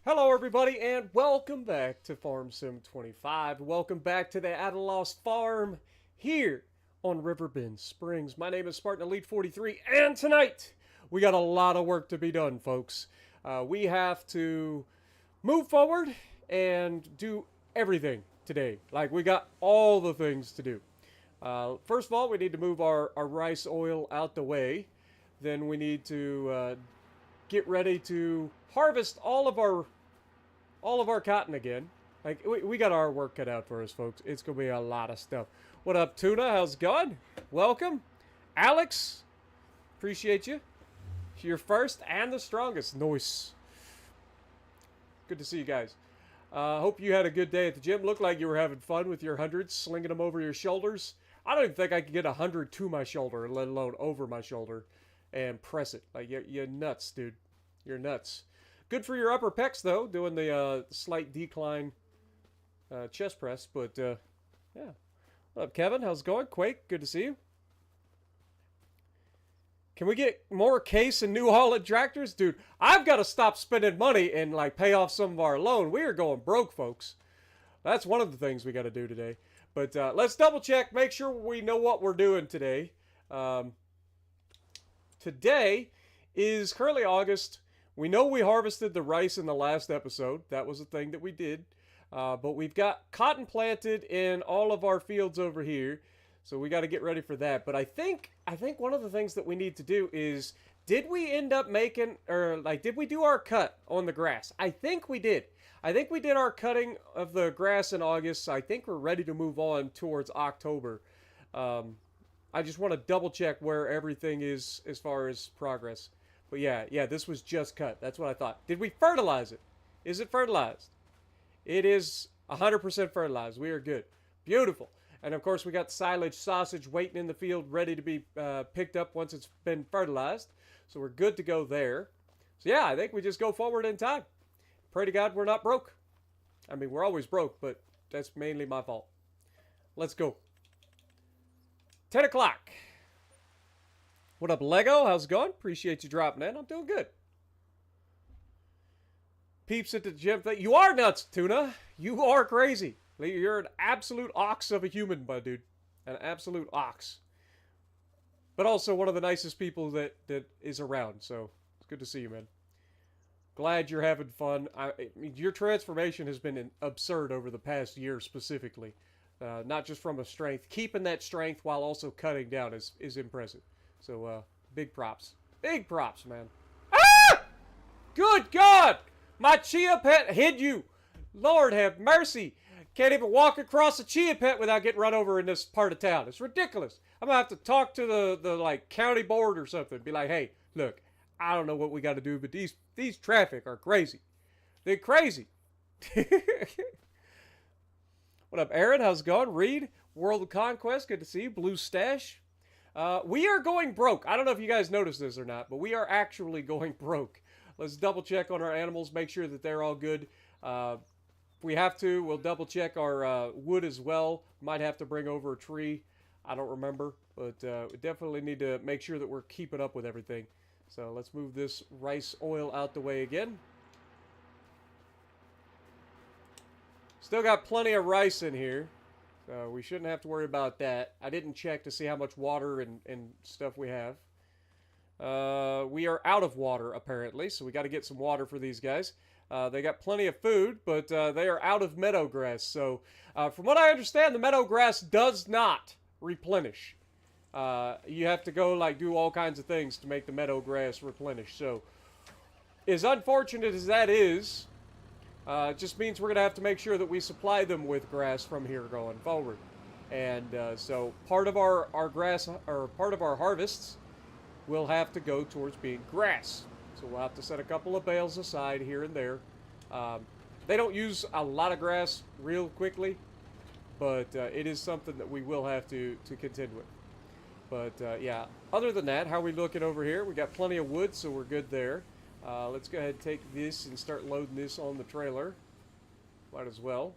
Hello everybody and welcome back to Farm Sim 25. Welcome back to the Ataloss farm here on Riverbend Springs. My name is Spartan Elite 43 and tonight we got a lot of work to be done, folks. We have to move forward and do everything today. Like, we got all the things to do. First of all, we need to move our rice oil out the way. Then we need to get ready to harvest all of our cotton again. Like, we got our work cut out for us, folks. It's gonna be a lot of stuff. What up, Tuna? How's it going? Welcome. Alex, appreciate you. You're first and the strongest. Nice. Good to see you guys. Hope you had a good day at the gym. Looked like you were having fun with your hundreds, slinging them over your shoulders. I don't even think I could get 100 to my shoulder, let alone over my shoulder, and press it. Like, you're nuts, dude. You're nuts. Good for your upper pecs, though, doing the slight decline chest press. But, yeah. What up, Kevin? How's it going? Quake, good to see you. Can we get more Case and New Holland tractors? Dude, I've got to stop spending money and, like, pay off some of our loan. We are going broke, folks. That's one of the things we got to do today. But let's double check, make sure we know what we're doing today. Today is currently August. We know we harvested the rice in the last episode. That was a thing that we did. But we've got cotton planted in all of our fields over here. So we got to get ready for that. But I think one of the things that we need to do is, did we end up making, or like, did we do our cut on the grass? I think we did. I think we did our cutting of the grass in August. So I think we're ready to move on towards October. I just want to double check where everything is as far as progress. But yeah, this was just cut. That's what I thought. Did we fertilize it? Is it fertilized? It is 100% fertilized. We are good. Beautiful. And of course, we got silage sausage waiting in the field, ready to be picked up once it's been fertilized. So we're good to go there. So yeah, I think we just go forward in time. Pray to God we're not broke. I mean, we're always broke, but that's mainly my fault. Let's go. 10 o'clock. What up, Lego? How's it going? Appreciate you dropping in. I'm doing good. Peeps at the gym thing. You are nuts, Tuna. You are crazy. You're an absolute ox of a human, my dude. An absolute ox. But also one of the nicest people that is around. So it's good to see you, man. Glad you're having fun. I mean, your transformation has been absurd over the past year specifically. Not just from a strength. Keeping that strength while also cutting down is impressive. So, big props. Big props, man. Ah! Good God! My chia pet hid you! Lord have mercy! Can't even walk across a chia pet without getting run over in this part of town. It's ridiculous. I'm gonna have to talk to the like, county board or something. Be like, hey, look, I don't know what we gotta do, but these traffic are crazy. They're crazy. What up, Aaron? How's it going? Reed, World of Conquest, good to see you. Blue Stash. We are going broke. I don't know if you guys noticed this or not, but we are actually going broke. Let's double check on our animals, make sure that they're all good. If we have to, we'll double check our wood as well. Might have to bring over a tree. I don't remember, but we definitely need to make sure that we're keeping up with everything. So let's move this rice oil out the way again. Still got plenty of rice in here. So we shouldn't have to worry about that. I didn't check to see how much water and stuff we have. We are out of water, apparently, so we got to get some water for these guys. They got plenty of food, but they are out of meadow grass. So from what I understand, the meadow grass does not replenish. You have to go, like, do all kinds of things to make the meadow grass replenish. So as unfortunate as that is, it just means we're going to have to make sure that we supply them with grass from here going forward. And so part of our grass, or part of our harvests, will have to go towards being grass. So we'll have to set a couple of bales aside here and there. They don't use a lot of grass real quickly, but it is something that we will have to contend with. But yeah, other than that, how are we looking over here? We got plenty of wood, so we're good there. Let's go ahead and take this and start loading this on the trailer. Might as well.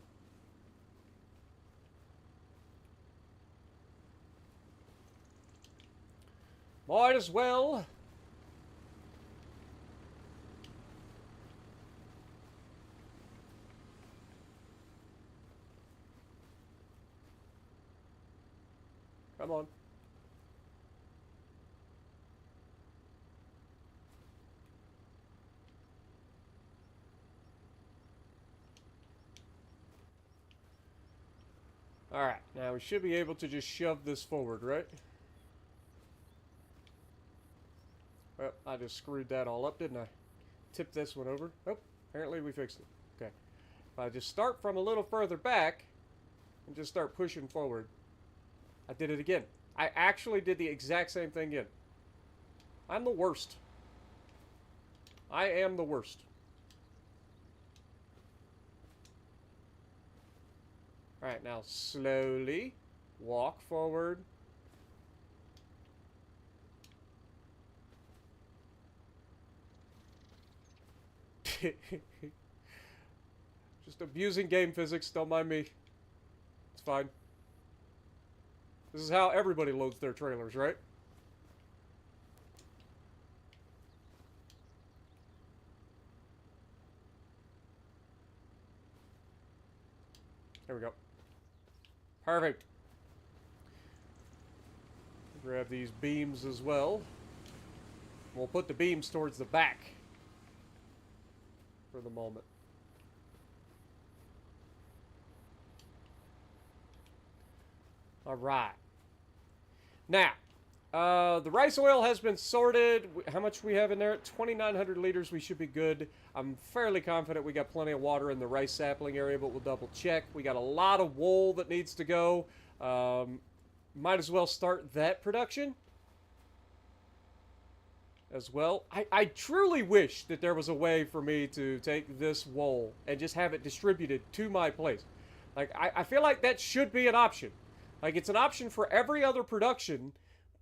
Might as well. Come on. Alright, now we should be able to just shove this forward, right? Well, I just screwed that all up, didn't I? Tipped this one over. Oh, apparently we fixed it. Okay. If I just start from a little further back and just start pushing forward. I did it again. I actually did the exact same thing again. I'm the worst. I am the worst. Alright, now slowly walk forward. Just abusing game physics, don't mind me. It's fine. This is how everybody loads their trailers, right? There we go. Perfect. Grab these beams as well. We'll put the beams towards the back for the moment. All right. Now, the rice oil has been sorted. How much we have in there? 2,900 liters. We should be good. I'm fairly confident we got plenty of water in the rice sapling area, but we'll double check. We got a lot of wool that needs to go. Might as well start that production as well. I truly wish that there was a way for me to take this wool and just have it distributed to my place. Like, I feel like that should be an option. Like, it's an option for every other production,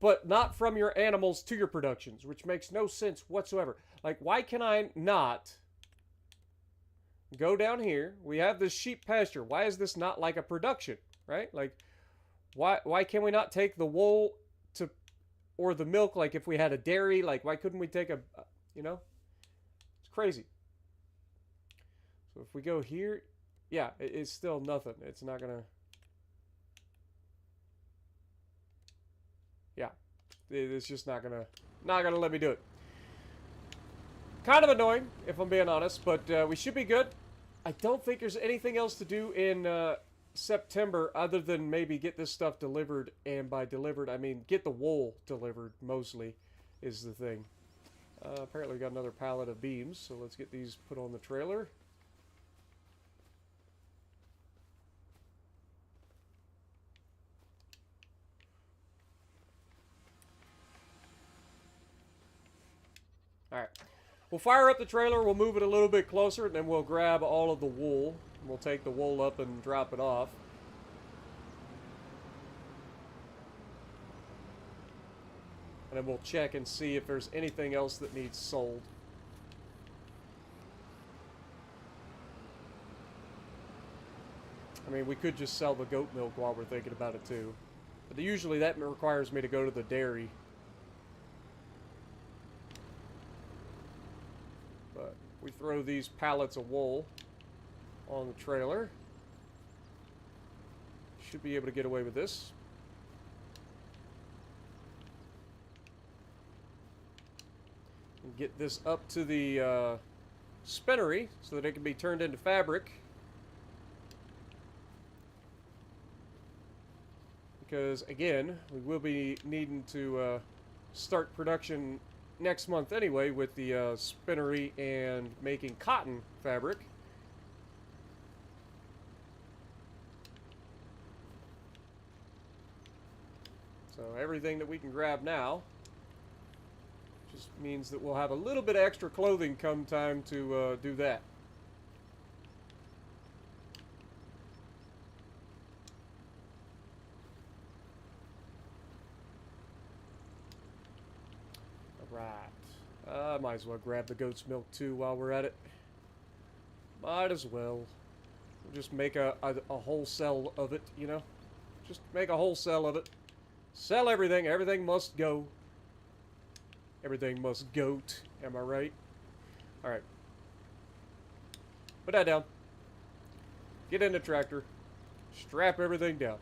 but not from your animals to your productions, which makes no sense whatsoever. Like, why can I not go down here? We have this sheep pasture. Why is this not like a production, right? Like, why can we not take the wool to, or the milk, like if we had a dairy? Like, why couldn't we take a, you know? It's crazy. So if we go here, yeah, it's still nothing. It's not gonna... Yeah, it's just not gonna let me do it. Kind of annoying, if I'm being honest, but we should be good. I don't think there's anything else to do in September other than maybe get this stuff delivered, and by delivered I mean get the wool delivered mostly is the thing. Apparently we got another pallet of beams, so let's get these put on the trailer. Alright, we'll fire up the trailer, we'll move it a little bit closer, and then we'll grab all of the wool. We'll take the wool up and drop it off. And then we'll check and see if there's anything else that needs sold. I mean, we could just sell the goat milk while we're thinking about it too. But usually that requires me to go to the dairy. But we throw these pallets of wool on the trailer. Should be able to get away with this. And get this up to the spinnery so that it can be turned into fabric. Because, again, we will be needing to start production next month anyway with the spinnery and making cotton fabric. So everything that we can grab now just means that we'll have a little bit of extra clothing come time to do that. Alright. Might as well grab the goat's milk too while we're at it. Might as well. We'll just make a wholesale of it, you know? Just make a wholesale of it. Sell everything. Everything must go. Everything must goat. Am I right? Alright. Put that down. Get in the tractor. Strap everything down.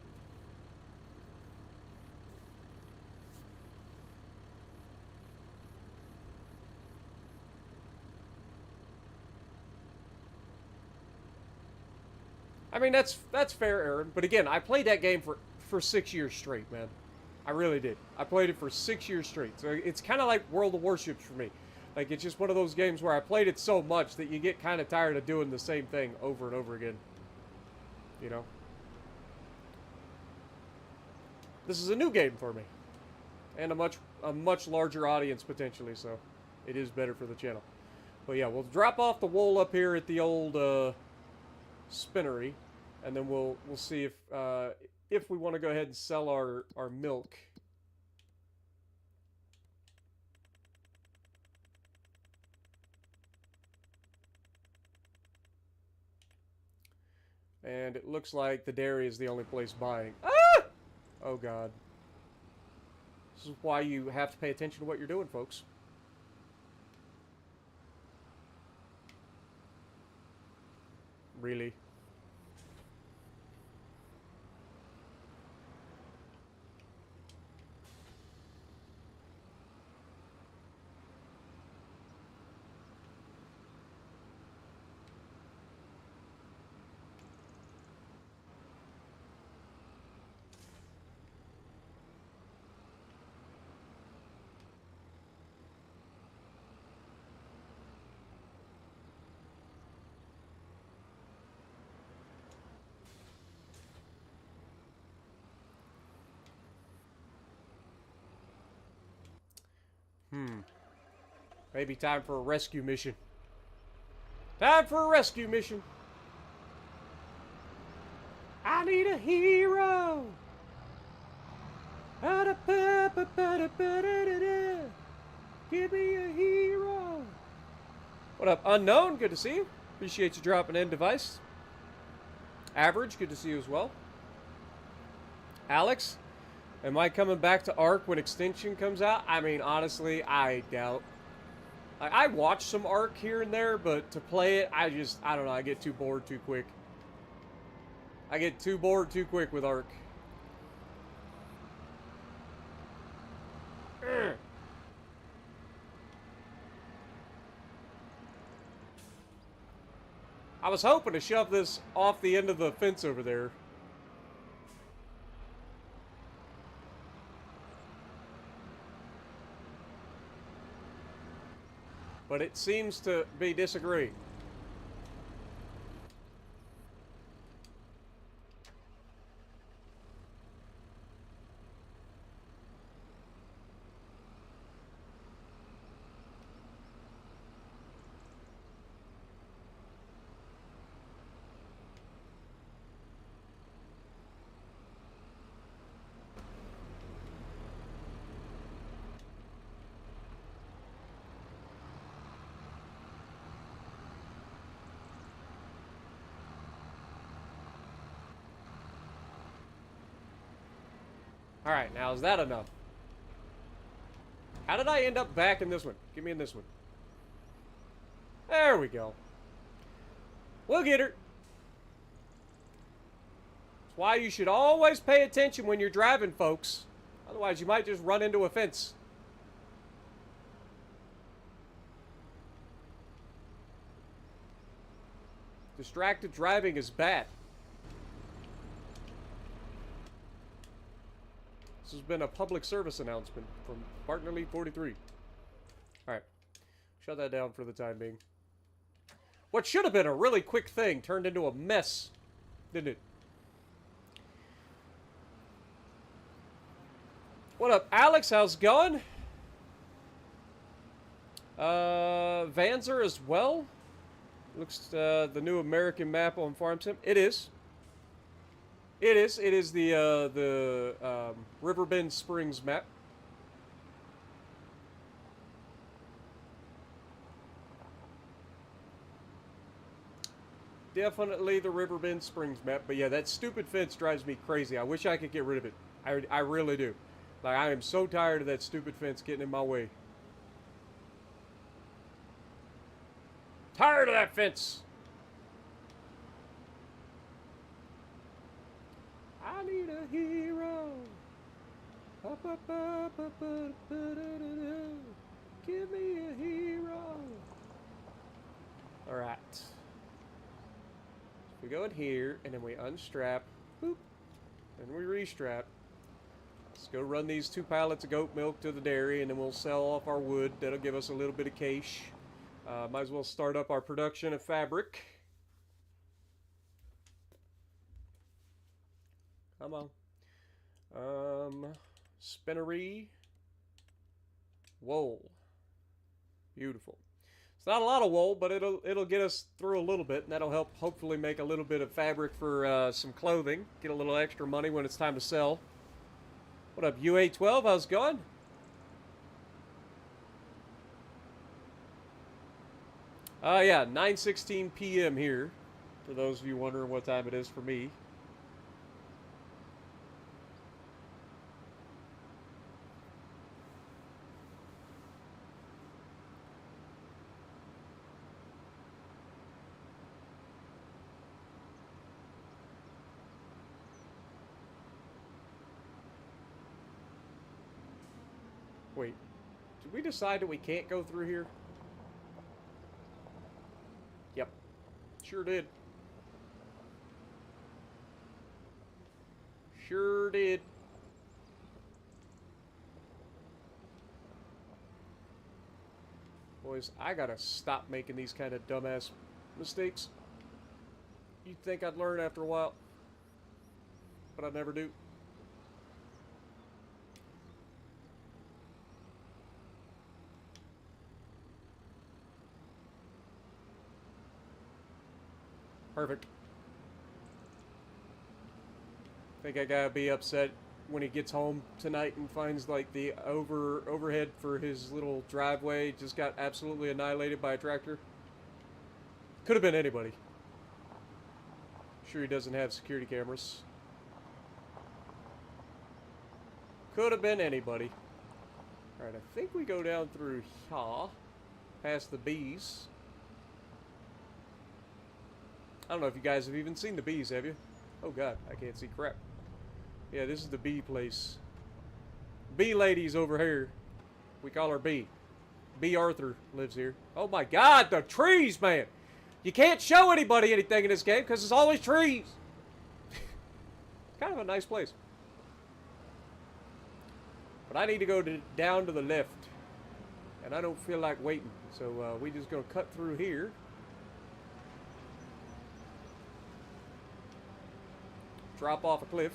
I mean, that's fair, Aaron. But again, I played that game for 6 years straight, man. I really did. I played it for 6 years straight. So it's kind of like World of Warships for me. Like, it's just one of those games where I played it so much that you get kind of tired of doing the same thing over and over again. You know? This is a new game for me. And a much larger audience, potentially, so it is better for the channel. But yeah, we'll drop off the wool up here at the old spinnery. And then we'll see if we want to go ahead and sell our milk. And it looks like the dairy is the only place buying. Ah! Oh, God. This is why you have to pay attention to what you're doing, folks. Really? Maybe time for a rescue mission. Time for a rescue mission. I need a hero. Give me a hero. What up, Unknown? Good to see you. Appreciate you dropping in, device. Average, good to see you as well. Alex, am I coming back to Ark when Extinction comes out? I mean, honestly, I doubt. I watch some Ark here and there, but to play it, I don't know, I get too bored too quick. I get too bored too quick with Ark. I was hoping to shove this off the end of the fence over there. But it seems to be disagreeing. Alright, now is that enough? How did I end up back in this one? Give me in this one. There we go. We'll get her. That's why you should always pay attention when you're driving, folks. Otherwise, you might just run into a fence. Distracted driving is bad. This has been a public service announcement from Partner Elite 43. Alright. Shut that down for the time being. What should have been a really quick thing turned into a mess, didn't it? What up, Alex? How's it going? Vanzer as well. Looks the new American map on Farm Sim. It is. It is. It is the Riverbend Springs map. Definitely the Riverbend Springs map. But yeah, that stupid fence drives me crazy. I wish I could get rid of it. I really do. Like, I am so tired of that stupid fence getting in my way. Tired of that fence. I need a hero. Give me a hero. Alright. We go in here, and then we unstrap, boop, and we restrap. Let's go run these 2 pallets of goat milk to the dairy, and then we'll sell off our wood. That'll give us a little bit of cash. Might as well start up our production of fabric. Come on. Spinnery. Wool. Beautiful. It's not a lot of wool, but it'll get us through a little bit, and that'll help hopefully make a little bit of fabric for some clothing. Get a little extra money when it's time to sell. What up, UA12? How's it going? Yeah, 9:16 p.m. here. For those of you wondering what time it is for me. Wait, did we decide that we can't go through here? Yep, sure did. Sure did. Boys, I gotta stop making these kind of dumbass mistakes. You'd think I'd learn after a while, but I never do. Perfect. Think I gotta be upset when he gets home tonight and finds like the overhead for his little driveway just got absolutely annihilated by a tractor. Could have been anybody. Sure he doesn't have security cameras. Could have been anybody. Alright, I think we go down through here, past the bees. I don't know if you guys have even seen the bees, have you? Oh god, I can't see crap. Yeah, this is the bee place. Bee lady's over here. We call her Bee. Bee Arthur lives here. Oh my god, the trees, man! You can't show anybody anything in this game because it's always trees. Kind of a nice place. But I need to go down to the left. And I don't feel like waiting. So we just gonna cut through here. Drop off a cliff.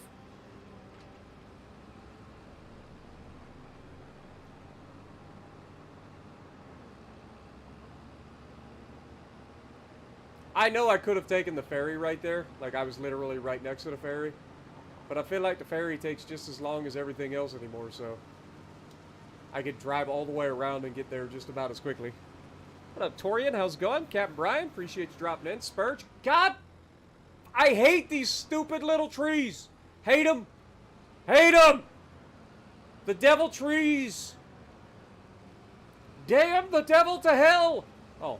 I know I could have taken the ferry right there. Like I was literally right next to the ferry. But I feel like the ferry takes just as long as everything else anymore, so I could drive all the way around and get there just about as quickly. What up, Torian? How's it going? Captain Brian, appreciate you dropping in. Spurge, God! I hate these stupid little trees. Hate them. Hate them. The devil trees. Damn the devil to hell. Oh.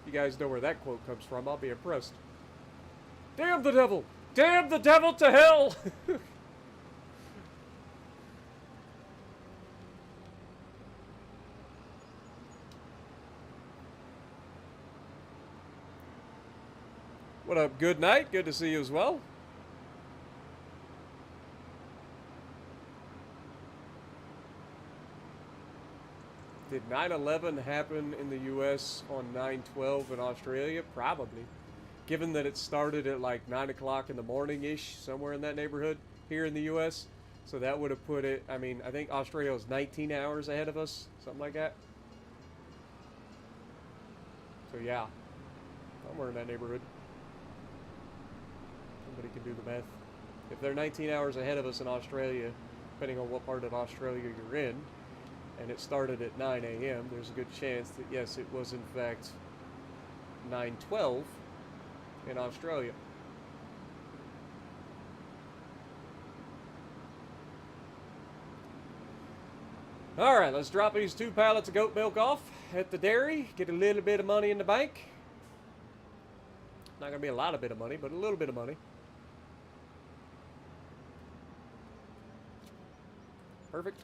You guys know where that quote comes from. I'll be impressed. Damn the devil. Damn the devil to hell. What up? Good night. Good to see you as well. Did 9/11 happen in the U.S. on 9/12 in Australia? Probably. Given that it started at like 9 o'clock in the morning-ish, somewhere in that neighborhood here in the U.S. So that would have put it, I mean, I think Australia was 19 hours ahead of us. Something like that. So yeah. Somewhere in that neighborhood. Somebody can do the math. If they're 19 hours ahead of us in Australia, depending on what part of Australia you're in, and it started at 9 a.m., there's a good chance that, yes, it was in fact 9/12 in Australia. Alright, let's drop these 2 pallets of goat milk off at the dairy, get a little bit of money in the bank. Not going to be a lot of bit of money, but a little bit of money. Perfect.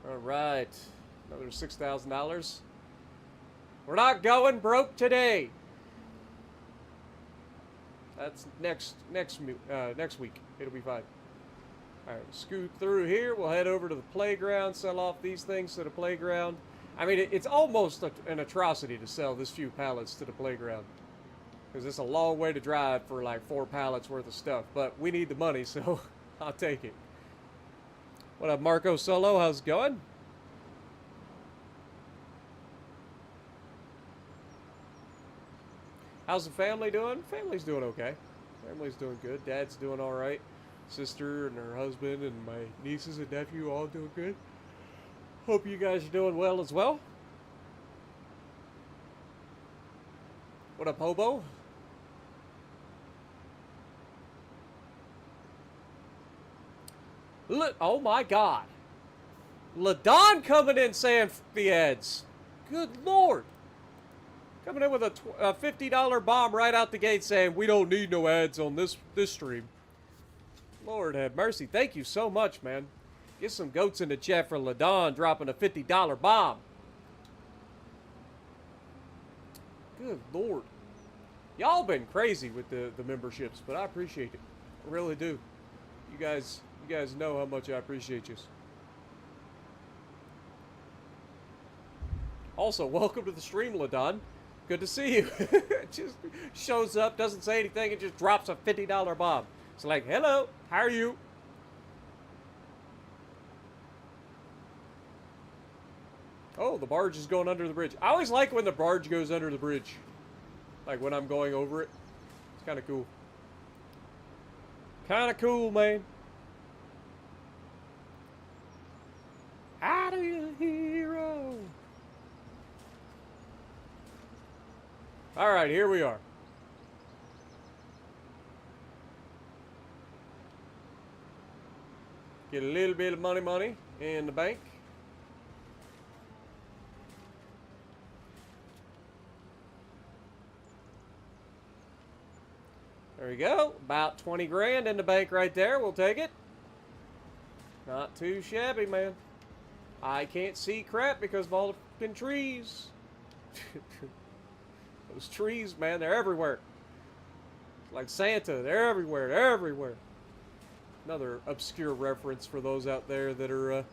All right, another $6,000. We're not going broke today. That's next week. It'll be fine. All right, scoot through here. We'll head over to the playground, sell off these things to the playground. I mean, it's almost an atrocity to sell this few pallets to the playground, because it's a long way to drive for like 4 pallets worth of stuff. But we need the money, so I'll take it. What up, Marco Solo? How's it going? How's the family doing? Family's doing okay. Family's doing good. Dad's doing all right. Sister and her husband and my nieces and nephew all doing good. Hope you guys are doing well as well. What up, Hobo? Look, oh my God. LaDon coming in saying the ads. Good Lord. Coming in with a $50 bomb right out the gate saying we don't need no ads on this stream. Lord have mercy. Thank you so much, man. Get some goats in the chat for LaDon dropping a $50 bomb. Good Lord. Y'all been crazy with the memberships, but I appreciate it. I really do. You guys know how much I appreciate you. Also, welcome to the stream, LaDon. Good to see you. Just shows up, doesn't say anything, and just drops a $50 bomb. It's like, hello, how are you? Oh, the barge is going under the bridge. I always like when the barge goes under the bridge. Like when I'm going over it. It's kind of cool. Kind of cool, man. I do a hero. All right, here we are. Get a little bit of money in the bank. There we go. About 20 grand in the bank right there. We'll take it. Not too shabby, man. I can't see crap because of all the fucking trees. Those trees, man, they're everywhere. Like Santa, they're everywhere. They're everywhere. Another obscure reference for those out there that are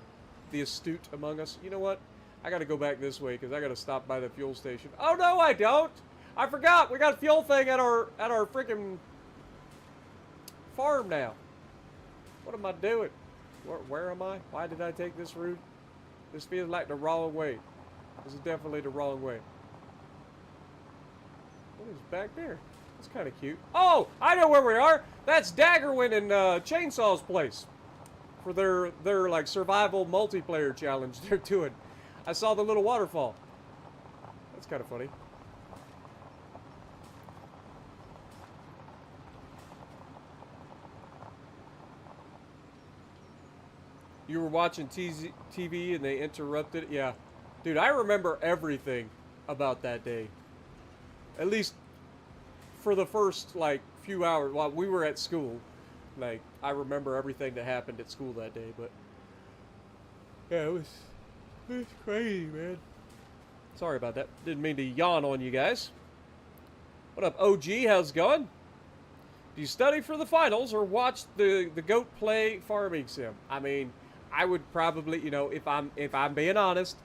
the astute among us. You know what? I got to go back this way because I got to stop by the fuel station. Oh no, I don't. I forgot. We got a fuel thing at our freaking farm now. What am I doing? Where am I? Why did I take this route? This feels like the wrong way. This is definitely the wrong way. What is back there? It's kind of cute. Oh, I know where we are. That's Daggerwin and Chainsaw's place for their like survival multiplayer challenge they're doing. I saw the little waterfall. That's kind of funny. You were watching TV and they interrupted? Yeah. Dude, I remember everything about that day. At least for the first, like, few hours while we were at school. Like, I remember everything that happened at school that day, but... yeah, it was crazy, man. Sorry about that. Didn't mean to yawn on you guys. What up, OG? How's it going? Do you study for the finals or watch the goat play farming sim? I mean... I would probably, you know, if I'm being honest,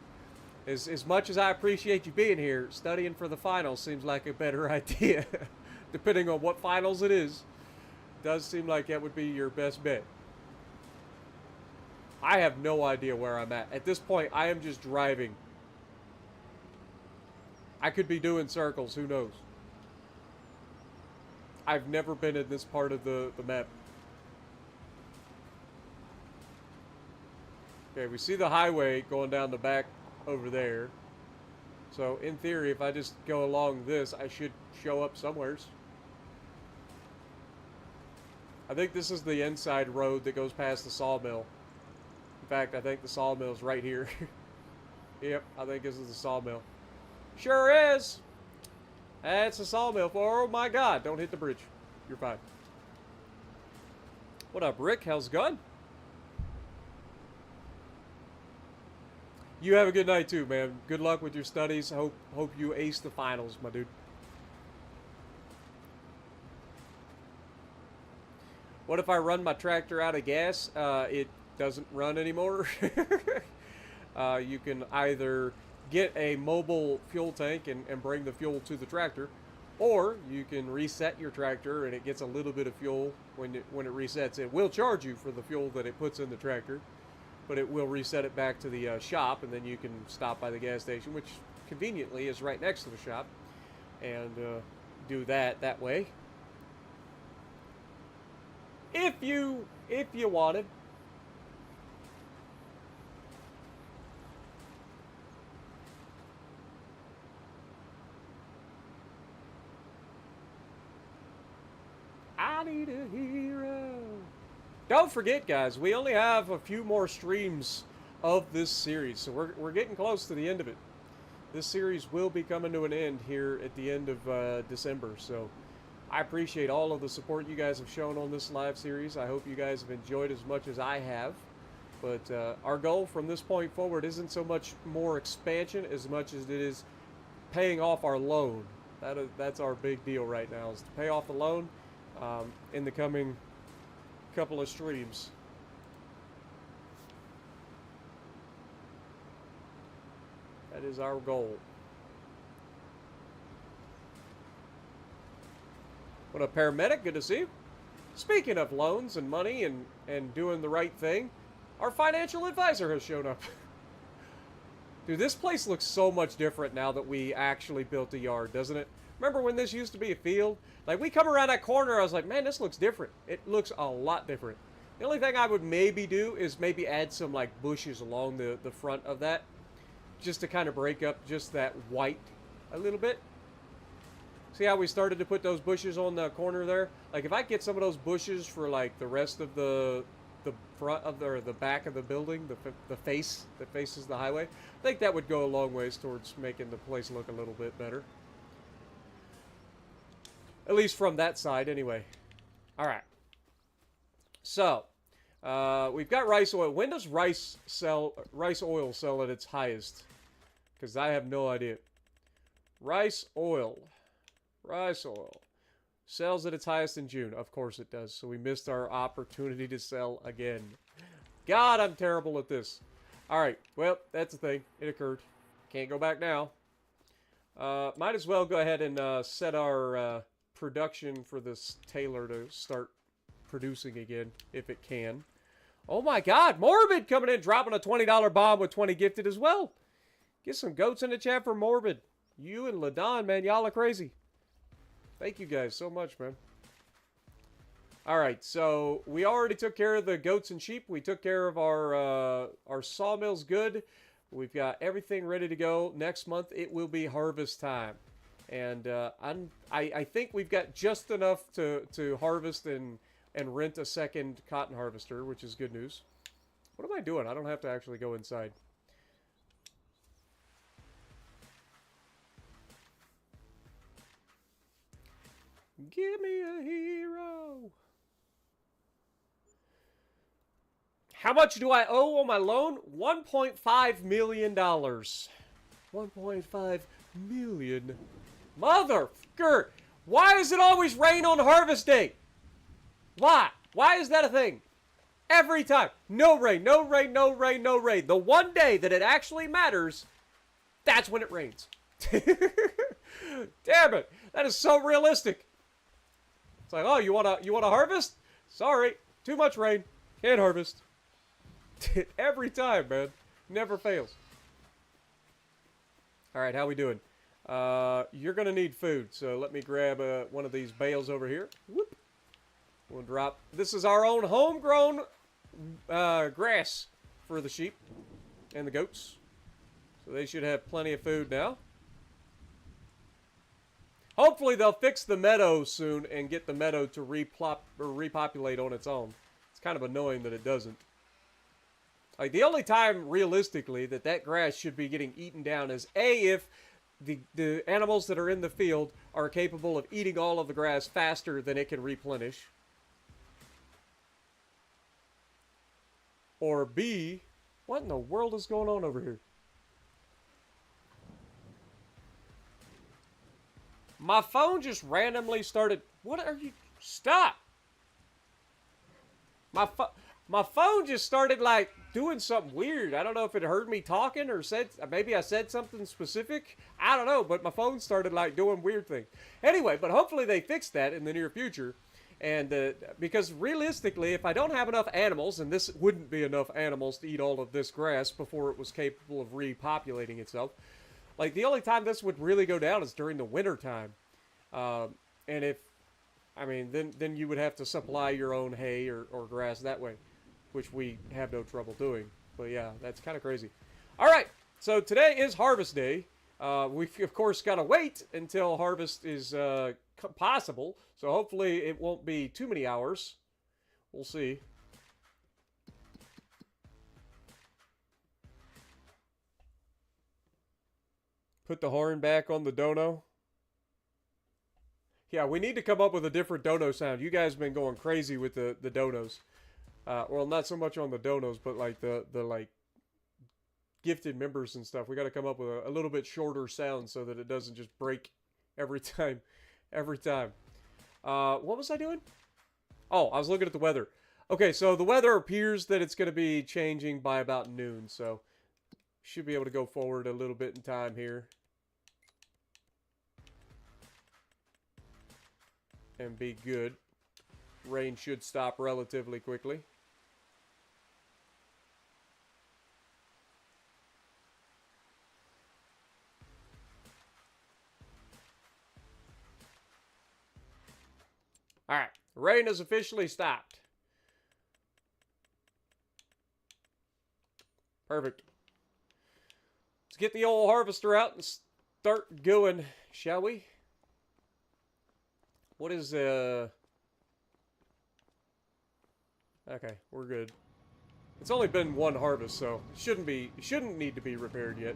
as much as I appreciate you being here, studying for the finals seems like a better idea. Depending on what finals it is, does seem like that would be your best bet. I have no idea where I'm at. At this point, I am just driving. I could be doing circles, who knows? I've never been in this part of the map. Okay, we see the highway going down the back over there. So, in theory, if I just go along this, I should show up somewheres. I think this is the inside road that goes past the sawmill. In fact, I think the sawmill's right here. Yep, I think this is the sawmill. Sure is! That's a sawmill. Oh my god, don't hit the bridge. You're fine. What up, Rick? How's it going? You have a good night too, man. Good luck with your studies. Hope you ace the finals, my dude. What if I run my tractor out of gas? It doesn't run anymore. You can either get a mobile fuel tank and bring the fuel to the tractor, or you can reset your tractor and it gets a little bit of fuel when it resets. It will charge you for the fuel that it puts in the tractor, but it will reset it back to the shop, and then you can stop by the gas station, which conveniently is right next to the shop, and do that way. If you wanted. I need a hero. Don't forget, guys, we only have a few more streams of this series, so we're getting close to the end of it. This series will be coming to an end here at the end of December, so I appreciate all of the support you guys have shown on this live series. I hope you guys have enjoyed as much as I have. But our goal from this point forward isn't so much more expansion as much as it is paying off our loan. That's our big deal right now, is to pay off the loan in the coming couple of streams. That is our goal. What up, paramedic? Good to see you. Speaking of loans and money and doing the right thing, our financial advisor has shown up. Dude, this place looks so much different now that we actually built a yard, doesn't it? Remember when this used to be a field? Like, we come around that corner, I was like, man, this looks different. It looks a lot different. The only thing I would maybe do is maybe add some, like, bushes along the front of that, just to kind of break up just that white a little bit. See how we started to put those bushes on the corner there? Like, if I get some of those bushes for, like, the rest of the front of the back of the building, the face that faces the highway, I think that would go a long ways towards making the place look a little bit better. At least from that side, anyway. All right. So, we've got rice oil. When does rice oil sell at its highest? Because I have no idea. Rice oil sells at its highest in June. Of course it does. So we missed our opportunity to sell again. God, I'm terrible at this. All right. Well, that's the thing. It occurred. Can't go back now. Might as well go ahead and set our production for this tailor to start producing again, if it can. Oh my God, Morbid coming in, dropping a $20 bomb with 20 gifted as well. Get some goats in the chat for Morbid. You and Ladon, man, y'all are crazy. Thank you guys so much, man. All right, so we already took care of the goats and sheep. We took care of our sawmills good. We've got everything ready to go. Next month, it will be harvest time. And I think we've got just enough to harvest and rent a second cotton harvester, which is good news. What am I doing? I don't have to actually go inside. Give me a hero. How much do I owe on my loan? $1.5 million. 1.5 million. Motherfucker! Why does it always rain on harvest day? Why? Why is that a thing? Every time. No rain, no rain, no rain, no rain. The one day that it actually matters, that's when it rains. Damn it. That is so realistic. It's like, oh, you wanna harvest? Sorry. Too much rain. Can't harvest. Every time, man. Never fails. Alright, how we doing? You're going to need food, so let me grab one of these bales over here. Whoop. We'll drop. This is our own homegrown grass for the sheep and the goats. So they should have plenty of food now. Hopefully they'll fix the meadow soon and get the meadow to repopulate on its own. It's kind of annoying that it doesn't. Like, the only time, realistically, that grass should be getting eaten down is, A, if the animals that are in the field are capable of eating all of the grass faster than it can replenish. Or B, what in the world is going on over here? My phone just randomly started... What are you... Stop! My phone just started, like, doing something weird. I don't know if it heard me talking or said... Maybe I said something specific. I don't know, but my phone started, like, doing weird things. Anyway, but hopefully they fix that in the near future. And because realistically, if I don't have enough animals, and this wouldn't be enough animals to eat all of this grass before it was capable of repopulating itself, like the only time this would really go down is during the winter time. And if, I mean, then you would have to supply your own hay or grass that way, which we have no trouble doing. But yeah, that's kind of crazy. All right, so today is harvest day. We've, of course, got to wait until harvest is possible. So hopefully it won't be too many hours. We'll see. Put the horn back on the dono. Yeah, we need to come up with a different dono sound. You guys have been going crazy with the donos. Well, not so much on the donos, but like the like gifted members and stuff. We got to come up with a little bit shorter sound so that it doesn't just break every time. Every time. What was I doing? Oh, I was looking at the weather. Okay, so the weather appears that it's going to be changing by about noon, so should be able to go forward a little bit in time here. And be good. Rain should stop relatively quickly. Alright, rain has officially stopped. Perfect. Let's get the old harvester out and start going, shall we? What is, Okay, we're good. It's only been one harvest, so it shouldn't need to be repaired yet.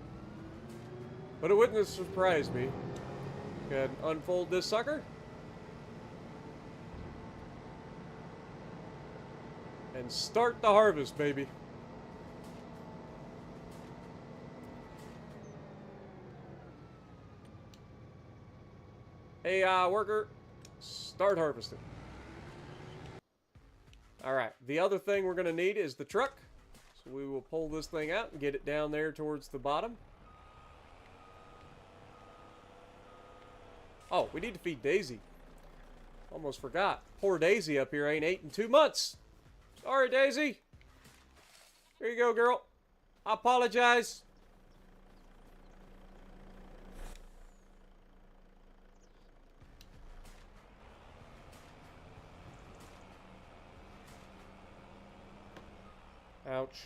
But it wouldn't have surprised me. Go ahead and unfold this sucker. And start the harvest, baby. Hey, worker, start harvesting. Alright, the other thing we're going to need is the truck. So we will pull this thing out and get it down there towards the bottom. Oh, we need to feed Daisy. Almost forgot. Poor Daisy up here ain't ate in 2 months. Sorry, Daisy. Here you go, girl. I apologize. Ouch.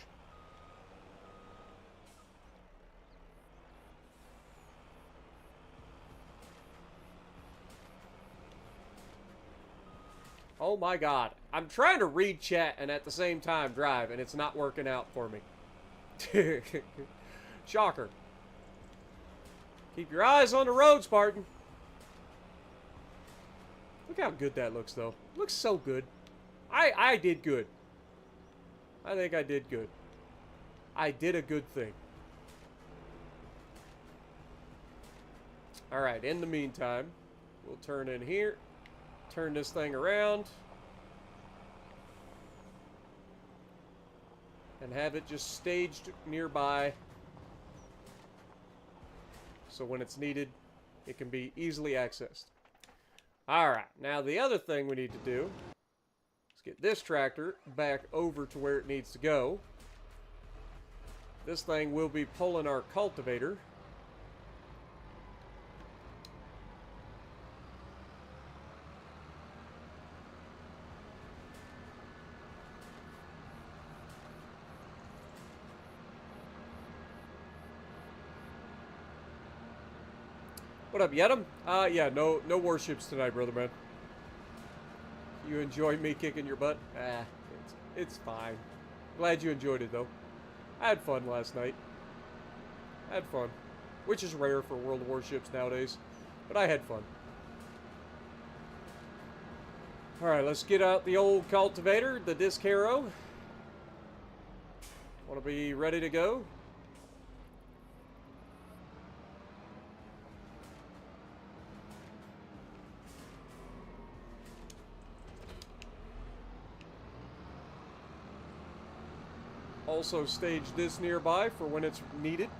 Oh my god. I'm trying to read chat and at the same time drive, and it's not working out for me. Shocker. Keep your eyes on the road, Spartan. Look how good that looks, though. It looks so good. I did good. I think I did good. I did a good thing. Alright, in the meantime, we'll turn in here. Turn this thing around. And have it just staged nearby. So when it's needed, it can be easily accessed. Alright, now the other thing we need to do is get this tractor back over to where it needs to go. This thing will be pulling our cultivator. What up, Yedem? Yeah, no warships tonight, brother man. You enjoy me kicking your butt? It's fine. Glad you enjoyed it, though. I had fun last night. I had fun. Which is rare for World of Warships nowadays. But I had fun. Alright, let's get out the old cultivator, the disc harrow. Want to be ready to go? also stage this nearby for when it's needed.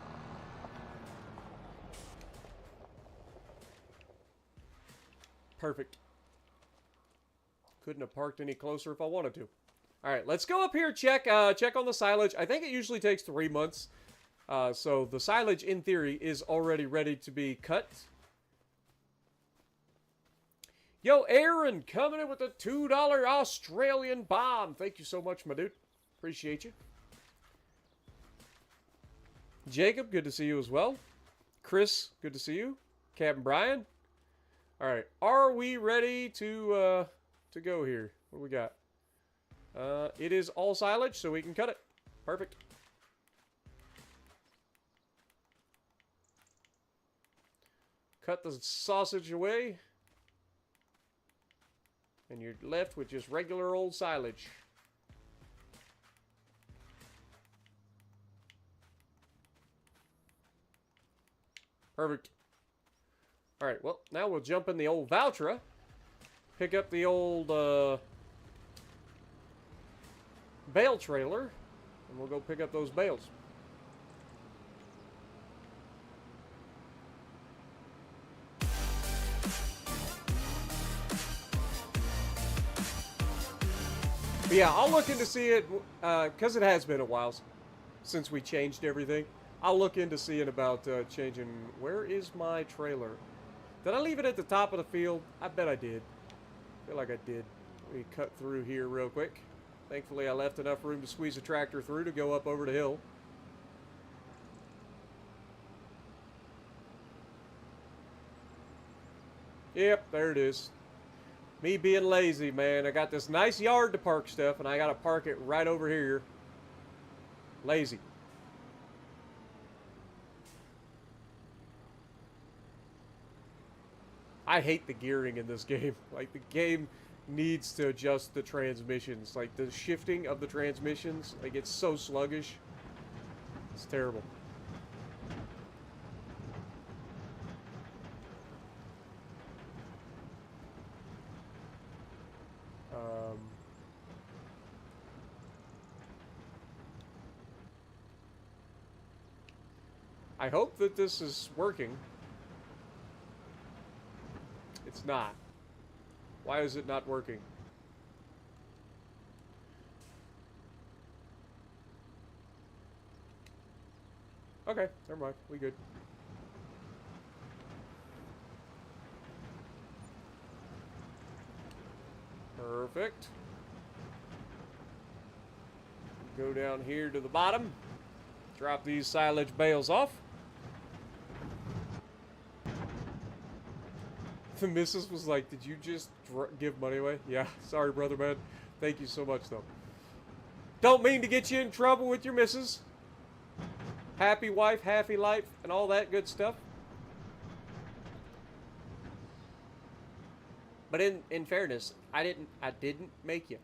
Perfect. Couldn't have parked any closer if I wanted to. All right, let's go up here, check on the silage. I think it usually takes 3 months. So the silage, in theory, is already ready to be cut. Yo, Aaron, coming in with a $2 Australian bomb. Thank you so much, my dude. Appreciate you. Jacob, good to see you as well. Chris, good to see you. Captain Brian. All right, are we ready to go here? What do we got? It is all silage, so we can cut it. Perfect. Cut the sausage away. And you're left with just regular old silage. Perfect. Alright, well, now we'll jump in the old Valtra. Pick up the old bale trailer. And we'll go pick up those bales. But yeah, I'll look into see it, because it has been a while since we changed everything. I'll look into seeing about changing. Where is my trailer? Did I leave it at the top of the field? I bet I did. I feel like I did. Let me cut through here real quick. Thankfully, I left enough room to squeeze a tractor through to go up over the hill. Yep, there it is. Me being lazy, man. I got this nice yard to park stuff, and I gotta park it right over here. Lazy. I hate the gearing in this game. Like, the game needs to adjust the transmissions. Like, the shifting of the transmissions, like, it's so sluggish. It's terrible. I hope that this is working. It's not. Why is it not working? Okay, never mind. We good. Perfect. Go down here to the bottom. Drop these silage bales off. The missus was like, did you just give money away? Yeah, sorry, brother, man. Thank you so much, though. Don't mean to get you in trouble with your missus. Happy wife, happy life, and all that good stuff. But in fairness, I didn't make you.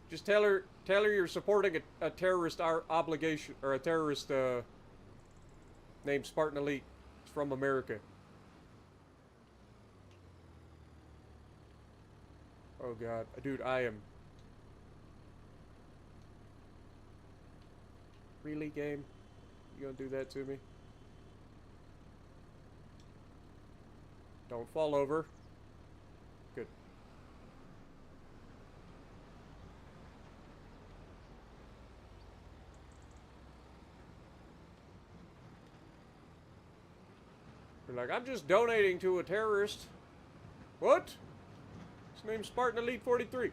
Just tell her you're supporting a terrorist obligation, or a terrorist named Spartan Elite. It's from America. Oh God, dude, I am. Really, game? You gonna do that to me? Don't fall over. Good. You're like, I'm just donating to a terrorist. What? His name's Spartan Elite 43.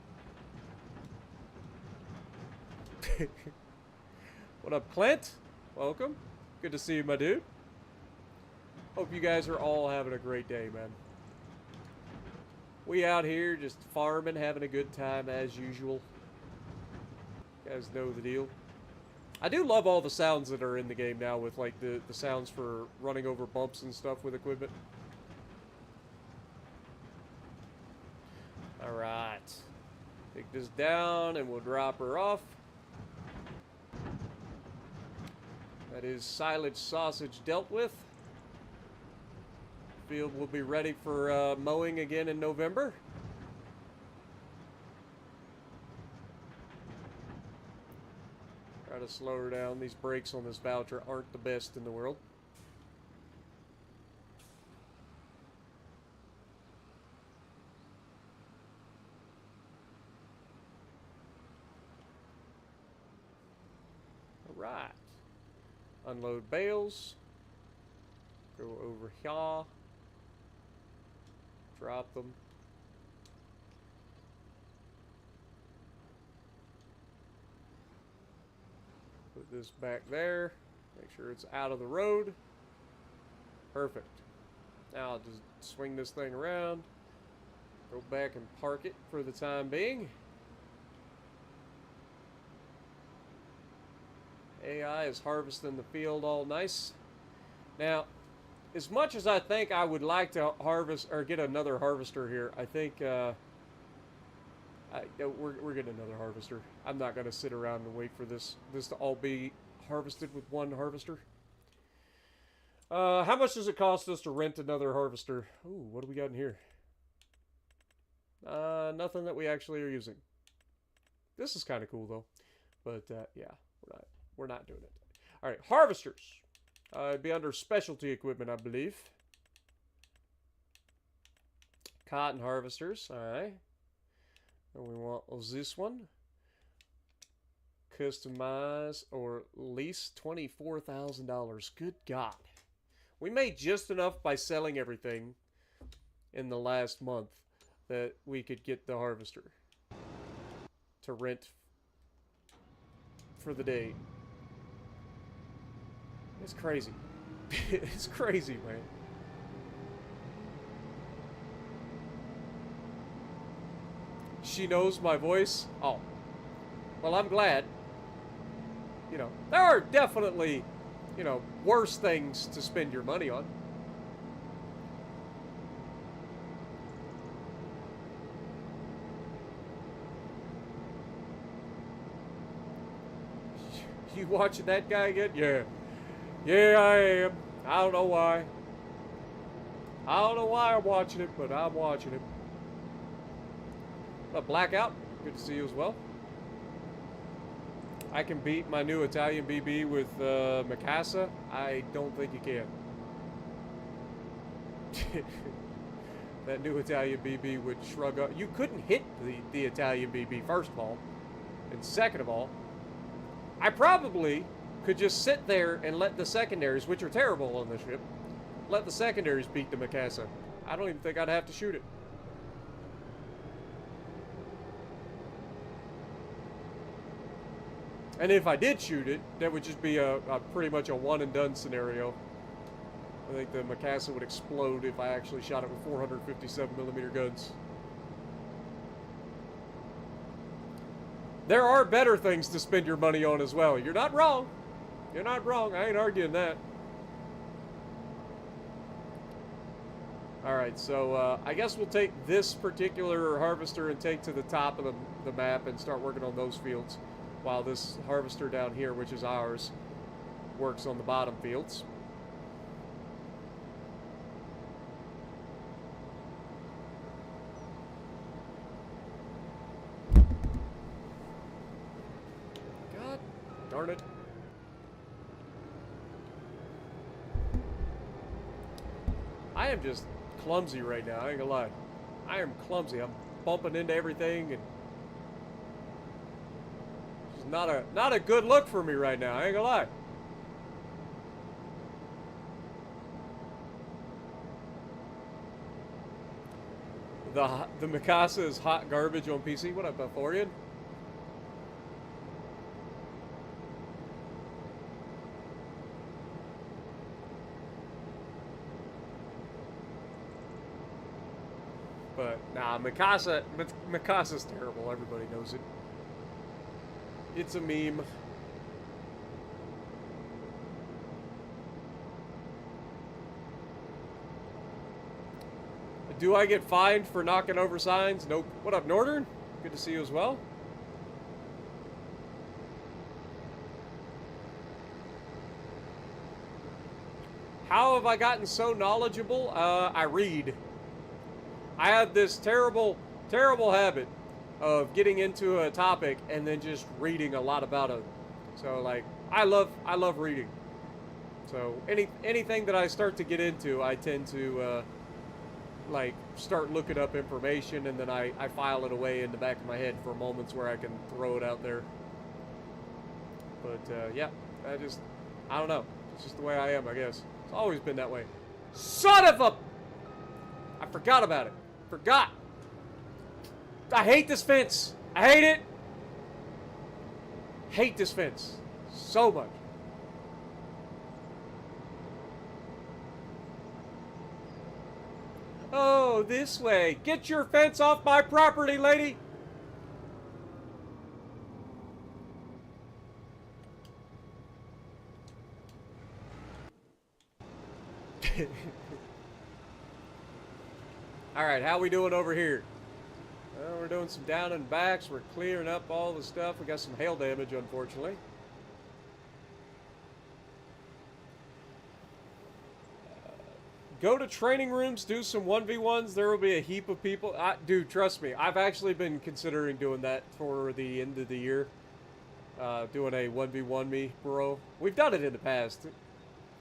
What up, Clint? Welcome. Good to see you, my dude. Hope you guys are all having a great day, man. We out here just farming, having a good time as usual. You guys know the deal. I do love all the sounds that are in the game now with like the sounds for running over bumps and stuff with equipment. Alright. Take this down and we'll drop her off. That is silage sausage dealt with. field will be ready for mowing again in November. Try to slow her down. These brakes on this Valtra aren't the best in the world. Alright. Unload bales. Go over here. Drop them. Put this back there. Make sure it's out of the road. Perfect. Now I'll just swing this thing around. Go back and park it for the time being. AI is harvesting the field all nice. Now, as much as I think I would like to harvest or get another harvester here, I think we're getting another harvester. I'm not going to sit around and wait for this to all be harvested with one harvester. How much does it cost us to rent another harvester? Ooh, what do we got in here? Nothing that we actually are using. This is kind of cool though, but yeah, we're not doing it. All right, harvesters. It'd be under specialty equipment, I believe. Cotton harvesters. All right. And we want this one. Customize or lease $24,000. Good God. We made just enough by selling everything in the last month that we could get the harvester to rent for the day. It's crazy. It's crazy, man. She knows my voice. Oh. Well, I'm glad. You know, there are definitely, you know, worse things to spend your money on. You watching that guy again? Yeah. Yeah, I am. I don't know why. I don't know why I'm watching it, but I'm watching it. Blackout, good to see you as well. I can beat my new Italian BB with Mikasa. I don't think you can. That new Italian BB would shrug up. You couldn't hit the Italian BB, first of all. And second of all, I probably could just sit there and let the secondaries, which are terrible on this ship, let the secondaries beat the Mikasa. I don't even think I'd have to shoot it. And if I did shoot it, that would just be a pretty much a one and done scenario. I think the Mikasa would explode if I actually shot it with 457mm guns. There are better things to spend your money on as well. You're not wrong. You're not wrong. I ain't arguing that. Alright, so I guess we'll take this particular harvester and take to the top of the map and start working on those fields, while this harvester down here, which is ours, works on the bottom fields. God darn it. I am just clumsy right now, I ain't gonna lie. I am clumsy. I'm bumping into everything and it's not a good look for me right now, I ain't gonna lie. The Mikasa is hot garbage on PC. What up, Bufforian? But, nah, Mikasa's terrible. Everybody knows it. It's a meme. Do I get fined for knocking over signs? Nope. What up, Northern? Good to see you as well. how have I gotten so knowledgeable? I read. I have this terrible, terrible habit of getting into a topic and then just reading a lot about it. So like, I love reading. So anything that I start to get into, I tend to like start looking up information, and then I file it away in the back of my head for moments where I can throw it out there. But yeah, I don't know. It's just the way I am, I guess. It's always been that way. Son of a... I forgot about it. Forgot. I hate this fence. I hate it. Hate this fence so much. Oh, this way. Get your fence off my property, lady. Alright, how we doing over here? Well, we're doing some down and backs. We're clearing up all the stuff. We got some hail damage, unfortunately. Go to training rooms, do some 1v1s. There will be a heap of people. Dude, trust me. I've actually been considering doing that for the end of the year. Doing a 1v1 me, bro. We've done it in the past.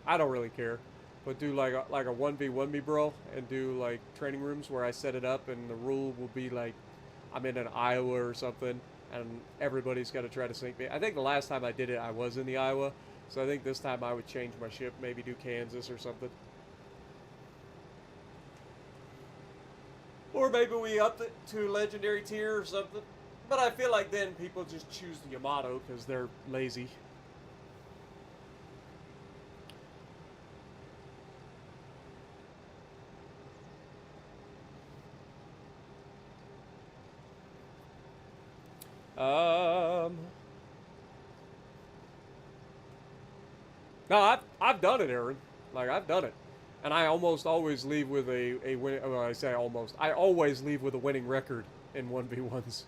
I don't really care. But do like a 1v1 me, bro, and do like training rooms where I set it up, and the rule will be like I'm in an Iowa or something, and everybody's got to try to sink me. I think the last time I did it, I was in the Iowa, so I think this time I would change my ship, maybe do Kansas or something. Or maybe we upped it to legendary tier or something. But I feel like then people just choose the Yamato because they're lazy. No, I've done it, Aaron. Like, I've done it. And I almost always leave with a win. Well, I say almost. I always leave with a winning record in 1v1s.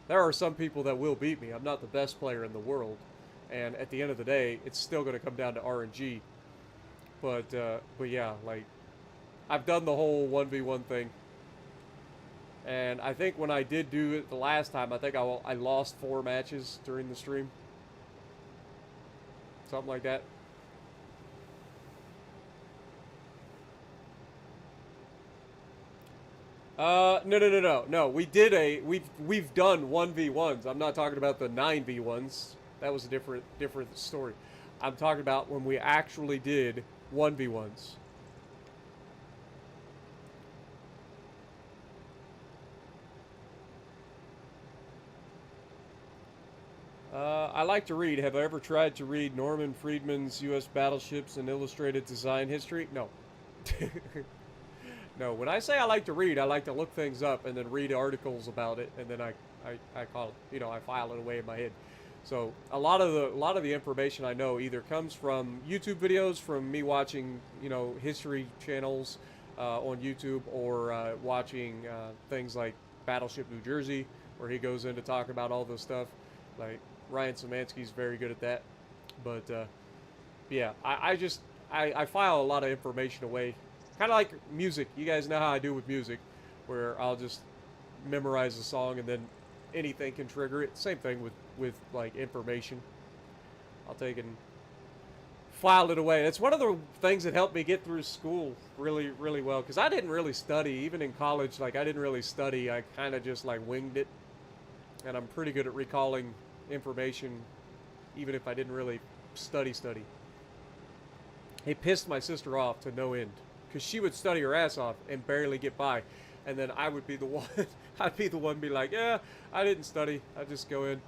There are some people that will beat me. I'm not the best player in the world. And at the end of the day, it's still going to come down to RNG. But yeah, like, I've done the whole 1v1 thing. And I think when I did do it the last time, I think I lost 4 matches during the stream. Something like that. No. We've done 1v1s. I'm not talking about the 9v1s. That was a different story. I'm talking about when we actually did 1v1s. I like to read. Have I ever tried to read Norman Friedman's U.S. Battleships and Illustrated Design History? No. No, when I say I like to read, I like to look things up and then read articles about it, and then I call it, you know, I file it away in my head. So a lot of the information I know either comes from YouTube videos, from me watching, you know, history channels on YouTube, or watching things like Battleship New Jersey, where he goes in to talk about all this stuff. Like, Ryan Szymanski's very good at that. But yeah, I file a lot of information away. Kind of like music. You guys know how I do with music, where I'll just memorize a song and then anything can trigger it. Same thing with like information. I'll take and file it away. It's one of the things that helped me get through school really, really well, because I didn't really study. Even in college, like, I didn't really study. I kind of just like winged it, and I'm pretty good at recalling information even if I didn't really study. It pissed my sister off to no end, because she would study her ass off and barely get by, and then I would be the one I'd be the one be like, yeah, I didn't study, I just go in,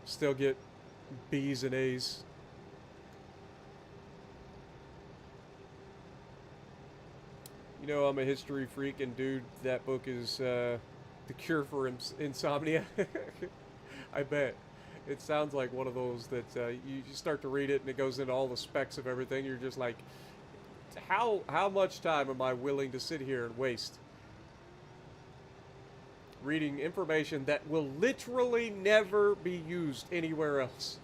still get B's and A's. You know, I'm a history freak, and dude, that book is the cure for insomnia. I bet. It sounds like one of those that you start to read it and it goes into all the specs of everything. You're just like, how much time am I willing to sit here and waste reading information that will literally never be used anywhere else?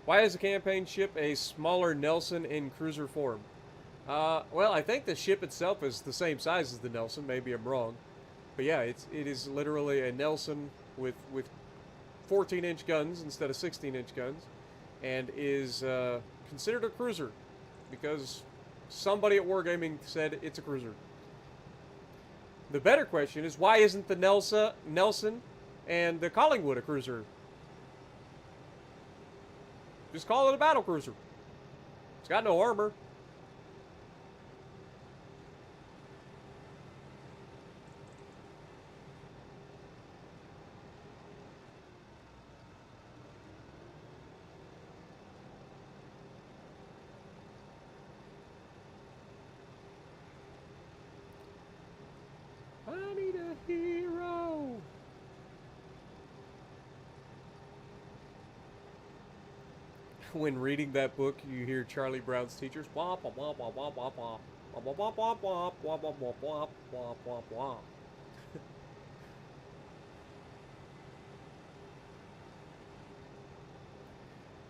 Why is the campaign ship a smaller Nelson in cruiser form? Well, I think the ship itself is the same size as the Nelson. Maybe I'm wrong. But yeah, it is literally a Nelson with 14-inch guns instead of 16-inch guns, and is considered a cruiser because somebody at Wargaming said it's a cruiser. The better question is, why isn't the Nelson and the Collingwood a cruiser? Just call it a battle cruiser. It's got no armor. I need a hero. When reading that book, you hear Charlie Brown's teachers. Womp womp womp womp womp womp womp womp womp womp womp womp womp womp womp womp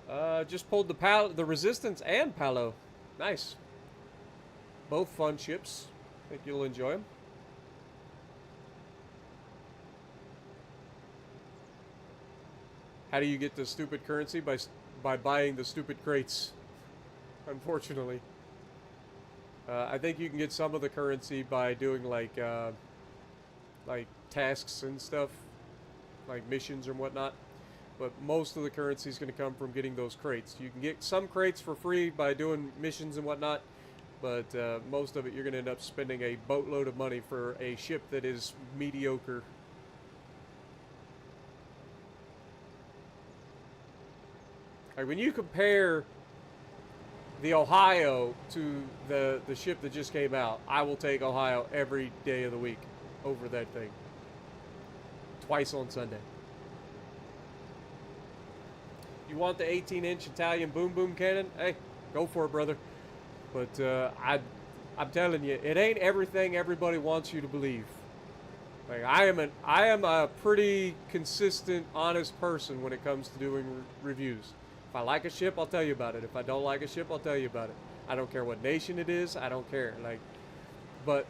womp. Just pulled the Resistance and Palo. Nice. Both fun ships. Think you'll enjoy them. How do you get the stupid currency? By buying the stupid crates. Unfortunately. I think you can get some of the currency by doing like tasks and stuff. Like missions and whatnot. But most of the currency is going to come from getting those crates. You can get some crates for free by doing missions and whatnot. But most of it you're going to end up spending a boatload of money for a ship that is mediocre. Like when you compare the Ohio to the ship that just came out, I will take Ohio every day of the week over that thing. Twice on Sunday. You want the 18-inch Italian boom boom cannon? Hey, go for it, brother. But I'm telling you, it ain't everything everybody wants you to believe. Like I am a pretty consistent, honest person when it comes to doing reviews. If I like a ship, I'll tell you about it. If I don't like a ship, I'll tell you about it. I don't care what nation it is. I don't care. Like, but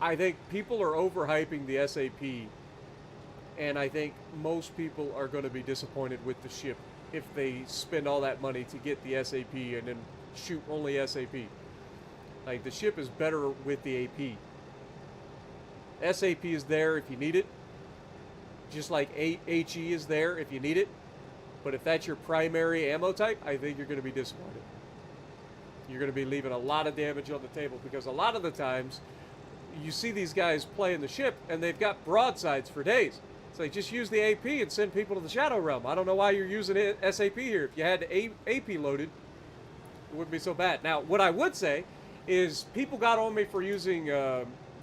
I think people are overhyping the SAP, and I think most people are going to be disappointed with the ship if they spend all that money to get the SAP and then shoot only SAP. Like, the ship is better with the AP. SAP is there if you need it, just like HE is there if you need it. But if that's your primary ammo type, I think you're going to be disappointed. You're going to be leaving a lot of damage on the table, because a lot of the times you see these guys playing the ship and they've got broadsides for days. It's like, just use the AP and send people to the Shadow Realm. I don't know why you're using SAP here. If you had AP loaded, it wouldn't be so bad. Now, what I would say is people got on me for using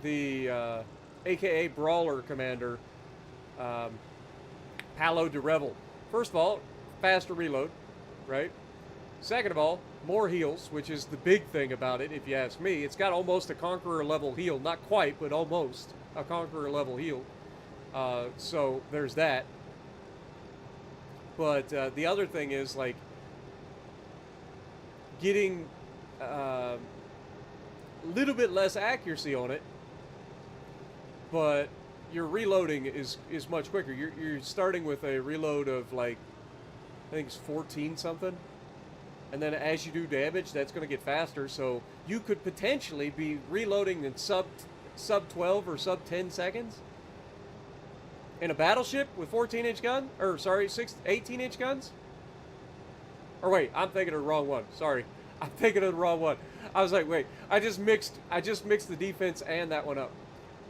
the AKA Brawler Commander, Palo de Revel. First of all, faster reload, right? Second of all, more heals, which is the big thing about it, if you ask me. It's got almost a Conqueror level heal. Not quite, but almost a Conqueror level heal. So there's that. But the other thing is, like, getting a little bit less accuracy on it, but your reloading is much quicker. You're starting with a reload of, like, I think it's 14 something, and then as you do damage, that's going to get faster. So you could potentially be reloading in sub 12 or sub 10 seconds in a battleship with 14-inch gun, or sorry, 18-inch guns. Or wait, I'm thinking of the wrong one. Sorry, I'm thinking of the wrong one. I was like, wait, I just mixed the defense and that one up.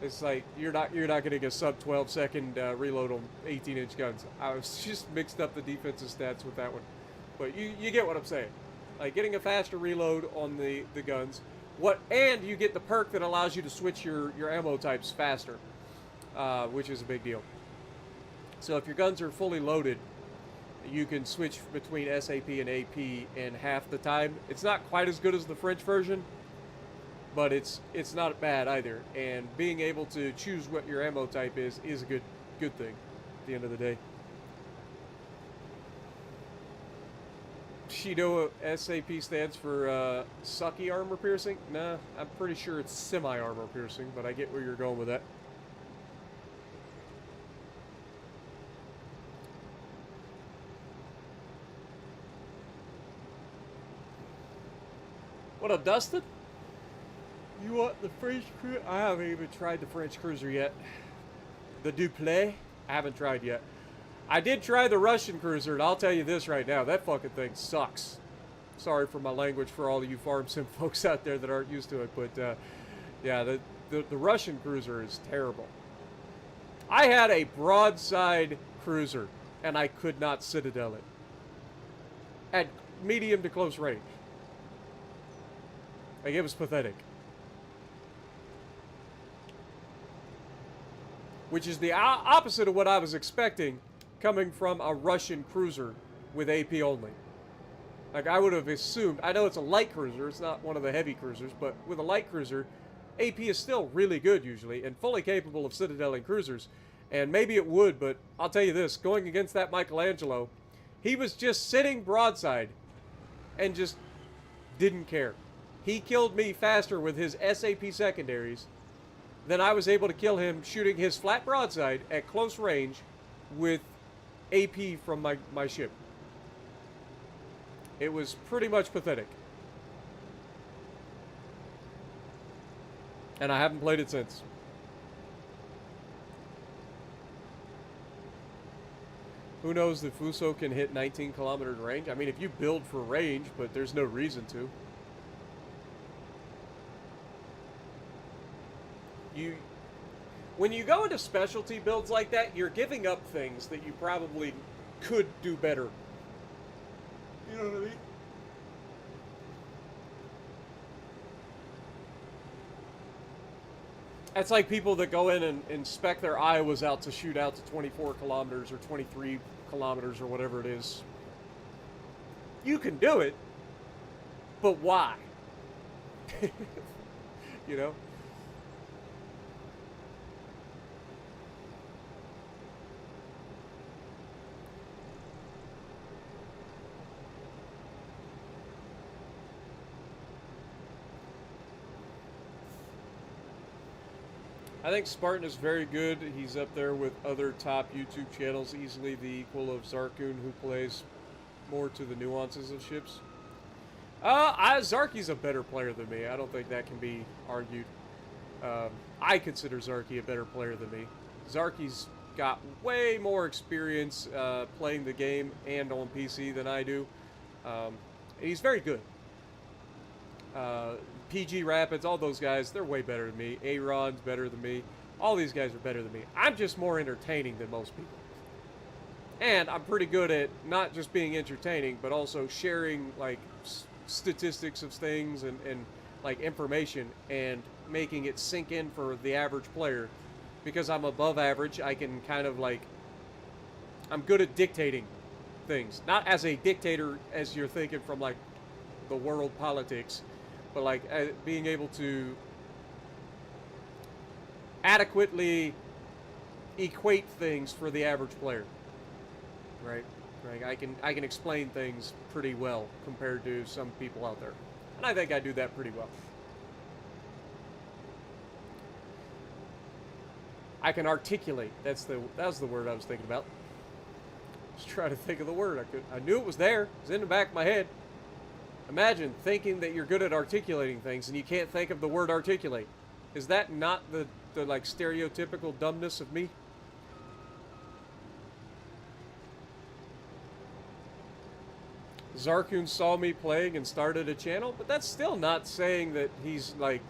It's like, you're not getting a sub 12 second reload on 18-inch guns. I was just mixed up the defensive stats with that one. But you get what I'm saying. Like, getting a faster reload on the guns. And you get the perk that allows you to switch your ammo types faster, which is a big deal. So if your guns are fully loaded, you can switch between SAP and AP in half the time. It's not quite as good as the French version, but it's not bad either. And being able to choose what your ammo type is a good thing at the end of the day. You know what SAP stands for sucky armor piercing? Nah, I'm pretty sure it's semi-armor piercing, but I get where you're going with that. What up, Dustin? You want the French cruiser? I haven't even tried the French cruiser yet. The Duplay? I haven't tried yet. I did try the Russian cruiser, and I'll tell you this right now. That fucking thing sucks. Sorry for my language for all of you farm sim folks out there that aren't used to it, but yeah, the Russian cruiser is terrible. I had a broadside cruiser, and I could not citadel it. At medium to close range. Like, it was pathetic. Which is the opposite of what I was expecting coming from a Russian cruiser with AP only. Like, I would have assumed, I know it's a light cruiser, it's not one of the heavy cruisers, but with a light cruiser, AP is still really good usually, and fully capable of citadeling cruisers. And maybe it would, but I'll tell you this, going against that Michelangelo, he was just sitting broadside and just didn't care. He killed me faster with his SAP secondaries than I was able to kill him shooting his flat broadside at close range with AP from my ship. It was pretty much pathetic. And I haven't played it since. Who knows if Fuso can hit 19 kilometers range? I mean, if you build for range, but there's no reason to. When you go into specialty builds like that, you're giving up things that you probably could do better. You know what I mean? It's like people that go in and spec their Iowas out to shoot out to 24 kilometers or 23 kilometers or whatever it is. You can do it, but why? You know? I think Spartan is very good. He's up there with other top YouTube channels, easily the equal of Zarkun, who plays more to the nuances of ships. Zarky's a better player than me. I don't think that can be argued. I consider Zarky a better player than me. Zarky's got way more experience playing the game and on PC than I do. He's very good. PG Rapids, all those guys, they're way better than me. A-Rod's better than me. All these guys are better than me. I'm just more entertaining than most people. And I'm pretty good at not just being entertaining, but also sharing, like, statistics of things and like, information and making it sink in for the average player. Because I'm above average, I can kind of, like, I'm good at dictating things. Not as a dictator as you're thinking from, like, the world politics, but like being able to adequately equate things for the average player, right? Like I can explain things pretty well compared to some people out there, and I think I do that pretty well. I can articulate. That was the word I was thinking about. Just trying to think of the word. I knew it was there. It was in the back of my head. Imagine thinking that you're good at articulating things and you can't think of the word articulate. Is that not the like stereotypical dumbness of me? Zarkun saw me playing and started a channel, but that's still not saying that he's like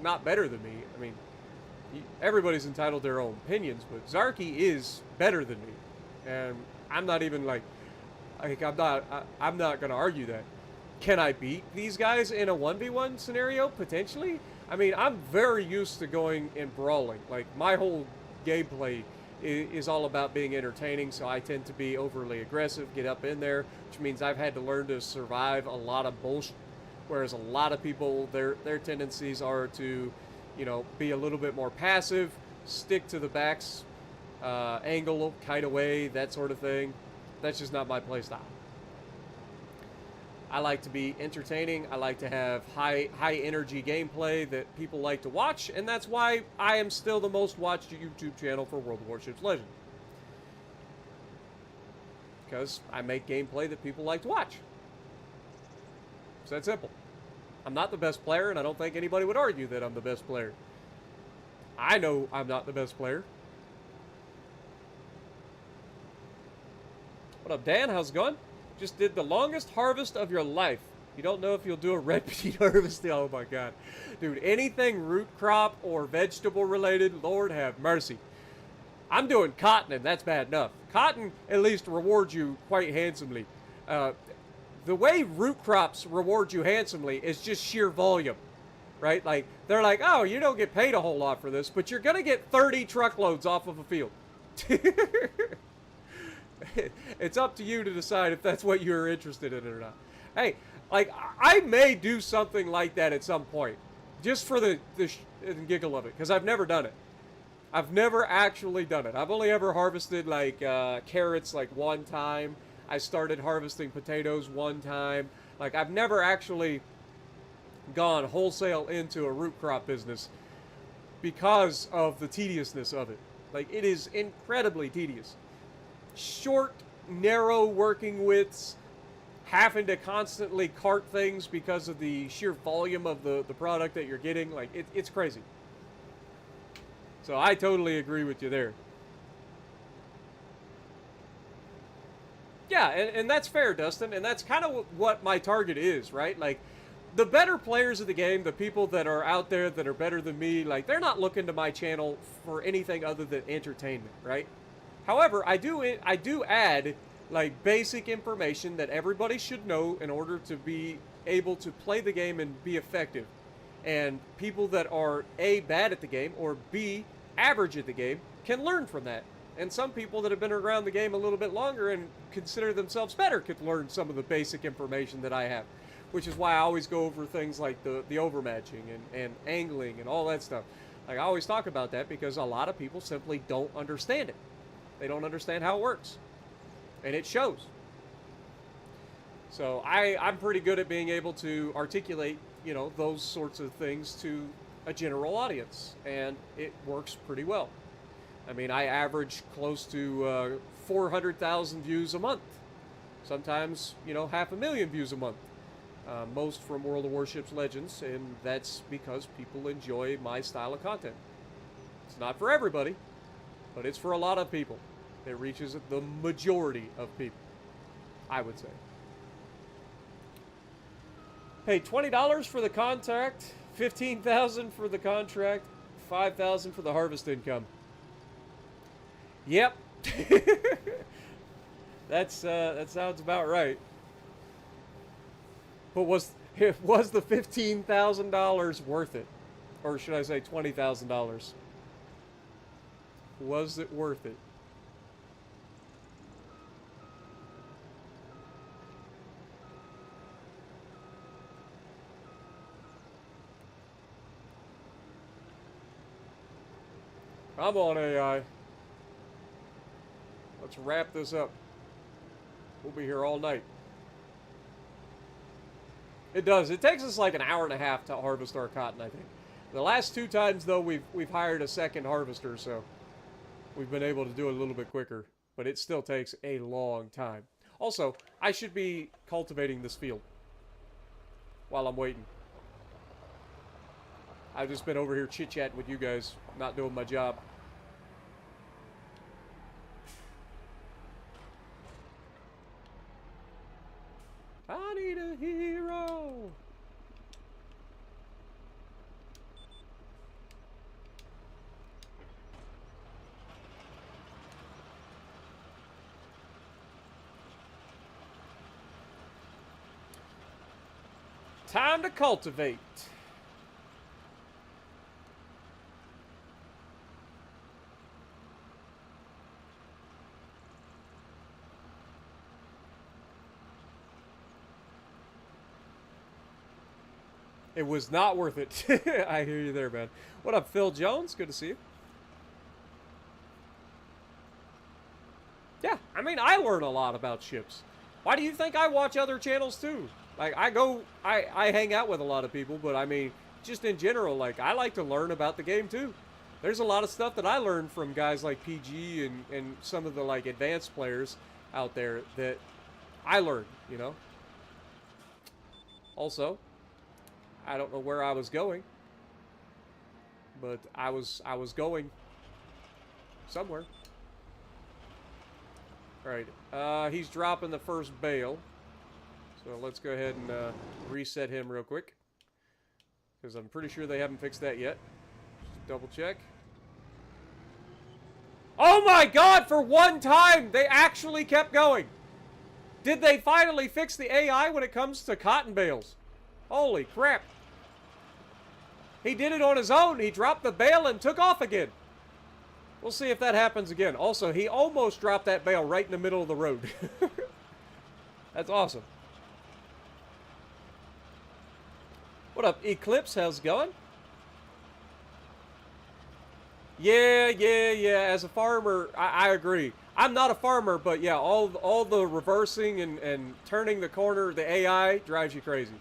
not better than me. I mean, everybody's entitled to their own opinions, but Zarky is better than me, and I'm not even like I'm not gonna argue that. Can I beat these guys in a 1v1 scenario? Potentially. I mean, I'm very used to going and brawling. Like, my whole gameplay is all about being entertaining, so I tend to be overly aggressive, get up in there, which means I've had to learn to survive a lot of bullshit, whereas a lot of people, their tendencies are to, you know, be a little bit more passive, stick to the backs, angle, kite away, that sort of thing. That's just not my playstyle. I like to be entertaining. I like to have high energy gameplay that people like to watch, and that's why I am still the most watched YouTube channel for World of Warships Legend. Because I make gameplay that people like to watch. It's that simple. I'm not the best player, and I don't think anybody would argue that I'm the best player. I know I'm not the best player. What up, Dan? How's it going? Just did the longest harvest of your life. You don't know if you'll do a red beet harvest. Oh my god. Dude, anything root crop or vegetable related, Lord have mercy. I'm doing cotton, and that's bad enough. Cotton at least rewards you quite handsomely. The way root crops reward you handsomely is just sheer volume, right? Like, they're like, oh, you don't get paid a whole lot for this, but you're going to get 30 truckloads off of a field. It's up to you to decide if that's what you're interested in or not. Hey, like, I may do something like that at some point, just for the giggle of it, because I've never done it. I've never actually done it. I've only ever harvested, like, carrots, like, one time. I started harvesting potatoes one time. Like, I've never actually gone wholesale into a root crop business because of the tediousness of it. Like, it is incredibly tedious. Short, narrow working widths, having to constantly cart things because of the sheer volume of the product that you're getting. Like, it's crazy. So I totally agree with you there. Yeah, and that's fair, Dustin, and that's kind of what my target is, right? Like, the better players of the game, the people that are out there that are better than me, like, they're not looking to my channel for anything other than entertainment, right? However, I do add, like, basic information that everybody should know in order to be able to play the game and be effective. And people that are A, bad at the game, or B, average at the game, can learn from that. And some people that have been around the game a little bit longer and consider themselves better could learn some of the basic information that I have. Which is why I always go over things like the overmatching and angling and all that stuff. Like, I always talk about that because a lot of people simply don't understand it. They don't understand how it works. And it shows. So I'm pretty good at being able to articulate, you know, those sorts of things to a general audience. And it works pretty well. I mean, I average close to 400,000 views a month. Sometimes, you know, 500,000 views a month. Most from World of Warships Legends, and that's because people enjoy my style of content. It's not for everybody, but it's for a lot of people. It reaches the majority of people, I would say. Hey, $20 for the contract, $15,000 for the contract, $5,000 for the harvest income. Yep. That sounds about right. But was the $15,000 worth it? Or should I say $20,000? Was it worth it? Come on, AI. Let's wrap this up. We'll be here all night. It does. It takes us like an hour and a half to harvest our cotton, I think. The last two times, though, we've hired a second harvester, so we've been able to do it a little bit quicker. But it still takes a long time. Also, I should be cultivating this field while I'm waiting. I've just been over here chit-chatting with you guys, not doing my job. I need a hero. Time to cultivate. It was not worth it. I hear you there, man. What up, Phil Jones? Good to see you. Yeah, I mean, I learn a lot about ships. Why do you think I watch other channels too? Like, I hang out with a lot of people, but I mean, just in general, like, I like to learn about the game too. There's a lot of stuff that I learned from guys like PG and some of the, like, advanced players out there that I learned, you know? Also, I don't know where I was going, but I was going somewhere. Alright, he's dropping the first bale. So let's go ahead and reset him real quick. Because I'm pretty sure they haven't fixed that yet. Just double check. Oh my god, for one time, they actually kept going. Did they finally fix the AI when it comes to cotton bales? Holy crap. He did it on his own. He dropped the bale and took off again. We'll see if that happens again. Also, he almost dropped that bale right in the middle of the road. That's awesome. What up, Eclipse? How's it going? Yeah. As a farmer, I agree. I'm not a farmer, but yeah, all the reversing and turning the corner, the AI drives you crazy.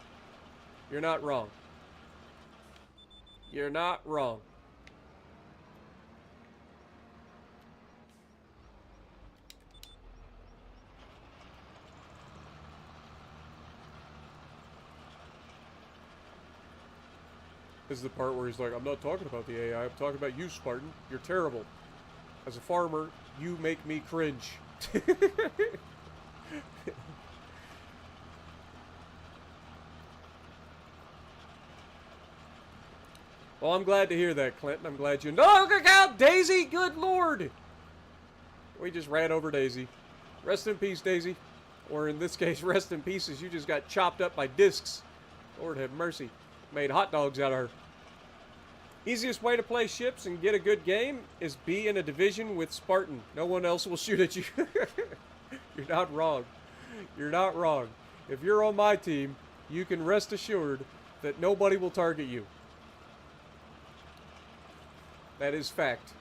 You're not wrong. You're not wrong. This is the part where he's like, I'm not talking about the AI, I'm talking about you, Spartan. You're terrible. As a farmer, you make me cringe. Well, I'm glad to hear that, Clinton. I'm glad you... No, look out! Daisy! Good lord! We just ran over Daisy. Rest in peace, Daisy. Or in this case, rest in pieces. You just got chopped up by discs. Lord have mercy. Made hot dogs out of her. Easiest way to play ships and get a good game is be in a division with Spartan. No one else will shoot at you. You're not wrong. You're not wrong. If you're on my team, you can rest assured that nobody will target you. That is fact.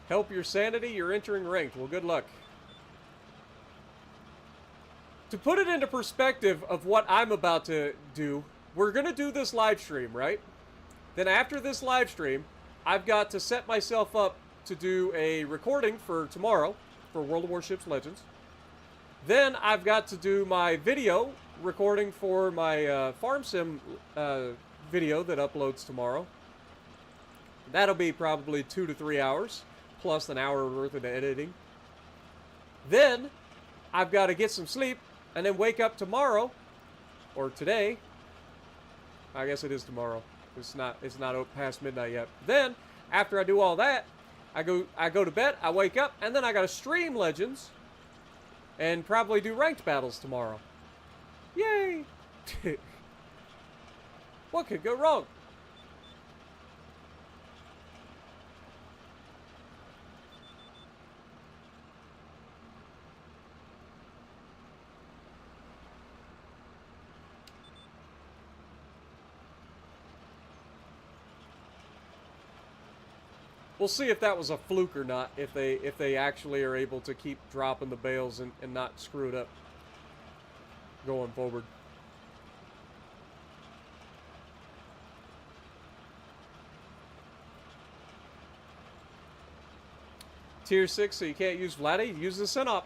Help your sanity, you're entering ranked. Well, good luck. To put it into perspective of what I'm about to do, we're going to do this live stream, right? Then after this live stream, I've got to set myself up to do a recording for tomorrow for World of Warships Legends. Then I've got to do my video recording for my Farm Sim video that uploads tomorrow. That'll be probably 2 to 3 hours, plus an hour worth of editing. Then I've got to get some sleep and then wake up tomorrow, or today. I guess it is tomorrow. It's not past midnight yet. Then, after I do all that, I go to bed, I wake up, and then I got to stream Legends and probably do ranked battles tomorrow. Yay! What could go wrong? We'll see if that was a fluke or not, if they actually are able to keep dropping the bales and not screw it up going forward. Tier 6, so you can't use Vladdy, use the Synop.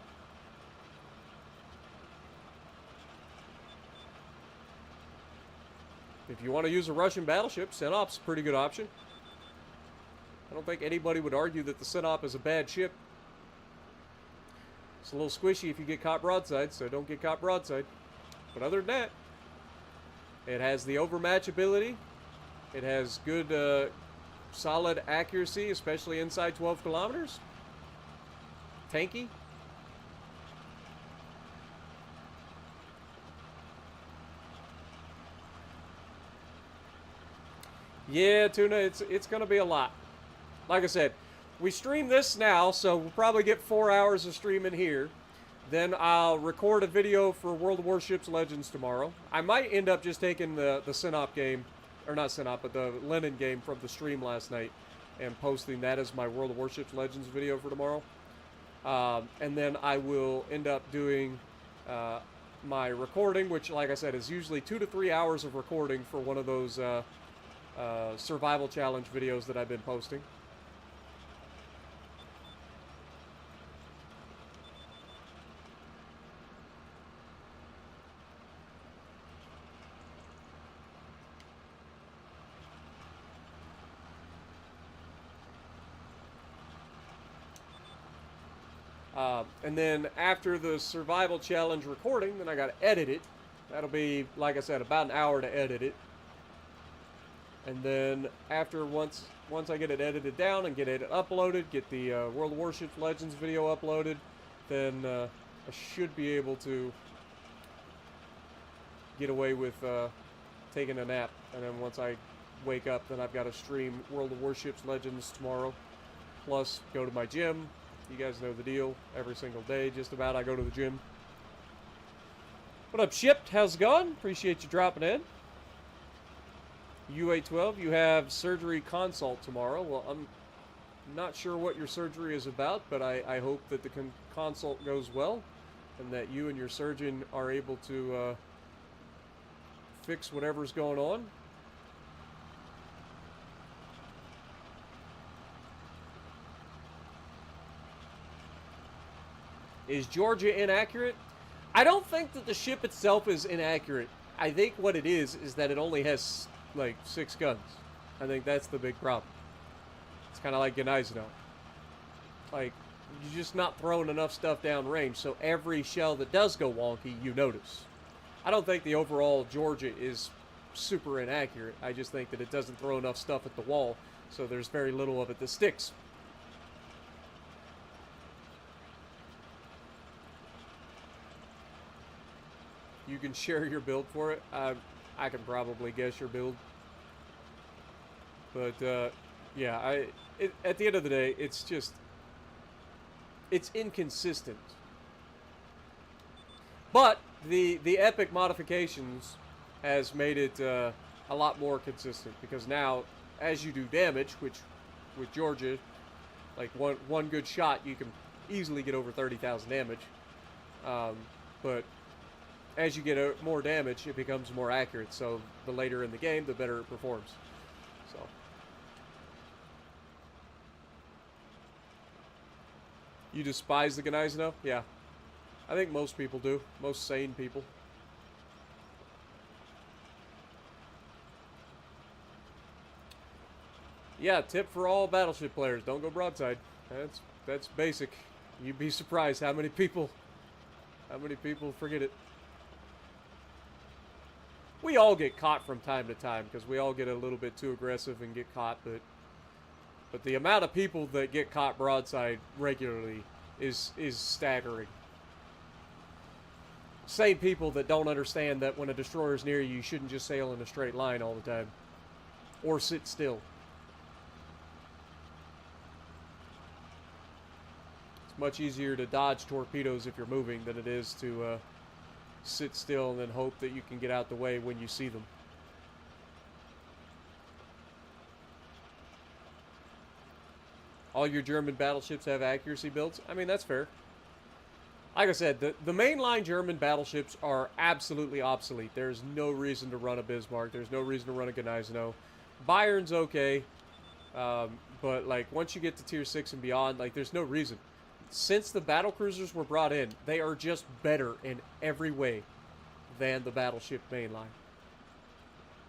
If you want to use a Russian battleship, Synop's a pretty good option. I don't think anybody would argue that the Synop is a bad ship. It's a little squishy if you get caught broadside, so don't get caught broadside. But other than that, it has the overmatch ability. It has good, solid accuracy, especially inside 12 kilometers. Tanky. Yeah, Tuna, it's going to be a lot. Like I said, we stream this now, so we'll probably get 4 hours of streaming here. Then I'll record a video for World of Warships Legends tomorrow. I might end up just taking the Synop game, or not Synop, but the Lenin game from the stream last night and posting that as my World of Warships Legends video for tomorrow. And then I will end up doing my recording, which, like I said, is usually 2 to 3 hours of recording for one of those survival challenge videos that I've been posting. And then after the survival challenge recording, then I got to edit it. That'll be, like I said, about an hour to edit it. And then after once I get it edited down and get it uploaded, get the World of Warships Legends video uploaded, then I should be able to get away with taking a nap. And then once I wake up, then I've got to stream World of Warships Legends tomorrow. Plus, go to my gym. You guys know the deal. Every single day, just about, I go to the gym. What up, Shipped? How's it going? Appreciate you dropping in. UA12, you have surgery consult tomorrow. Well, I'm not sure what your surgery is about, but I hope that the consult goes well and that you and your surgeon are able to fix whatever's going on. Is Georgia inaccurate? I don't think that the ship itself is inaccurate. I think what it is that it only has, like, 6 guns. I think that's the big problem. It's kind of like Gneisenau. Like, you're just not throwing enough stuff down range, so every shell that does go wonky, you notice. I don't think the overall Georgia is super inaccurate. I just think that it doesn't throw enough stuff at the wall, so there's very little of it that sticks. You can share your build for it. I can probably guess your build. But, yeah, at the end of the day, it's just... it's inconsistent. But the Epic modifications has made it a lot more consistent. Because now, as you do damage, which with Georgia, like one good shot, you can easily get over 30,000 damage. But... as you get more damage, it becomes more accurate. So the later in the game, the better it performs. So you despise the Gneisenau? Yeah, I think most people do. Most sane people. Yeah, tip for all battleship players: don't go broadside. That's basic. You'd be surprised how many people forget it. We all get caught from time to time because we all get a little bit too aggressive and get caught, but the amount of people that get caught broadside regularly is staggering. Same people that don't understand that when a destroyer is near you, you shouldn't just sail in a straight line all the time. Or sit still. It's much easier to dodge torpedoes if you're moving than it is to sit still and then hope that you can get out the way when you see them. All your German battleships have accuracy builds? I mean, that's fair. Like I said, the mainline German battleships are absolutely obsolete. There's no reason to run a Bismarck. There's no reason to run a Gneisenau. Bayern's okay, but like once you get to tier 6 and beyond, like there's no reason. Since the battlecruisers were brought in, they are just better in every way than the battleship mainline.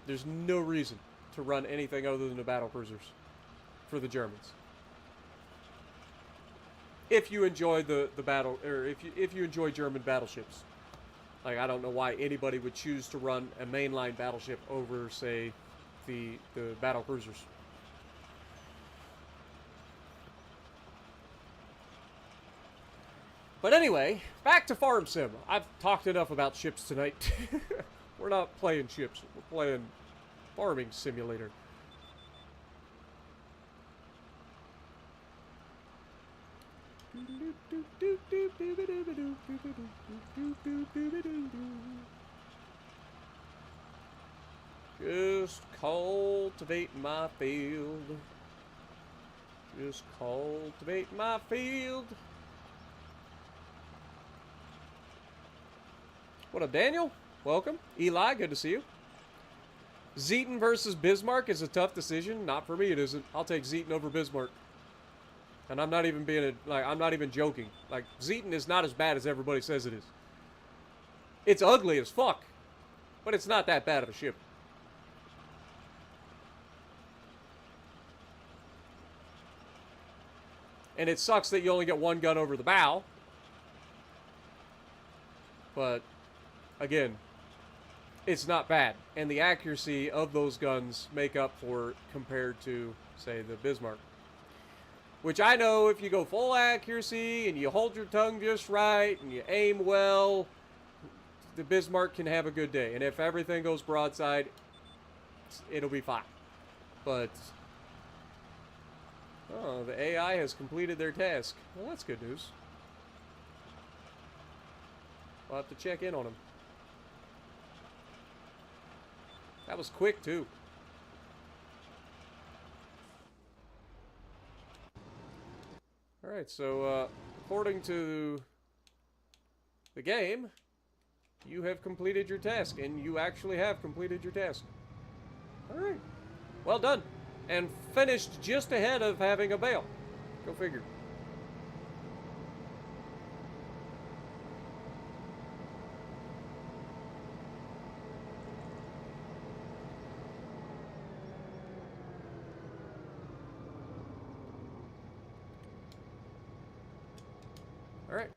There's no reason to run anything other than the battlecruisers for the Germans. If you enjoy the battle, or if you enjoy German battleships, like I don't know why anybody would choose to run a mainline battleship over, say, the battlecruisers. But anyway, back to Farm Sim. I've talked enough about ships tonight. We're not playing ships. We're playing Farming Simulator. Just cultivate my field. Just cultivate my field. What up, Daniel? Welcome. Eli, good to see you. Zeton versus Bismarck is a tough decision. Not for me, it isn't. I'll take Zeton over Bismarck. And I'm not even I'm not even joking. Like, Zeton is not as bad as everybody says it is. It's ugly as fuck. But it's not that bad of a ship. And it sucks that you only get one gun over the bow. But, again, it's not bad. And the accuracy of those guns make up for it compared to, say, the Bismarck. Which I know if you go full accuracy and you hold your tongue just right and you aim well, the Bismarck can have a good day. And if everything goes broadside, it'll be fine. But, oh, the AI has completed their task. Well, that's good news. I'll have to check in on them. That was quick, too. Alright, so, according to the game, you have completed your task, and you actually have completed your task. Alright. Well done. And finished just ahead of having a bail. Go figure. Alright.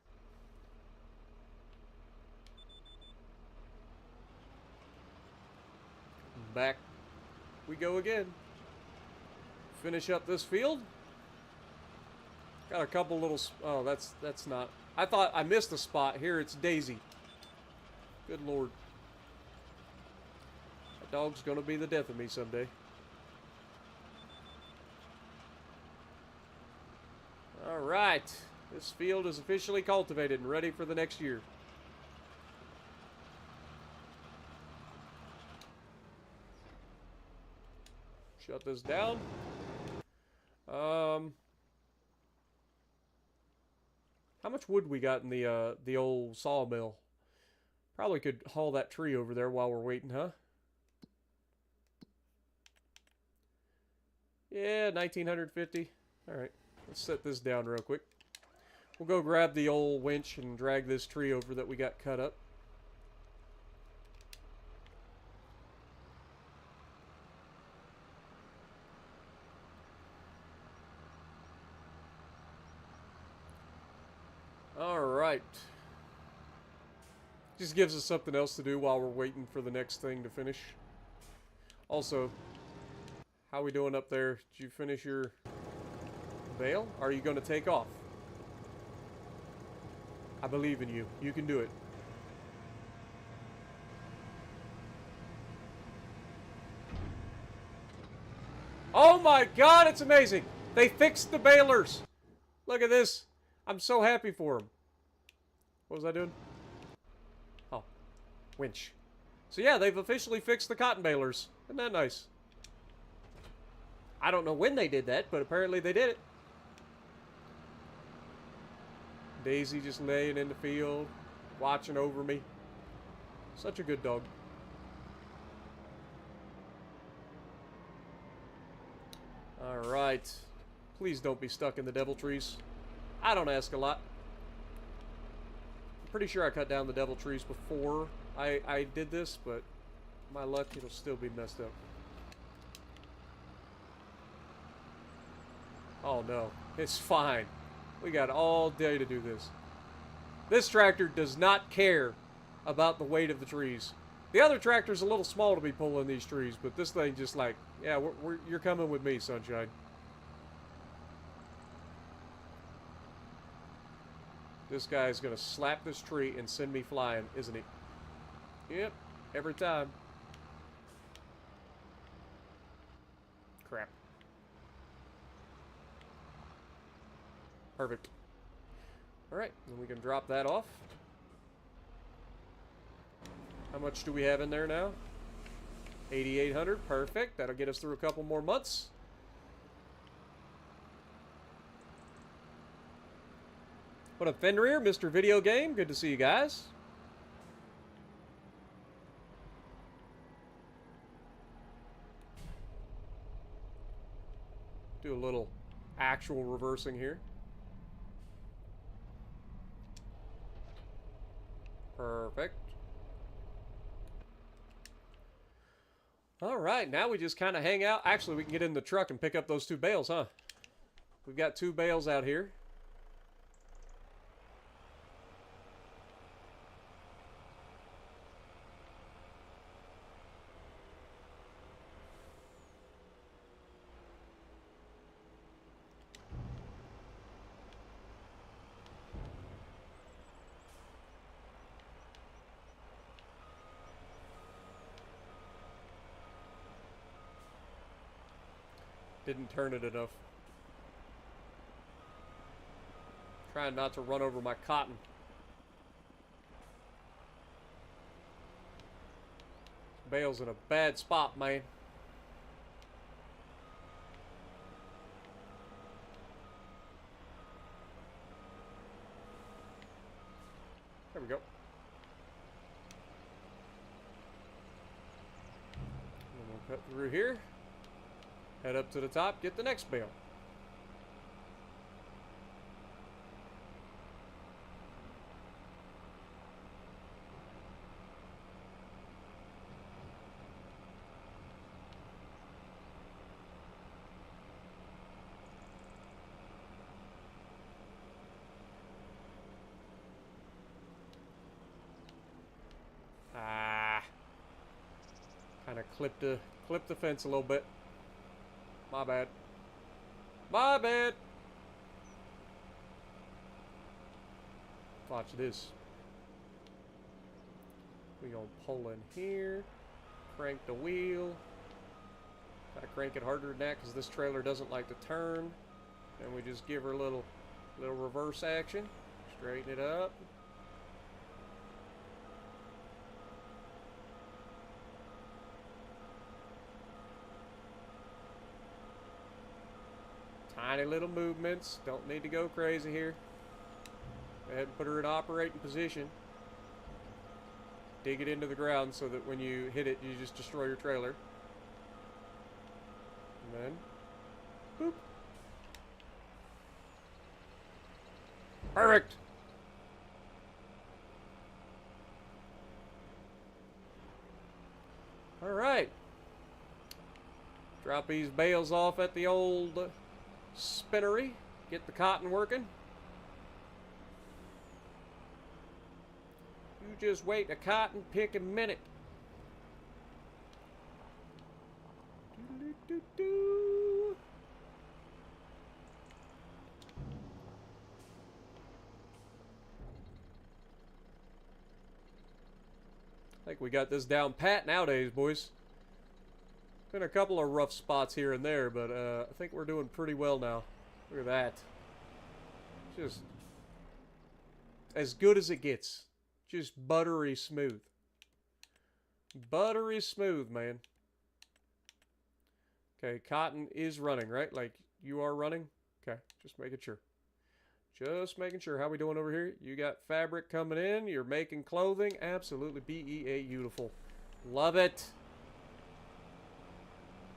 Back we go again. Finish up this field. Got a couple little... Oh, that's not... I thought I missed a spot. Here it's Daisy. Good lord. That dog's gonna be the death of me someday. Alright. This field is officially cultivated and ready for the next year. Shut this down. How much wood we got in the old sawmill? Probably could haul that tree over there while we're waiting, huh? Yeah, 1950. Alright, let's set this down real quick. We'll go grab the old winch and drag this tree over that we got cut up. Alright. Just gives us something else to do while we're waiting for the next thing to finish. Also, how we doing up there? Did you finish your bail? Are you going to take off? I believe in you. You can do it. Oh my god, it's amazing! They fixed the bailers! Look at this. I'm so happy for them. What was I doing? Oh. Winch. So yeah, they've officially fixed the cotton balers. Isn't that nice? I don't know when they did that, but apparently they did it. Daisy just laying in the field, watching over me. Such a good dog. Alright. Please don't be stuck in the devil trees. I don't ask a lot. I'm pretty sure I cut down the devil trees before I did this, but my luck, it'll still be messed up. Oh no, it's fine. We got all day to do this. This tractor does not care about the weight of the trees. The other tractor's a little small to be pulling these trees, but this thing just like, yeah, you're coming with me, sunshine. This guy's gonna slap this tree and send me flying, isn't he? Yep, every time. Crap. Perfect. Alright, then we can drop that off. How much do we have in there now? 8,800, perfect. That'll get us through a couple more months. What up, Fenrir, Mr. Video Game? Good to see you guys. Do a little actual reversing here. Perfect. All right, now we just kind of hang out. Actually, we can get in the truck and pick up those 2 bales, huh? We've got 2 bales out here. Didn't turn it enough. Trying not to run over my cotton. Bale's in a bad spot, man. There we go. And we'll cut through here. Head up to the top, get the next bale. Kind of clipped the fence a little bit. My bad. My bad. Watch this. We gonna pull in here. Crank the wheel. Gotta crank it harder than that because this trailer doesn't like to turn. And we just give her a little reverse action. Straighten it up. Tiny little movements. Don't need to go crazy here. Go ahead and put her in operating position. Dig it into the ground so that when you hit it, you just destroy your trailer. And then, boop. Perfect. All right. Drop these bales off at the old spinnery. Get the cotton working. You just wait a cotton picking minute. Doo-doo-doo-doo. I think we got this down pat nowadays, boys. Been a couple of rough spots here and there, but I think we're doing pretty well now. Look at that. Just as good as it gets. Just buttery smooth. Buttery smooth, man. Okay, cotton is running, right? Like, you are running? Okay, just making sure. Just making sure. How we doing over here? You got fabric coming in. You're making clothing. Absolutely beautiful. Love it.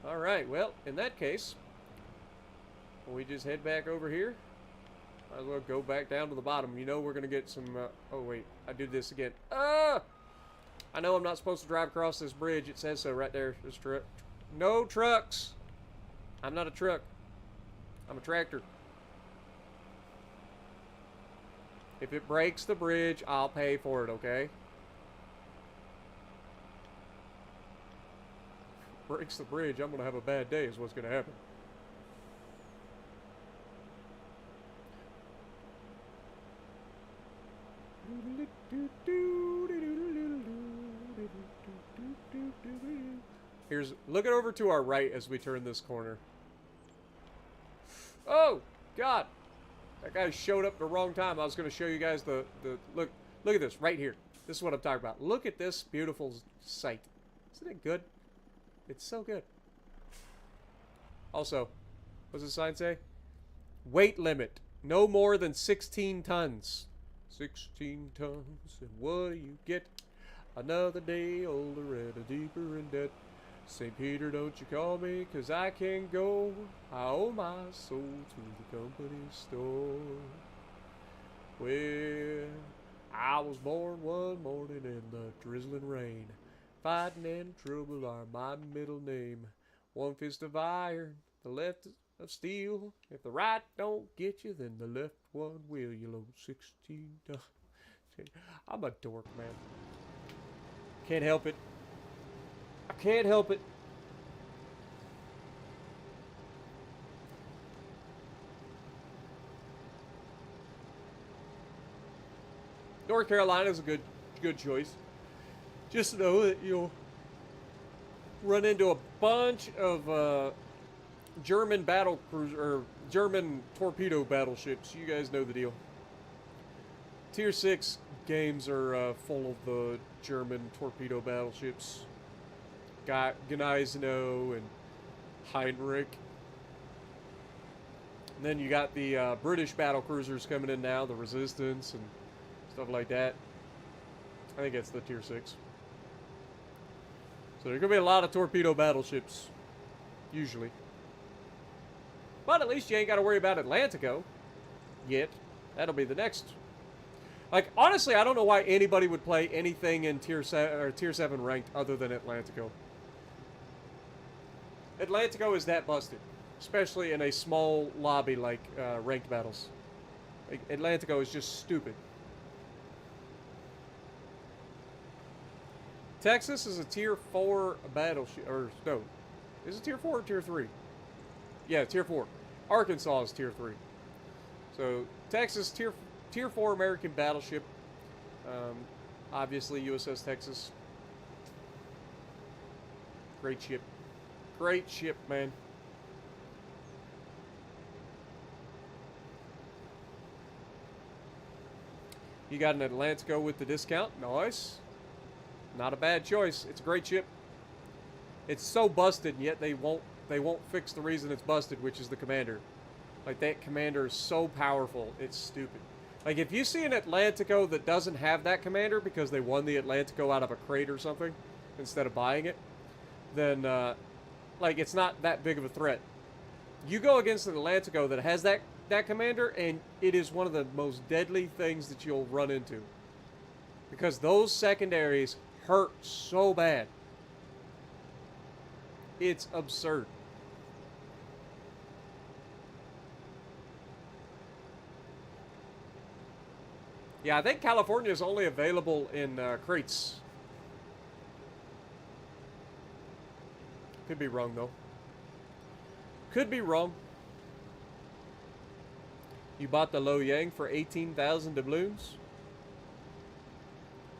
All right, well, in that case, we just head back over here. Might as well go back down to the bottom. You know we're going to get some... oh, wait. I did this again. Ah! I know I'm not supposed to drive across this bridge. It says so right there. There's truck. No trucks. I'm not a truck. I'm a tractor. If it breaks the bridge, I'll pay for it, okay? Breaks the bridge, I'm gonna have a bad day is what's gonna happen. Look over to our right as we turn this corner. Oh God, that guy showed up at the wrong time. I was gonna show you guys the look at this right here. This is what I'm talking about. Look at this beautiful sight. Isn't it good? It's so good. Also, what's the sign say? Weight limit. No more than 16 tons. 16 tons. And what do you get? Another day older and a deeper in debt. St. Peter, don't you call me, 'cause I can't go. I owe my soul to the company store. Well, I was born one morning in the drizzling rain. Fighting and trouble are my middle name. One fist of iron, the left of steel. If the right don't get you, then the left one will. You load 16 times. I'm a dork, man. Can't help it. I can't help it. North Carolina is a good choice. Just know that you'll run into a bunch of German battle cruiser or German torpedo battleships. You guys know the deal. Tier 6 games are full of the German torpedo battleships. Got Gneisenau and Heinrich. And then you got the British battle cruisers coming in now, the Resistance and stuff like that. I think that's the Tier 6. So there's going to be a lot of torpedo battleships, usually. But at least you ain't got to worry about Atlantico yet. That'll be the next. Like, honestly, I don't know why anybody would play anything in Tier 7 or Tier 7 ranked other than Atlantico. Atlantico is that busted, especially in a small lobby like ranked battles. Like, Atlantico is just stupid. Texas is a Tier 4 battleship, or no, is it Tier 4 or Tier 3? Yeah, Tier 4. Arkansas is Tier 3. So, Texas, Tier 4 American battleship. Obviously, USS Texas. Great ship. Great ship, man. You got an Atlantico with the discount. Nice. Not a bad choice. It's a great ship. It's so busted, yet they won't fix the reason it's busted, which is the commander. Like, that commander is so powerful, it's stupid. Like, if you see an Atlantico that doesn't have that commander because they won the Atlantico out of a crate or something instead of buying it, then like, it's not that big of a threat. You go against an Atlantico that has that commander, and it is one of the most deadly things that you'll run into. Because those secondaries hurt so bad. It's absurd. Yeah, I think California is only available in crates. Could be wrong, though. Could be wrong. You bought the Lo Yang for 18,000 doubloons?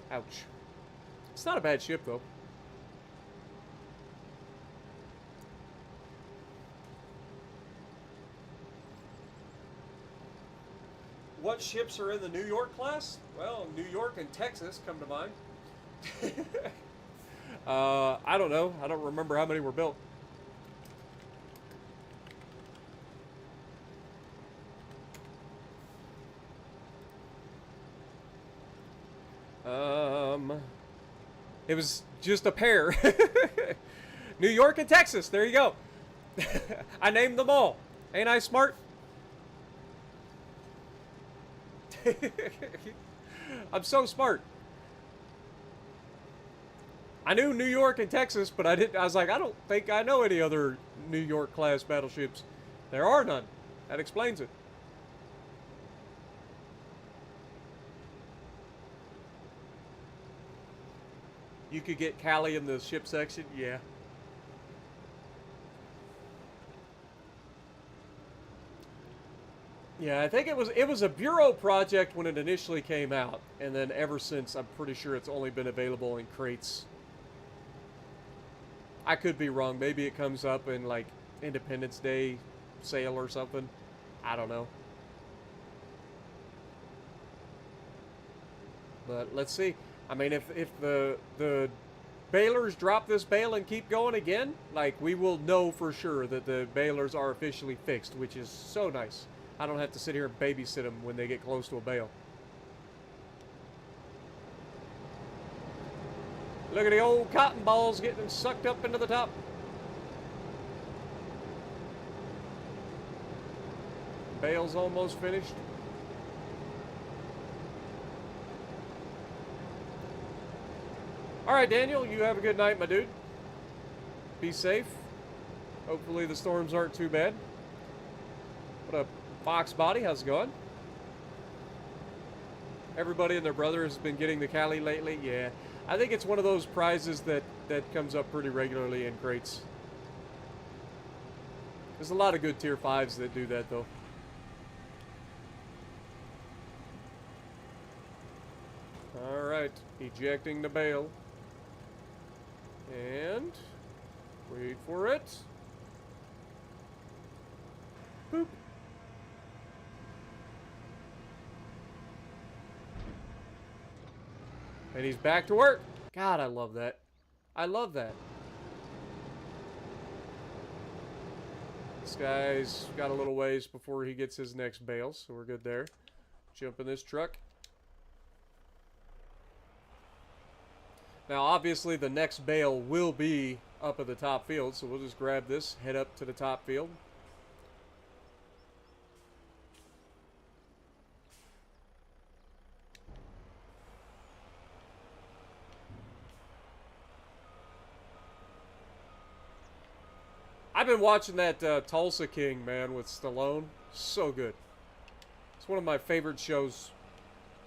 Ouch. It's not a bad ship, though. What ships are in the New York class? Well, New York and Texas come to mind. I don't know. I don't remember how many were built. It was just a pair. New York and Texas. There you go. I named them all. Ain't I smart? I'm so smart. I knew New York and Texas, but I was like, I don't think I know any other New York class battleships. There are none. That explains it. You could get Callie in the ship section, yeah. Yeah, I think it was a bureau project when it initially came out, and then ever since, I'm pretty sure it's only been available in crates. I could be wrong. Maybe it comes up in, like, Independence Day sale or something. I don't know. But let's see. I mean, if the Baylors drop this bale and keep going again, like, we will know for sure that the Baylors are officially fixed, which is so nice. I don't have to sit here and babysit them when they get close to a bale. Look at the old cotton balls getting sucked up into the top. Bale's almost finished. All right, Daniel, you have a good night, my dude. Be safe. Hopefully the storms aren't too bad. What up, Fox Body? How's it going? Everybody and their brother has been getting the Cali lately. Yeah, I think it's one of those prizes that comes up pretty regularly in crates. There's a lot of good tier 5s that do that, though. Alright, ejecting the bale. And wait for it. Boop. And he's back to work. God, I love that. I love that. This guy's got a little ways before he gets his next bale, so we're good there. Jump in this truck. Now, obviously, the next bale will be up at the top field, so we'll just grab this, head up to the top field. I've been watching that Tulsa King, man, with Stallone. So good. It's one of my favorite shows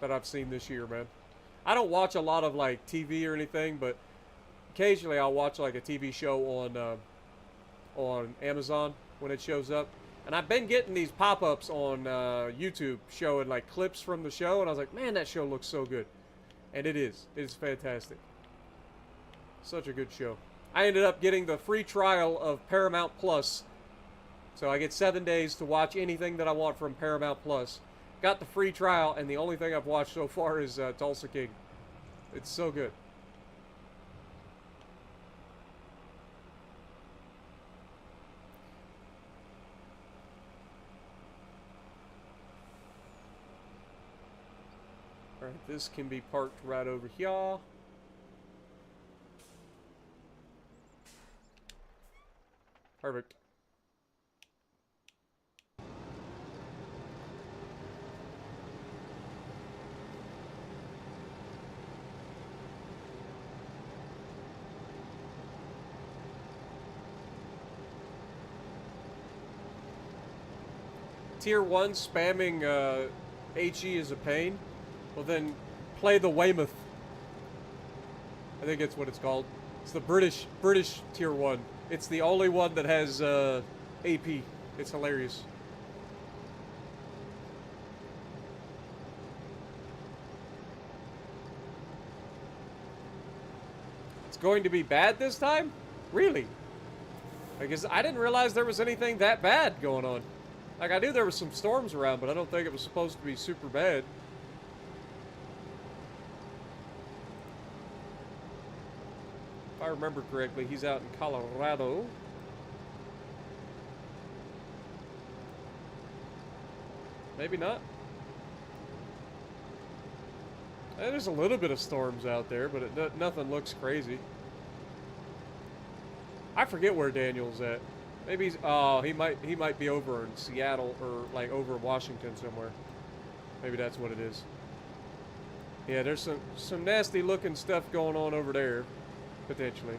that I've seen this year, man. I don't watch a lot of, like, TV or anything, but occasionally I'll watch, like, a TV show on Amazon when it shows up. And I've been getting these pop-ups on YouTube showing, like, clips from the show, and I was like, man, that show looks so good. And it is. It is fantastic. Such a good show. I ended up getting the free trial of Paramount Plus. So I get 7 days to watch anything that I want from Paramount Plus. Got the free trial, and the only thing I've watched so far is Tulsa King. It's so good. Alright, this can be parked right over here. Perfect. Tier 1 spamming HE is a pain. Well then, play the Weymouth. I think that's what it's called. It's the British Tier 1. It's the only one that has AP. It's hilarious. It's going to be bad this time? Really? I guess I didn't realize there was anything that bad going on. Like, I knew there was some storms around, but I don't think it was supposed to be super bad. If I remember correctly, he's out in Colorado. Maybe not. There's a little bit of storms out there, but nothing looks crazy. I forget where Daniel's at. Maybe he's, oh, he might be over in Seattle or like over in Washington somewhere. Maybe that's what it is. Yeah, there's some nasty looking stuff going on over there, potentially.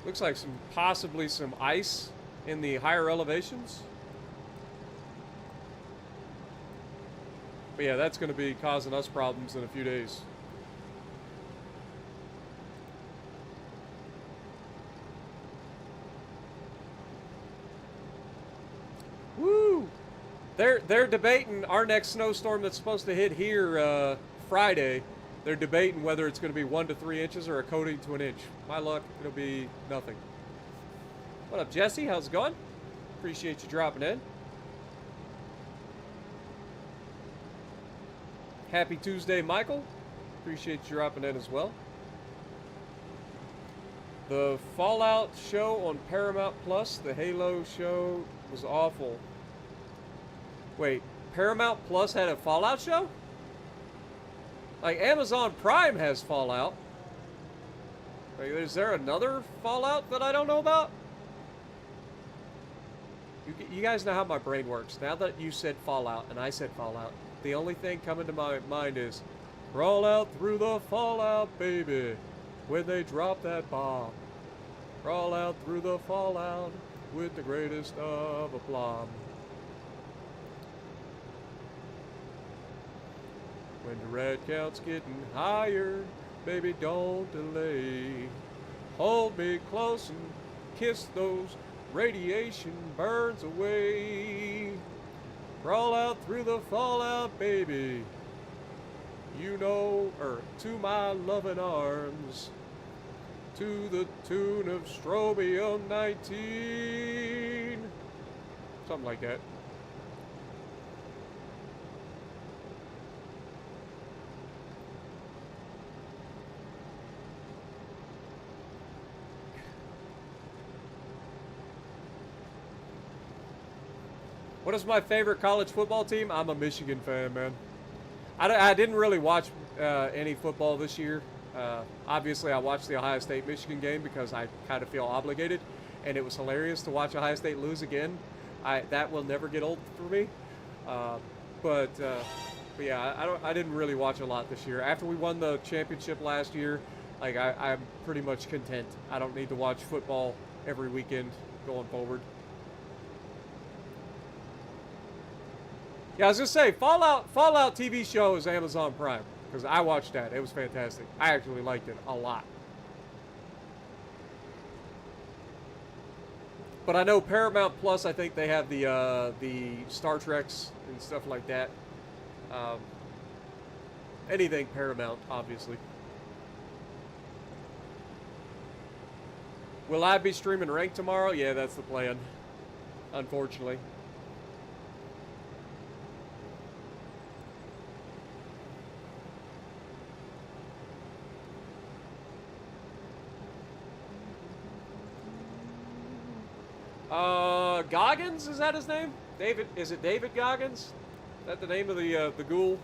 Looks like possibly some ice in the higher elevations. But yeah, that's going to be causing us problems in a few days. Woo! They're debating our next snowstorm that's supposed to hit here Friday. They're debating whether it's going to be 1 to 3 inches or a coating to an inch. My luck, it'll be nothing. What up, Jesse? How's it going? Appreciate you dropping in. Happy Tuesday, Michael. Appreciate you dropping in as well. The Fallout show on Paramount Plus, the Halo show, was awful. Wait, Paramount Plus had a Fallout show? Like, Amazon Prime has Fallout. Like, is there another Fallout that I don't know about? You guys know how my brain works. Now that you said Fallout and I said Fallout, the only thing coming to my mind is crawl out through the fallout, baby, when they drop that bomb. Crawl out through the fallout with the greatest of aplomb. When the red count's getting higher, baby, don't delay. Hold me close and kiss those radiation burns away. Crawl out through the fallout, baby. You know, to my loving arms. To the tune of Strobium 19. Something like that. What is my favorite college football team? I'm a Michigan fan, man. I didn't really watch any football this year. Obviously, I watched the Ohio State-Michigan game because I kind of feel obligated, and it was hilarious to watch Ohio State lose again. That will never get old for me. But yeah, I didn't really watch a lot this year. After we won the championship last year, like I'm pretty much content. I don't need to watch football every weekend going forward. Yeah, I was gonna say Fallout TV show is Amazon Prime because I watched that. It was fantastic. I actually liked it a lot. But I know Paramount Plus. I think they have the Star Treks and stuff like that. Anything Paramount, obviously. Will I be streaming Rank tomorrow? Yeah, that's the plan. Unfortunately. Goggins, is that his name? David, is it David Goggins? Is that the name of the ghoul?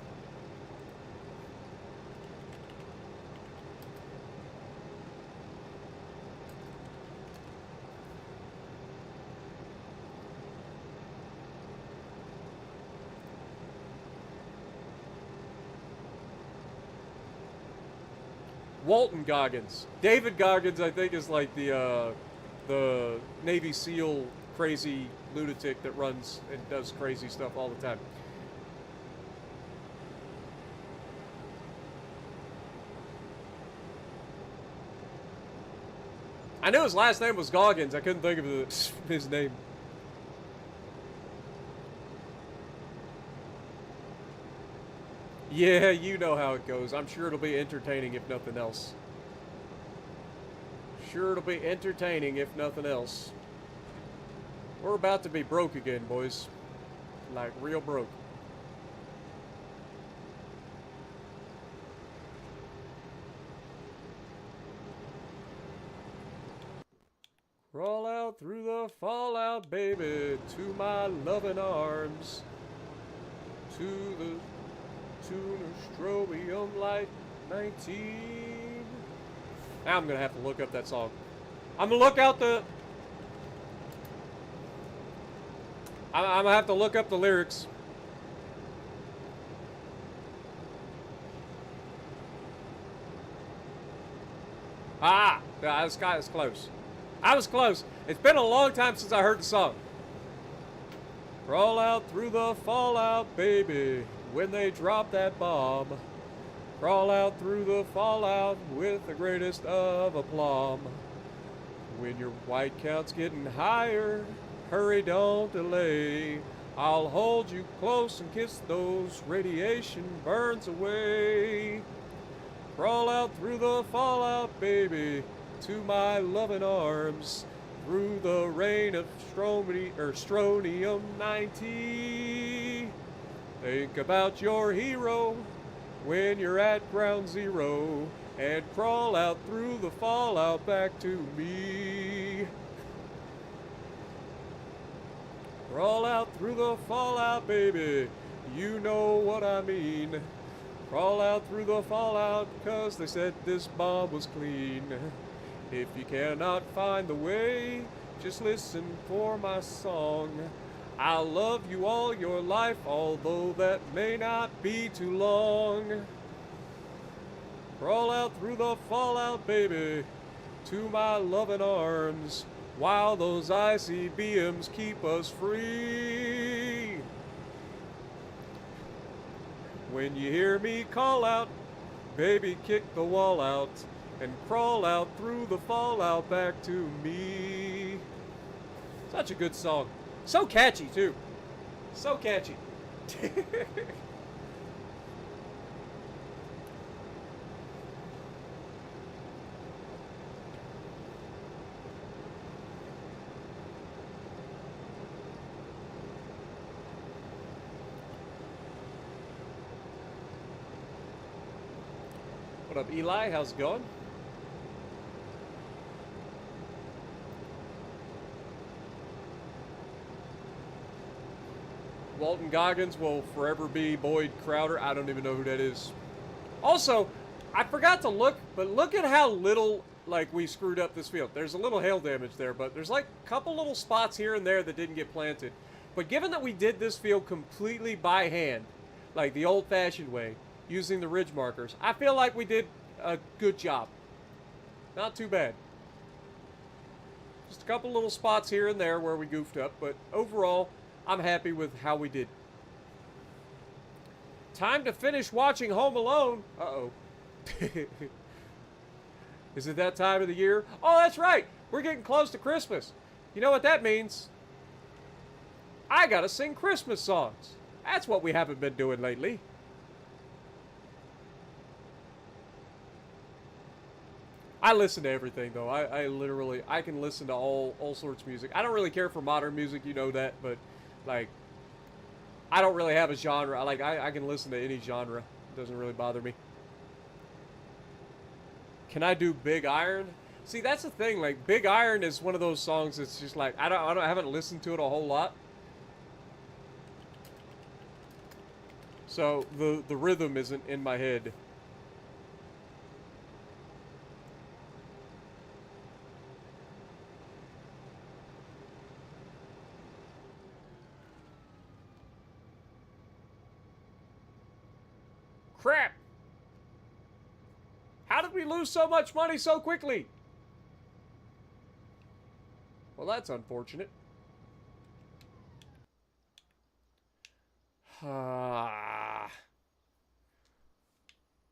Walton Goggins. David Goggins, I think, is like the Navy SEAL crazy lunatic that runs and does crazy stuff all the time. I knew his last name was Goggins. I couldn't think of his name. Yeah, you know how it goes. I'm sure it'll be entertaining if nothing else. Sure it'll be entertaining if nothing else. We're about to be broke again, boys. Like, real broke. Crawl out through the fallout, baby, to my loving arms. To the tune of Strobium Light 19. Now I'm gonna have to look up that song. I'm gonna look out the... I'm gonna have to look up the lyrics. Ah! This guy is close. I was close. It's been a long time since I heard the song. Crawl out through the fallout, baby, when they drop that bomb. Crawl out through the fallout with the greatest of aplomb. When your white count's getting higher, hurry, don't delay. I'll hold you close and kiss those radiation burns away. Crawl out through the fallout, baby, to my loving arms. Through the rain of Stronium 90. Think about your hero when you're at ground zero. And crawl out through the fallout back to me. Crawl out through the fallout, baby, you know what I mean. Crawl out through the fallout, 'cause they said this bomb was clean. If you cannot find the way, just listen for my song. I'll love you all your life, although that may not be too long. Crawl out through the fallout, baby, to my loving arms, while those icy beams keep us free. When you hear me call out, baby, kick the wall out and crawl out through the fallout back to me. Such a good song. So catchy, too. So catchy. What up, Eli? How's it going? Walton Goggins will forever be Boyd Crowder. I don't even know who that is. Also, I forgot to look, but look at how little, like, we screwed up this field. There's a little hail damage there, but there's, like, a couple little spots here and there that didn't get planted. But given that we did this field completely by hand, like the old-fashioned way, using the ridge markers, I feel like we did a good job. Not too bad. Just a couple little spots here and there where we goofed up, but overall, I'm happy with how we did. Time to finish watching Home Alone. Uh-oh. Is it that time of the year? Oh, that's right. We're getting close to Christmas. You know what that means? I gotta sing Christmas songs. That's what we haven't been doing lately. I listen to everything, though. I literally, I can listen to all sorts of music. I don't really care for modern music, you know that, but, like, I don't really have a genre. Like, I can listen to any genre. It doesn't really bother me. Can I do Big Iron? See, that's the thing. Like, Big Iron is one of those songs that's just like, I haven't listened to it a whole lot. So, the rhythm isn't in my head. Crap! How did we lose so much money so quickly? Well, that's unfortunate.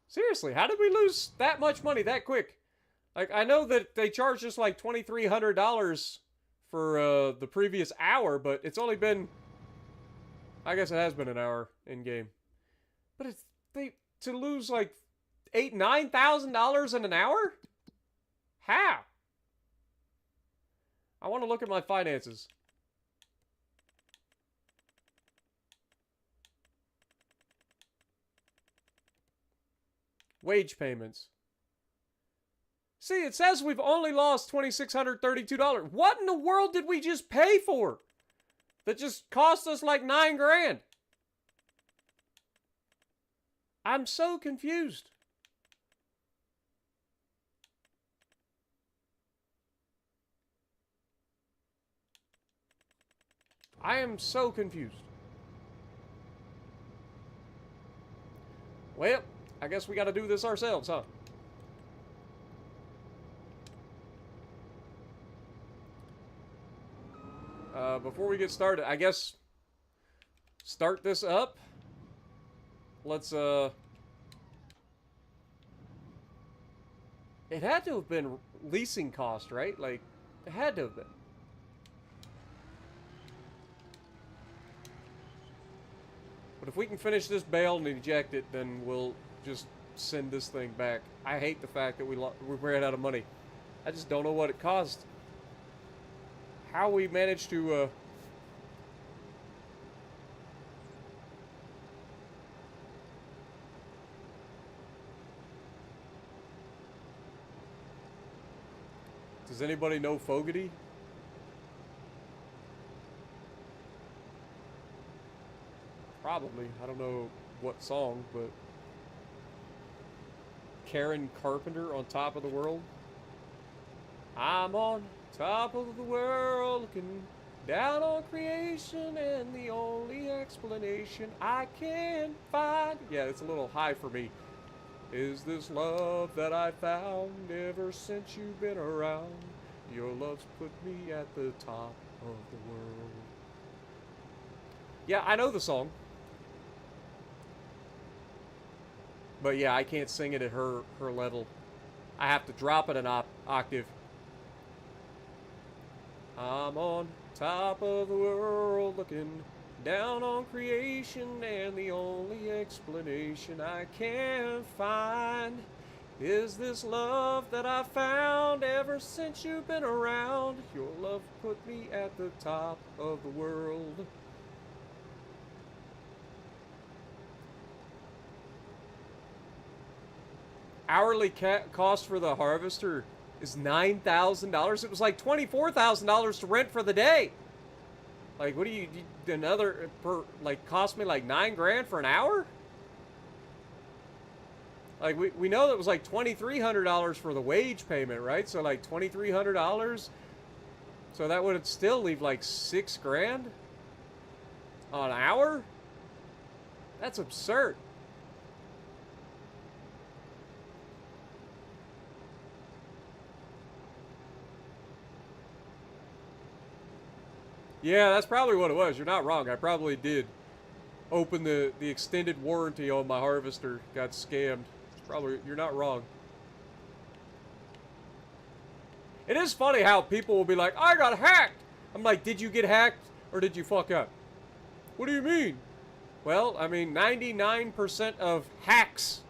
Seriously, how did we lose that much money that quick? Like, I know that they charged us like $2,300 for the previous hour, but it's only been... I guess it has been an hour in-game. But it's... to lose like $9,000 in an hour? How? I want to look at my finances. Wage payments. See, it says we've only lost $2,632. What in the world did we just pay for? That just cost us like $9 grand. I'm so confused. I am so confused. Well, I guess we got to do this ourselves, huh? Before we get started, I guess start this up. Let's, it had to have been leasing cost, right? Like, it had to have been. But if we can finish this bale and eject it, then we'll just send this thing back. I hate the fact that we ran out of money. I just don't know what it cost. How we managed to, Does anybody know Fogarty? Probably. I don't know what song, but... Karen Carpenter on Top of the World? I'm on top of the world looking down on creation, and the only explanation I can find. Yeah, it's a little high for me. Is this love that I found ever since you've been around? Your love's put me at the top of the world. Yeah, I know the song. But yeah, I can't sing it at her level. I have to drop it an octave. I'm on top of the world looking down on creation, and the only explanation I can find is this love that I found ever since you've been around. Your love put me at the top of the world. Hourly cost for the harvester is $9,000. It was like $24,000 to rent for the day. Like, what do you another per like cost me like $9,000 for an hour? Like we know that it was like $2,300 for the wage payment, right? So like $2,300. So that would still leave like $6,000 an hour. That's absurd. Yeah, that's probably what it was. You're not wrong. I probably did open the extended warranty on my harvester. Got scammed. It's probably, you're not wrong. It is funny how people will be like, I got hacked. I'm like, did you get hacked or did you fuck up? What do you mean? Well, I mean, 99% of hacks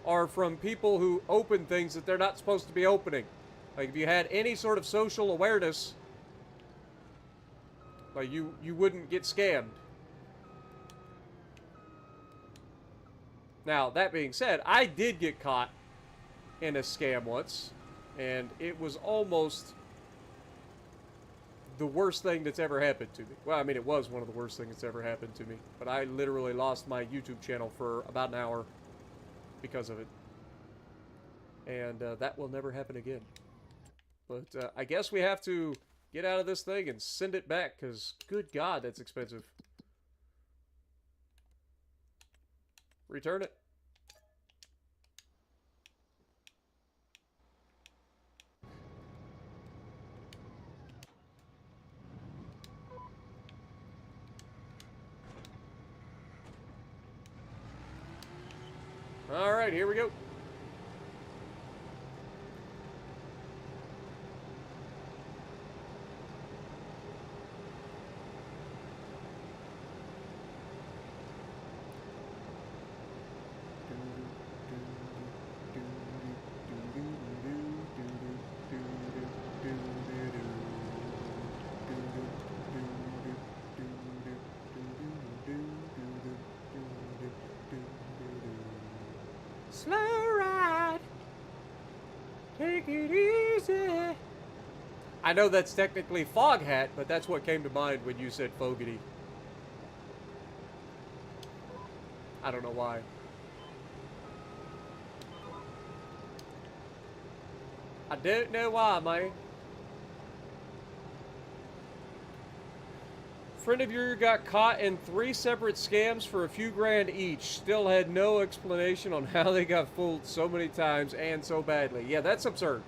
are from people who open things that they're not supposed to be opening. Like, if you had any sort of social awareness, like, you wouldn't get scammed. Now, that being said, I did get caught in a scam once, and it was almost the worst thing that's ever happened to me. Well, I mean, it was one of the worst things that's ever happened to me, but I literally lost my YouTube channel for about an hour because of it. And that will never happen again. But I guess we have to get out of this thing and send it back, because good God, that's expensive. Return it. All right, here we go. Slow ride. Take it easy. I know that's technically Fog Hat, but that's what came to mind when you said Fogarty. I don't know why. I don't know why, man. Friend of yours got caught in 3 separate scams for a few grand each. Still had no explanation on how they got fooled so many times and so badly. Yeah, that's absurd.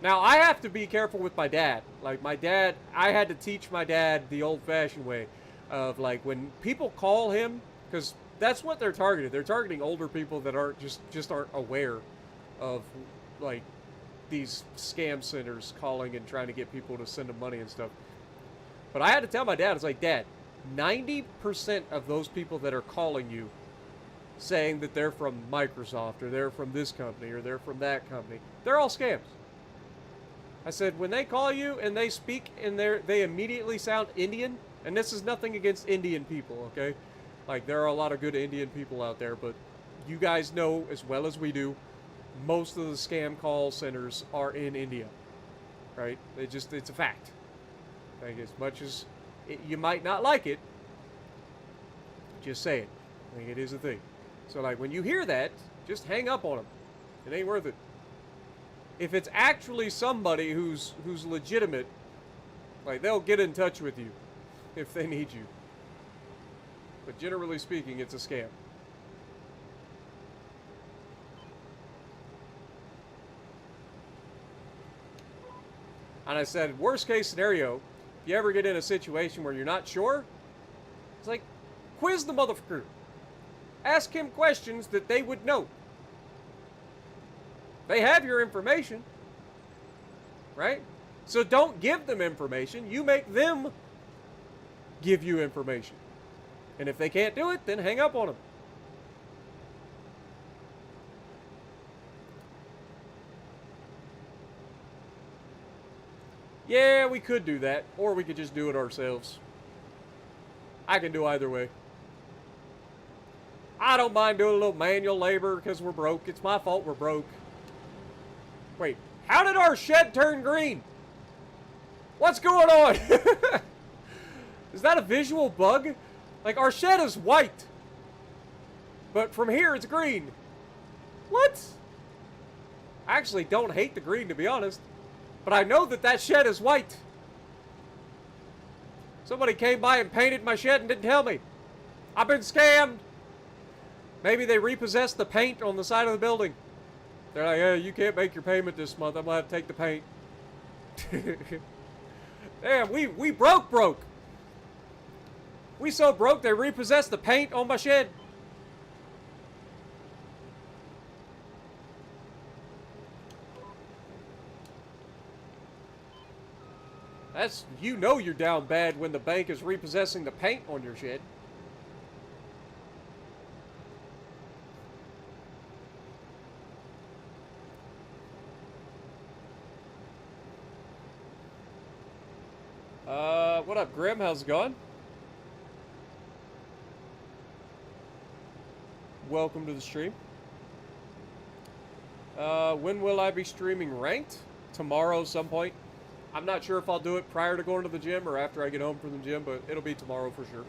Now, I have to be careful with my dad. Like, my dad, I had to teach my dad the old-fashioned way of, like, when people call him, because that's what they're targeting. They're targeting older people that aren't just aren't aware of, like, these scam centers calling and trying to get people to send them money and stuff. But I had to tell my dad, it's like, Dad, 90% of those people that are calling you saying that they're from Microsoft or they're from this company or they're from that company, they're all scams. I said, when they call you and they speak and they immediately sound Indian, and this is nothing against Indian people, okay? Like, there are a lot of good Indian people out there, but you guys know as well as we do, most of the scam call centers are in India, right? It's a fact. Like, as much as you might not like it, just say it. I think it is a thing. So, like, when you hear that, just hang up on them. It ain't worth it. if it's actually somebody who's legitimate, like, they'll get in touch with you if they need you. But generally speaking, it's a scam. And I said, worst case scenario, if you ever get in a situation where you're not sure, it's like, quiz the motherfucker. Ask him questions that they would know. They have your information, right? So don't give them information. You make them give you information. And if they can't do it, then hang up on them. Yeah, we could do that. Or we could just do it ourselves. I can do either way. I don't mind doing a little manual labor because we're broke. It's my fault we're broke. Wait, how did our shed turn green? What's going on? Is that a visual bug? Like, our shed is white. But from here, it's green. What? I actually don't hate the green, to be honest. But I know that that shed is white. Somebody came by and painted my shed and didn't tell me. I've been scammed. Maybe they repossessed the paint on the side of the building. They're like, hey, you can't make your payment this month. I'm going to have to take the paint. Damn, we broke. We so broke they repossessed the paint on my shed. That's, you know you're down bad when the bank is repossessing the paint on your shed. What up, Grim? How's it going? Welcome to the stream. When will I be streaming ranked? Tomorrow, some point. I'm not sure if I'll do it prior to going to the gym or after I get home from the gym, but it'll be tomorrow for sure.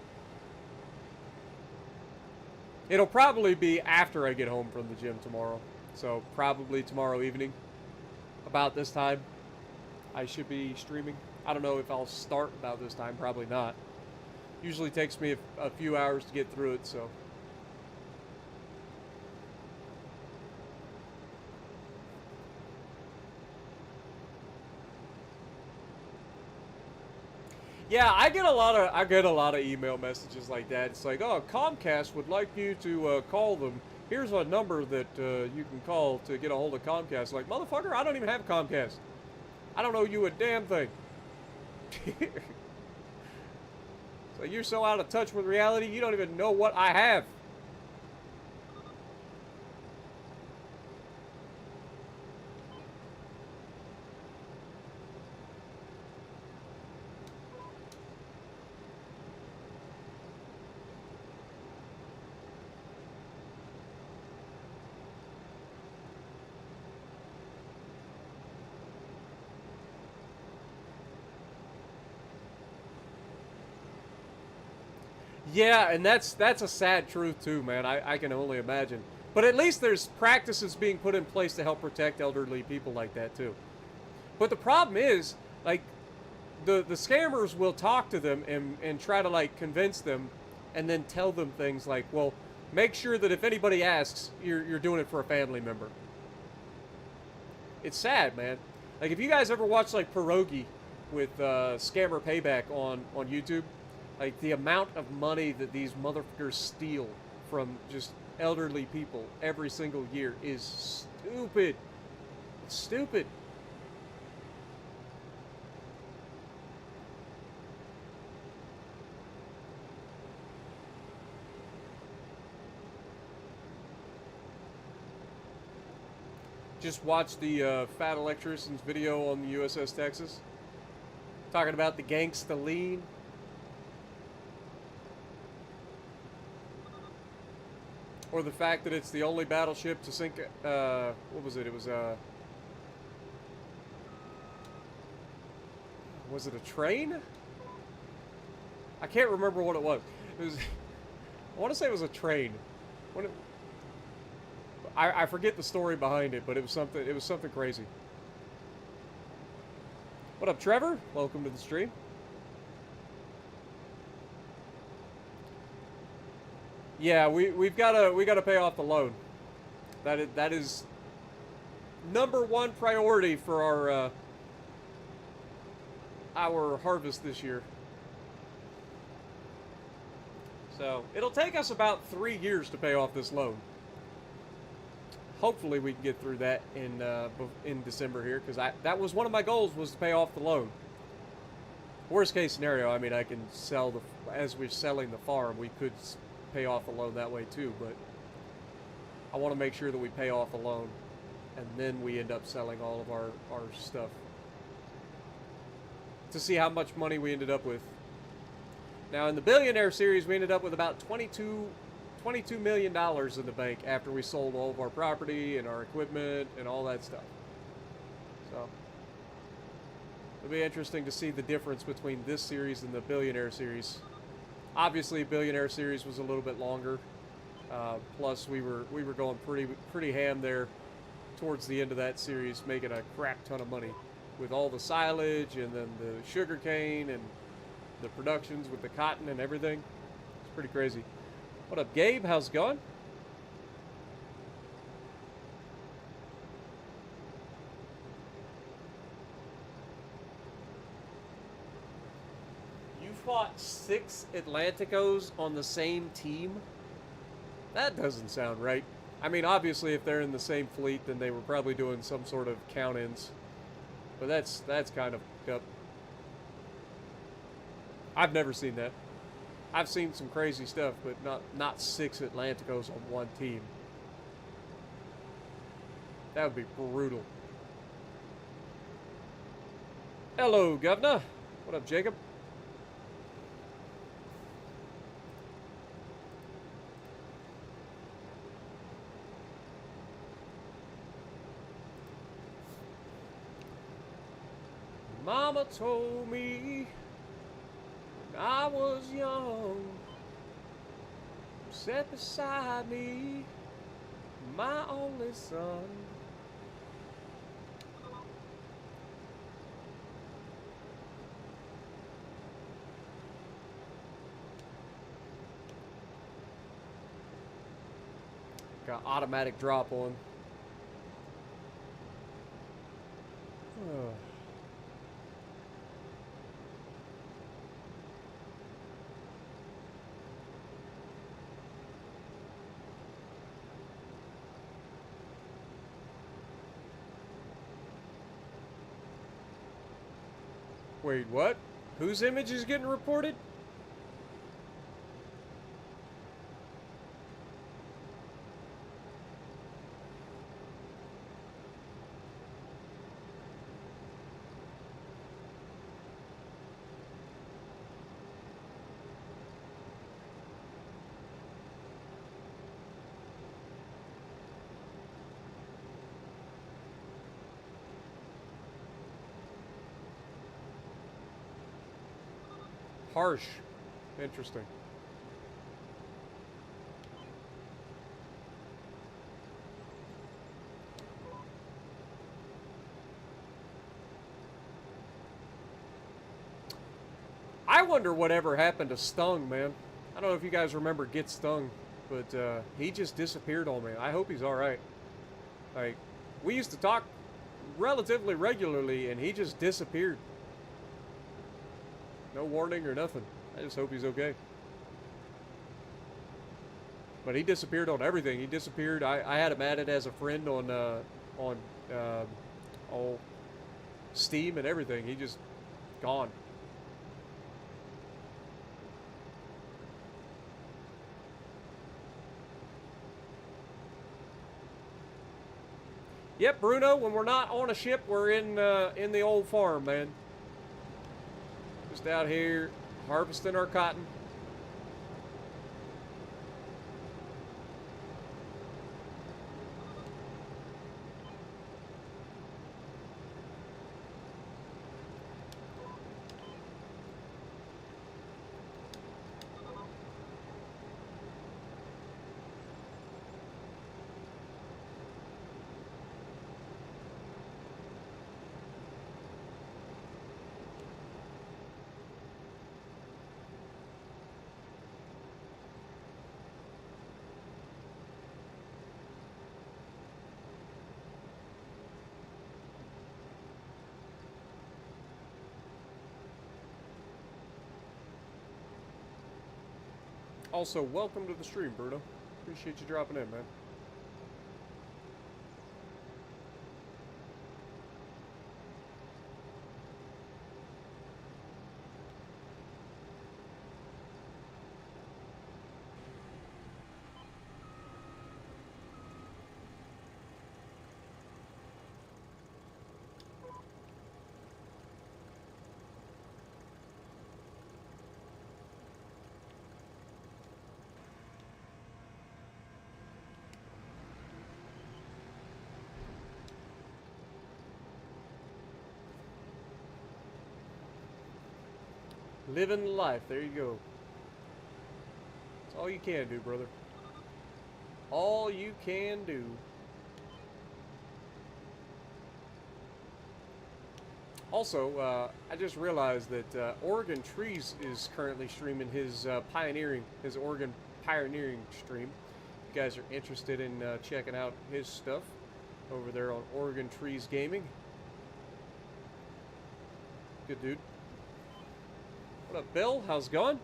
It'll probably be after I get home from the gym tomorrow. So probably tomorrow evening. About this time, I should be streaming. I don't know if I'll start about this time. Probably not. Usually takes me a few hours to get through it, so. Yeah, I get a lot of email messages like that. It's like, oh, Comcast would like you to call them. Here's a number that you can call to get a hold of Comcast. Like, motherfucker, I don't even have Comcast. I don't know you a damn thing. So you're so out of touch with reality, you don't even know what I have. Yeah, and that's a sad truth too, man. I can only imagine. But at least there's practices being put in place to help protect elderly people like that too. But the problem is, like, the scammers will talk to them and try to, like, convince them and then tell them things like, well, make sure that if anybody asks, you're doing it for a family member. It's sad, man. Like, if you guys ever watch, like, Pierogi with Scammer Payback on YouTube, like, the amount of money that these motherfuckers steal from just elderly people every single year is stupid. It's stupid. Just watched the fat electrician's video on the USS Texas. Talking about the gangsta lean. Or the fact that it's the only battleship to sink, what was it? It was it a train? I can't remember what it was. It was, I want to say it was a train. I forget the story behind it, but it was something crazy. What up, Trevor? Welcome to the stream. Yeah, we've gotta pay off the loan. That is number one priority for our harvest this year. So it'll take us about 3 years to pay off this loan. Hopefully we can get through that in December here, because that was one of my goals, was to pay off the loan. Worst case scenario, I mean, I can sell as we're selling the farm, we could pay off the loan that way too, but I want to make sure that we pay off the loan, and then we end up selling all of our stuff to see how much money we ended up with. Now, in the Billionaire series, we ended up with about $22 million in the bank after we sold all of our property and our equipment and all that stuff. So it'll be interesting to see the difference between this series and the Billionaire series. Obviously, Billionaire series was a little bit longer. Plus, we were going pretty ham there towards the end of that series, making a crap ton of money with all the silage and then the sugar cane and the productions with the cotton and everything. It's pretty crazy. What up, Gabe? How's it going? You fought 6 Atlanticos on the same team? That doesn't sound right. I mean, obviously, if they're in the same fleet, then they were probably doing some sort of count-ins. But that's kind of up. I've never seen that. I've seen some crazy stuff, but not 6 Atlanticos on one team. That would be brutal. Hello, Governor. What up, Jacob? Mama told me when I was young, sat beside me, my only son. Got automatic drop on. Wait, what? Whose image is getting reported? Harsh. Interesting. I wonder whatever happened to Stung, man. I don't know if you guys remember Get Stung, but he just disappeared on me. I hope he's alright. Like, we used to talk relatively regularly, and he just disappeared. No warning or nothing. I just hope he's okay. But he disappeared on everything. He disappeared. I had him added as a friend on Steam and everything. He just gone. Yep, Bruno. When we're not on a ship, we're in the old farm, man. Just out here harvesting our cotton. Also, welcome to the stream, Bruno. Appreciate you dropping in, man. Living life. There you go. That's all you can do, brother. All you can do. Also, I just realized that Oregon Trees is currently streaming his Oregon pioneering stream. If you guys are interested in checking out his stuff over there on Oregon Trees Gaming. Good dude. What up, Bill? How's it going?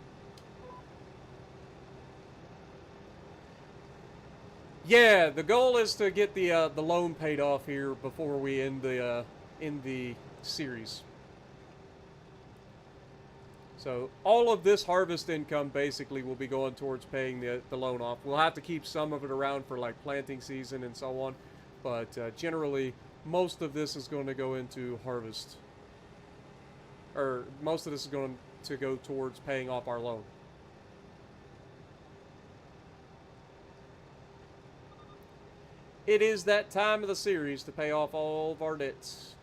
Yeah, the goal is to get the loan paid off here before we end the series. So all of this harvest income basically will be going towards paying the loan off. We'll have to keep some of it around for like planting season and so on, but generally most of this is going to go into harvest, or most of this is going to go towards paying off our loan. It is that time of the series to pay off all of our debts.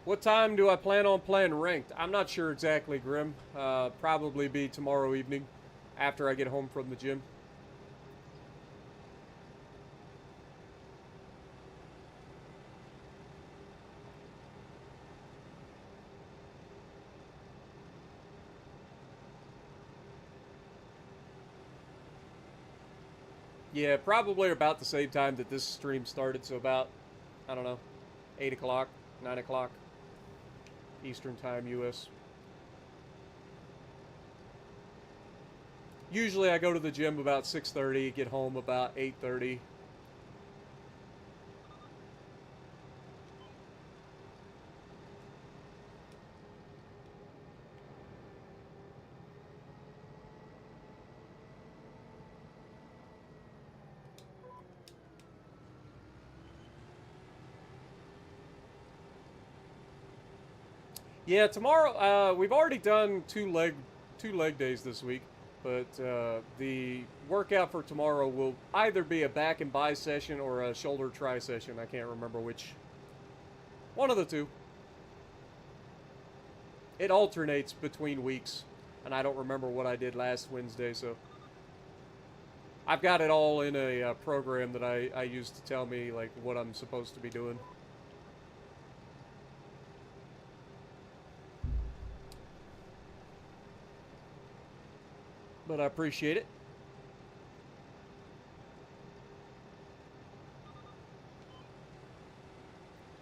What time do I plan on playing ranked? I'm not sure exactly, Grim. Probably be tomorrow evening after I get home from the gym. Yeah, probably about the same time that this stream started, so about, I don't know, 8 o'clock, 9 o'clock, Eastern Time, U.S. Usually I go to the gym about 6:30, get home about 8:30. Yeah, tomorrow, we've already done two leg days this week, but the workout for tomorrow will either be a back and bi session or a shoulder tri session. I can't remember which. One of the two. It alternates between weeks, and I don't remember what I did last Wednesday, so I've got it all in a program that I use to tell me like what I'm supposed to be doing. But I appreciate it.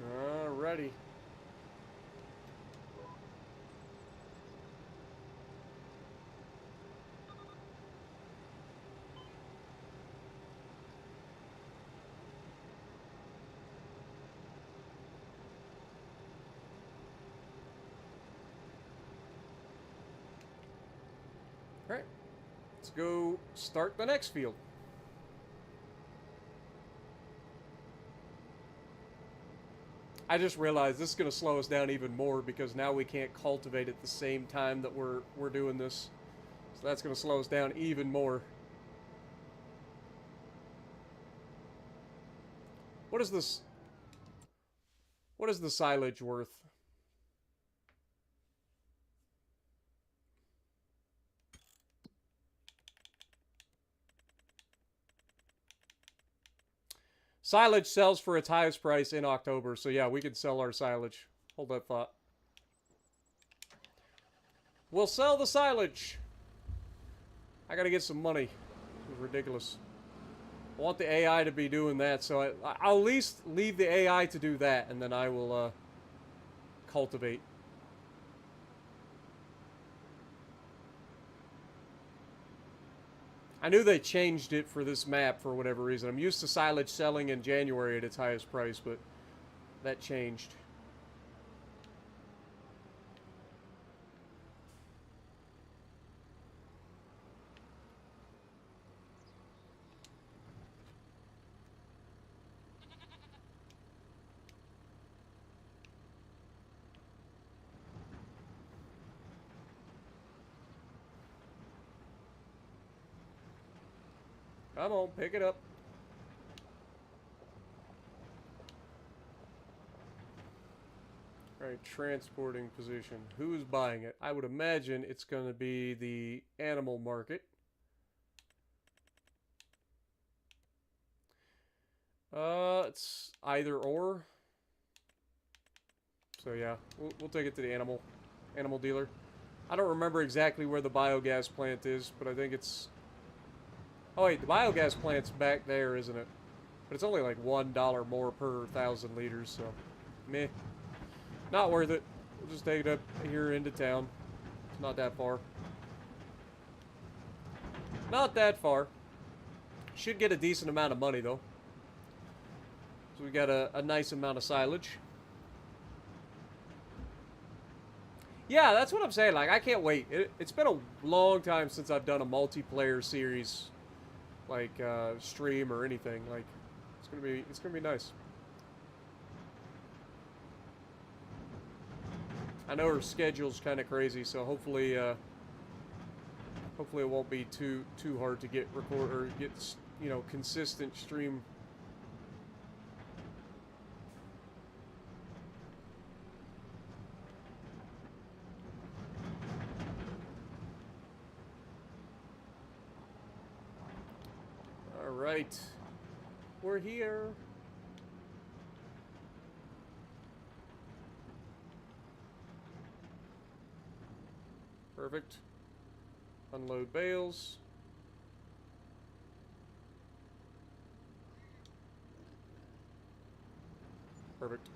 Alrighty. Alright. Let's go start the next field. I just realized this is going to slow us down even more because now we can't cultivate at the same time that we're doing this. So that's going to slow us down even more. What is this? What is the silage worth? Silage sells for its highest price in October, so yeah, we could sell our silage. Hold that thought. We'll sell the silage. I gotta get some money. This is ridiculous. want the AI to be doing that, so I'll at least leave the AI to do that, and then I will cultivate. I knew they changed it for this map for whatever reason. I'm used to silage selling in January at its highest price, but that changed. Come on, pick it up. Alright, transporting position. Who's buying it? I would imagine it's going to be the animal market. It's either or. So yeah, we'll take it to the animal dealer. I don't remember exactly where the biogas plant is, but I think it's... Oh wait, the biogas plant's back there, isn't it? But it's only like $1 more per 1,000 liters, so meh. Not worth it. We'll just take it up here into town. It's not that far. Not that far. Should get a decent amount of money though. So we got a nice amount of silage. Yeah, that's what I'm saying. Like, I can't wait. It's been a long time since I've done a multiplayer series, like stream or anything. Like, it's gonna be nice. I know her schedule's kind of crazy, so hopefully it won't be too hard to get consistent stream. Right, we're here. Perfect. Unload bales. Perfect.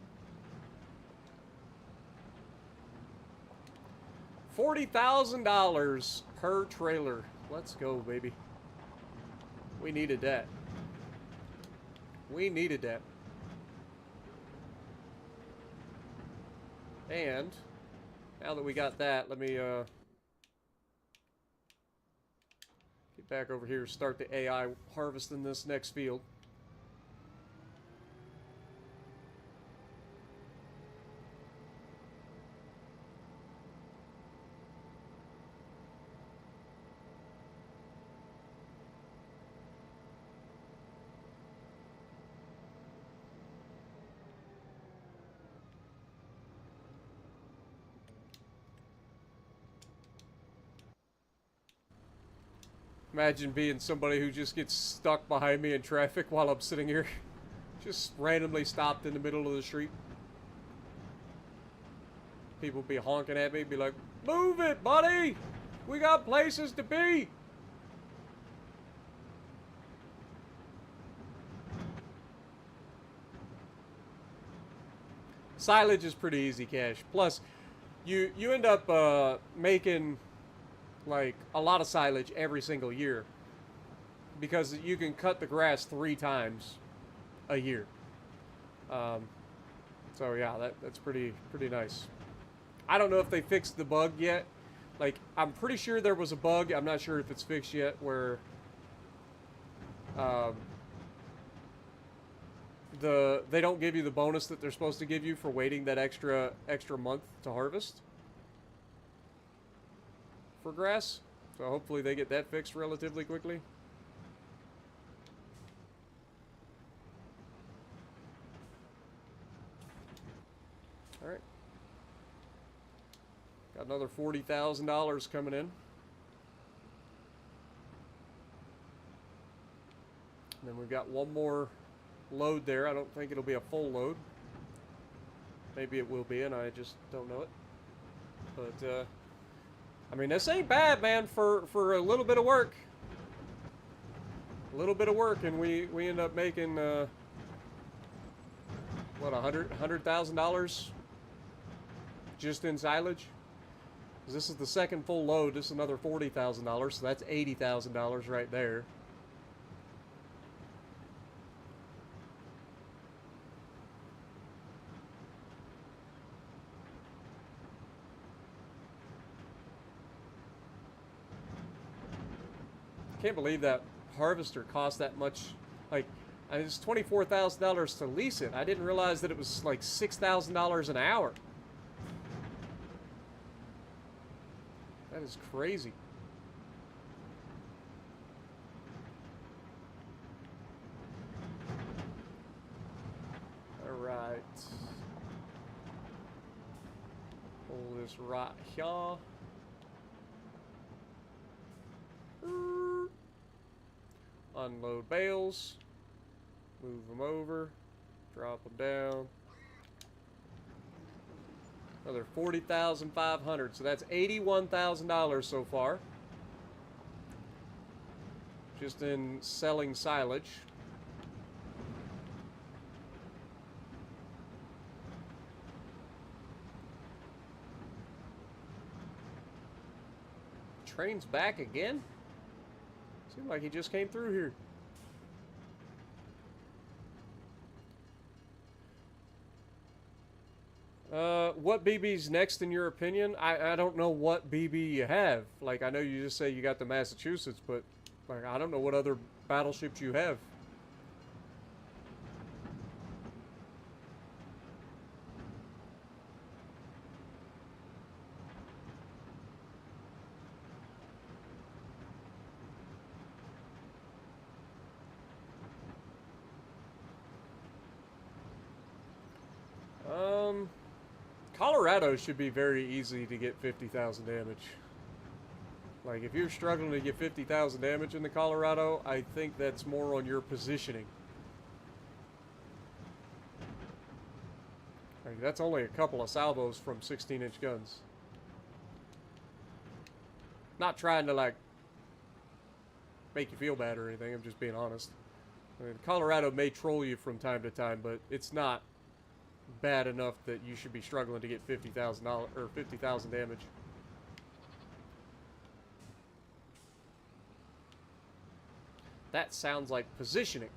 $40,000 per trailer. Let's go, baby. We needed that. We needed that. And now that we got that, let me get back over here, start the AI harvesting this next field. Imagine being somebody who just gets stuck behind me in traffic while I'm sitting here. Just randomly stopped in the middle of the street. People be honking at me, be like, "Move it, buddy! We got places to be!" Silage is pretty easy cash. Plus, you end up making like a lot of silage every single year because you can cut the grass 3 times a year. So yeah, that's pretty nice. I don't know if they fixed the bug yet. Like, I'm pretty sure there was a bug. I'm not sure if it's fixed yet where they don't give you the bonus that they're supposed to give you for waiting that extra month to harvest for grass. So hopefully they get that fixed relatively quickly. All right. Got another $40,000 coming in. And then we've got one more load there. I don't think it'll be a full load. Maybe it will be, and I just don't know it. But, I mean, this ain't bad, man, for a little bit of work. A little bit of work, and we end up making what, $100,000 just in silage. This is the second full load. This is another $40,000, so that's $80,000 right there. Can't believe that harvester cost that much. Like, it's $24,000 to lease it. I didn't realize that it was like $6,000 an hour. That is crazy. All right. Pull this right here. Unload bales. Move them over. Drop them down. Another $40,500. So that's $81,000 so far. Just in selling silage. Train's back again? Seemed like he just came through here. What BB's next in your opinion? I don't know what BB you have. Like, I know you just say you got the Massachusetts, but like, I don't know what other battleships you have. Colorado should be very easy to get 50,000 damage. Like, if you're struggling to get 50,000 damage in the Colorado, I think that's more on your positioning. Like, that's only a couple of salvos from 16-inch guns. Not trying to, like, make you feel bad or anything, I'm just being honest. I mean, Colorado may troll you from time to time, but it's not bad enough that you should be struggling to get $50,000 or 50,000 damage. That sounds like positioning.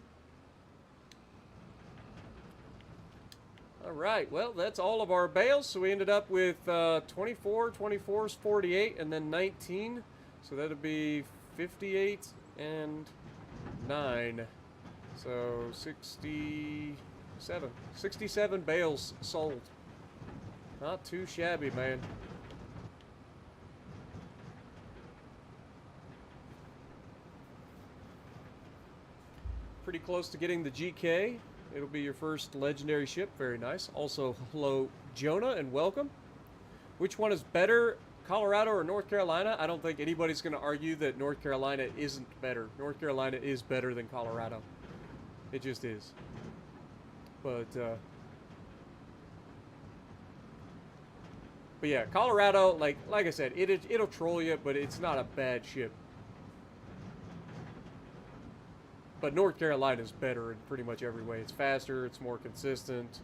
All right, well, that's all of our bales. So we ended up with 24, 24 is 48, and then 19. So that'll be 58 and 9. So 67 bales sold. Not too shabby, man. Pretty close to getting the GK. It'll be your first legendary ship. Very nice. Also, hello, Jonah, and welcome. Which one is better, Colorado or North Carolina? I don't think anybody's going to argue that North Carolina isn't better. North Carolina is better than Colorado. It just is. But yeah, Colorado, like I said, it'll troll you, but it's not a bad ship. But North Carolina is better in pretty much every way. It's faster, it's more consistent.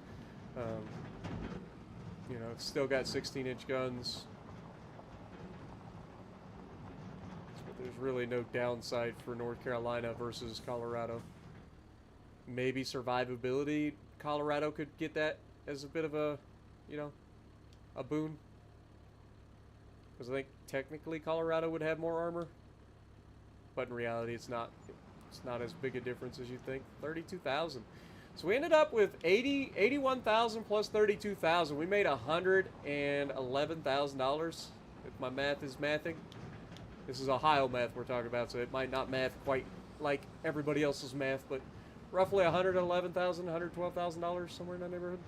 You know, it's still got 16-inch guns. But there's really no downside for North Carolina versus Colorado. Maybe survivability. Colorado could get that as a bit of a, you know, a boon. Because I think technically Colorado would have more armor. But in reality, it's not as big a difference as you think. 32,000. So we ended up with 81,000 plus 32,000. We made $111,000. If my math is mathing. This is Ohio math we're talking about, so it might not math quite like everybody else's math, but roughly $111,000, $112,000, somewhere in that neighborhood.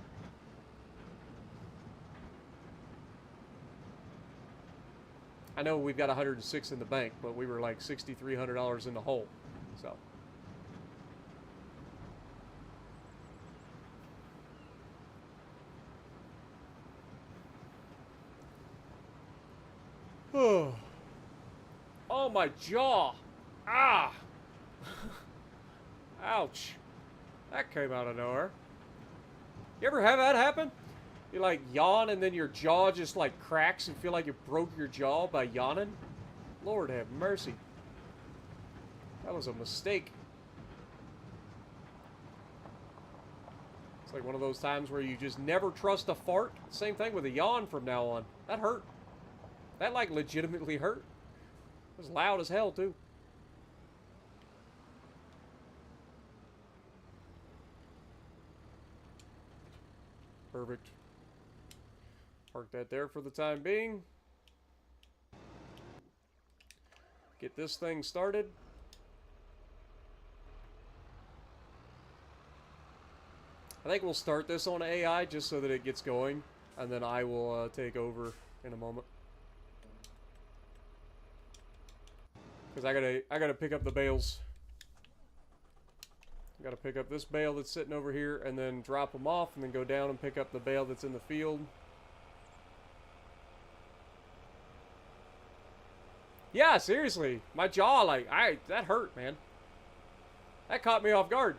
I know we've got 106 in the bank, but we were like $6,300 in the hole. So. Oh, my jaw. Ah. Ouch. That came out of nowhere. You ever have that happen? You like yawn and then your jaw just like cracks and feel like you broke your jaw by yawning? Lord have mercy. That was a mistake. It's like one of those times where you just never trust a fart. Same thing with a yawn from now on. That hurt. That like legitimately hurt. It was loud as hell too. Perfect. Park that there for the time being. Get this thing started. I think we'll start this on AI just so that it gets going, and then I will take over in a moment. Because I gotta pick up the bales. I gotta pick up this bale that's sitting over here, and then drop them off, and then go down and pick up the bale that's in the field. Yeah, seriously, my jaw, like, that hurt, man. That caught me off guard.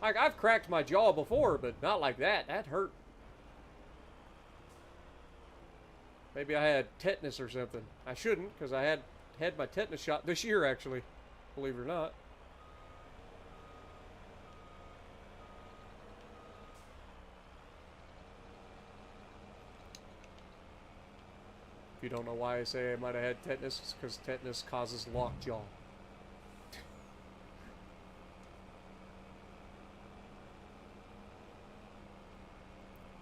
Like, I've cracked my jaw before, but not like that. That hurt. Maybe I had tetanus or something. I shouldn't, because I had my tetanus shot this year, actually. Believe it or not. If you don't know why I say I might have had tetanus, it's because tetanus causes lockjaw.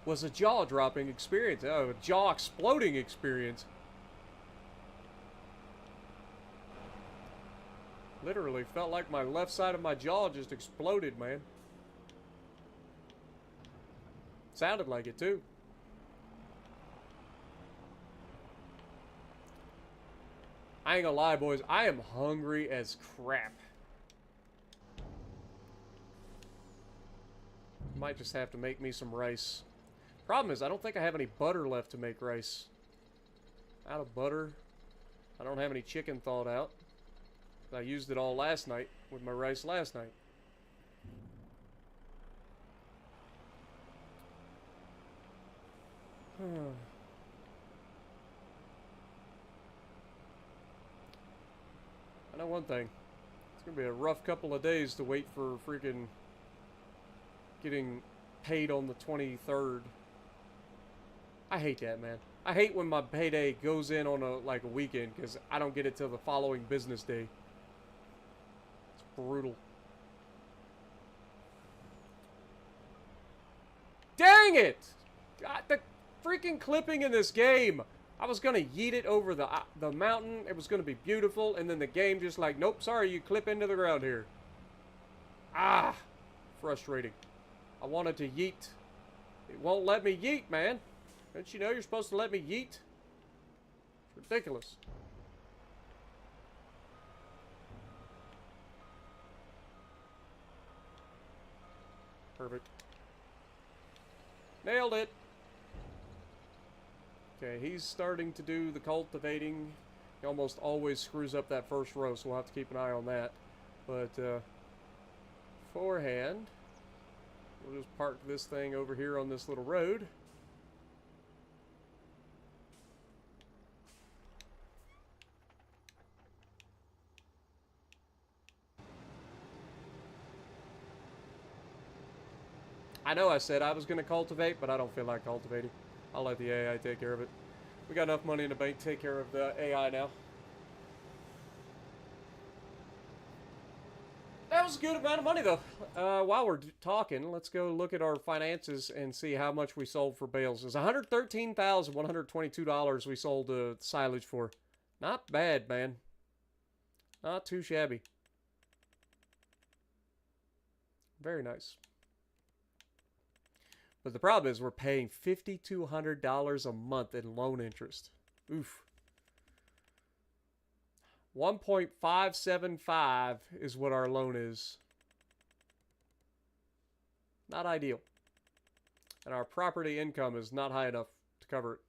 Was a jaw-dropping experience. Oh, a jaw-exploding experience. Literally felt like my left side of my jaw just exploded, man. Sounded like it, too. I ain't gonna lie, boys. I am hungry as crap. Might just have to make me some rice. Problem is, I don't think I have any butter left to make rice. Out of butter. I don't have any chicken thawed out. I used it all last night with my rice last night. I know one thing. It's gonna be a rough couple of days to wait for freaking getting paid on the 23rd. I hate that, man. I hate when my payday goes in on a weekend because I don't get it till the following business day. It's brutal. Dang it! God, the freaking clipping in this game. I was gonna yeet it over the mountain. It was gonna be beautiful, and then the game just like, nope, sorry, you clip into the ground here. Ah, frustrating. I wanted to yeet. It won't let me yeet, man. Don't you know you're supposed to let me yeet? It's ridiculous. Perfect. Nailed it. Okay, he's starting to do the cultivating. He almost always screws up that first row, so we'll have to keep an eye on that. But, forehand, we'll just park this thing over here on this little road. I know I said I was going to cultivate, but I don't feel like cultivating. I'll let the AI take care of it. We got enough money in the bank to take care of the AI now. That was a good amount of money, though. While we're talking, let's go look at our finances and see how much we sold for bales. It's $113,122 we sold silage for. Not bad, man. Not too shabby. Very nice. But the problem is we're paying $5,200 a month in loan interest. Oof. 1.575 is what our loan is. Not ideal. And our property income is not high enough to cover it.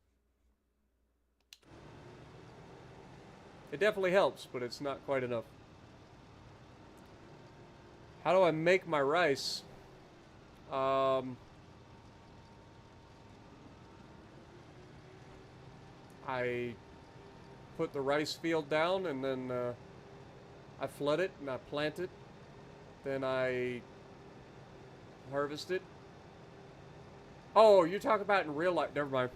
It definitely helps, but it's not quite enough. How do I make my rice? I put the rice field down, and then I flood it and I plant it. Then I harvest it. Oh, you're talking about in real life. Never mind.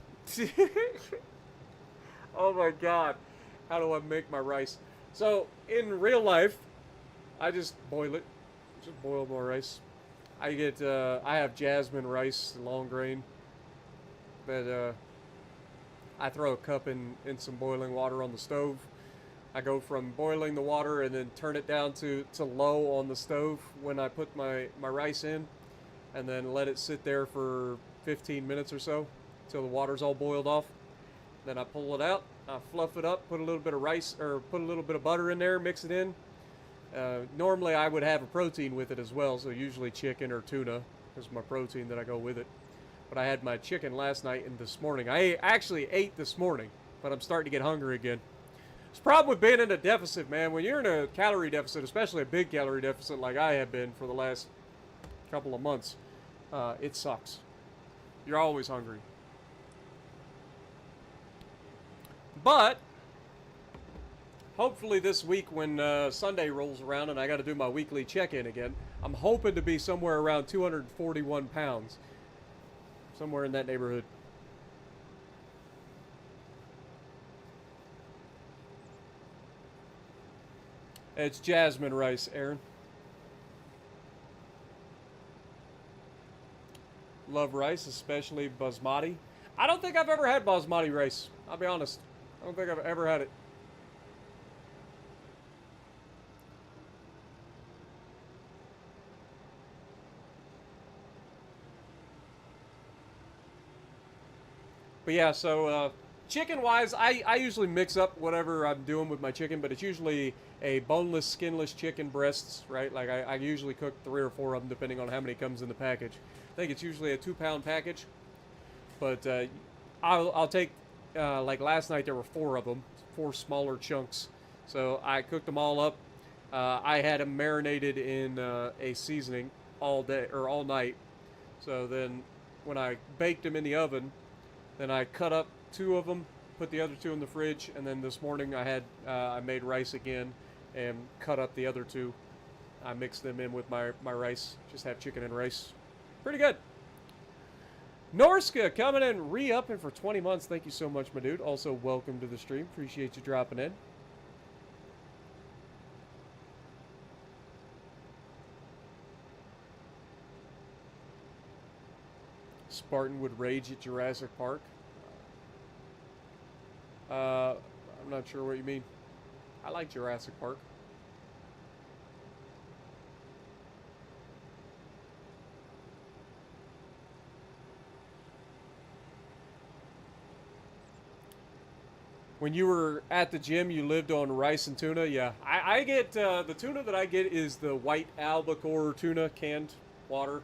Oh my god. How do I make my rice? So, in real life, I just boil it. Just boil my rice. I have jasmine rice, long grain. That I throw a cup in some boiling water on the stove. I go from boiling the water and then turn it down to low on the stove when I put my rice in. And then let it sit there for 15 minutes or so until the water's all boiled off. Then I pull it out, I fluff it up, put a little bit of rice, or put a little bit of butter in there, mix it in. Normally I would have a protein with it as well, so usually chicken or tuna is my protein that I go with it. But I had my chicken last night and this morning. I actually ate this morning, but I'm starting to get hungry again. It's the problem with being in a deficit, man. When you're in a calorie deficit, especially a big calorie deficit like I have been for the last couple of months, it sucks. You're always hungry. But hopefully this week when Sunday rolls around and I got to do my weekly check-in again, I'm hoping to be somewhere around 241 pounds. Somewhere in that neighborhood. It's jasmine rice, Aaron. Love rice, especially basmati. I don't think I've ever had basmati rice. I'll be honest. I don't think I've ever had it. But yeah, so chicken-wise, I usually mix up whatever I'm doing with my chicken, but it's usually a boneless, skinless chicken breasts, right? Like I usually cook 3 or 4 of them depending on how many comes in the package. I think it's usually a 2-pound package, but I'll take, like last night there were 4 of them, 4 smaller chunks. So I cooked them all up. I had them marinated in a seasoning all day or all night. So then when I baked them in the oven, then I cut up 2 of them, put the other 2 in the fridge, and then this morning I made rice again and cut up the other 2. I mixed them in with my rice. Just have chicken and rice. Pretty good. Norska coming in, re-upping for 20 months. Thank you so much, my dude. Also, welcome to the stream. Appreciate you dropping in. Spartan would rage at Jurassic Park. I'm not sure what you mean. I like Jurassic Park. When you were at the gym, you lived on rice and tuna. Yeah, I get the tuna that I get is the white albacore tuna, canned water.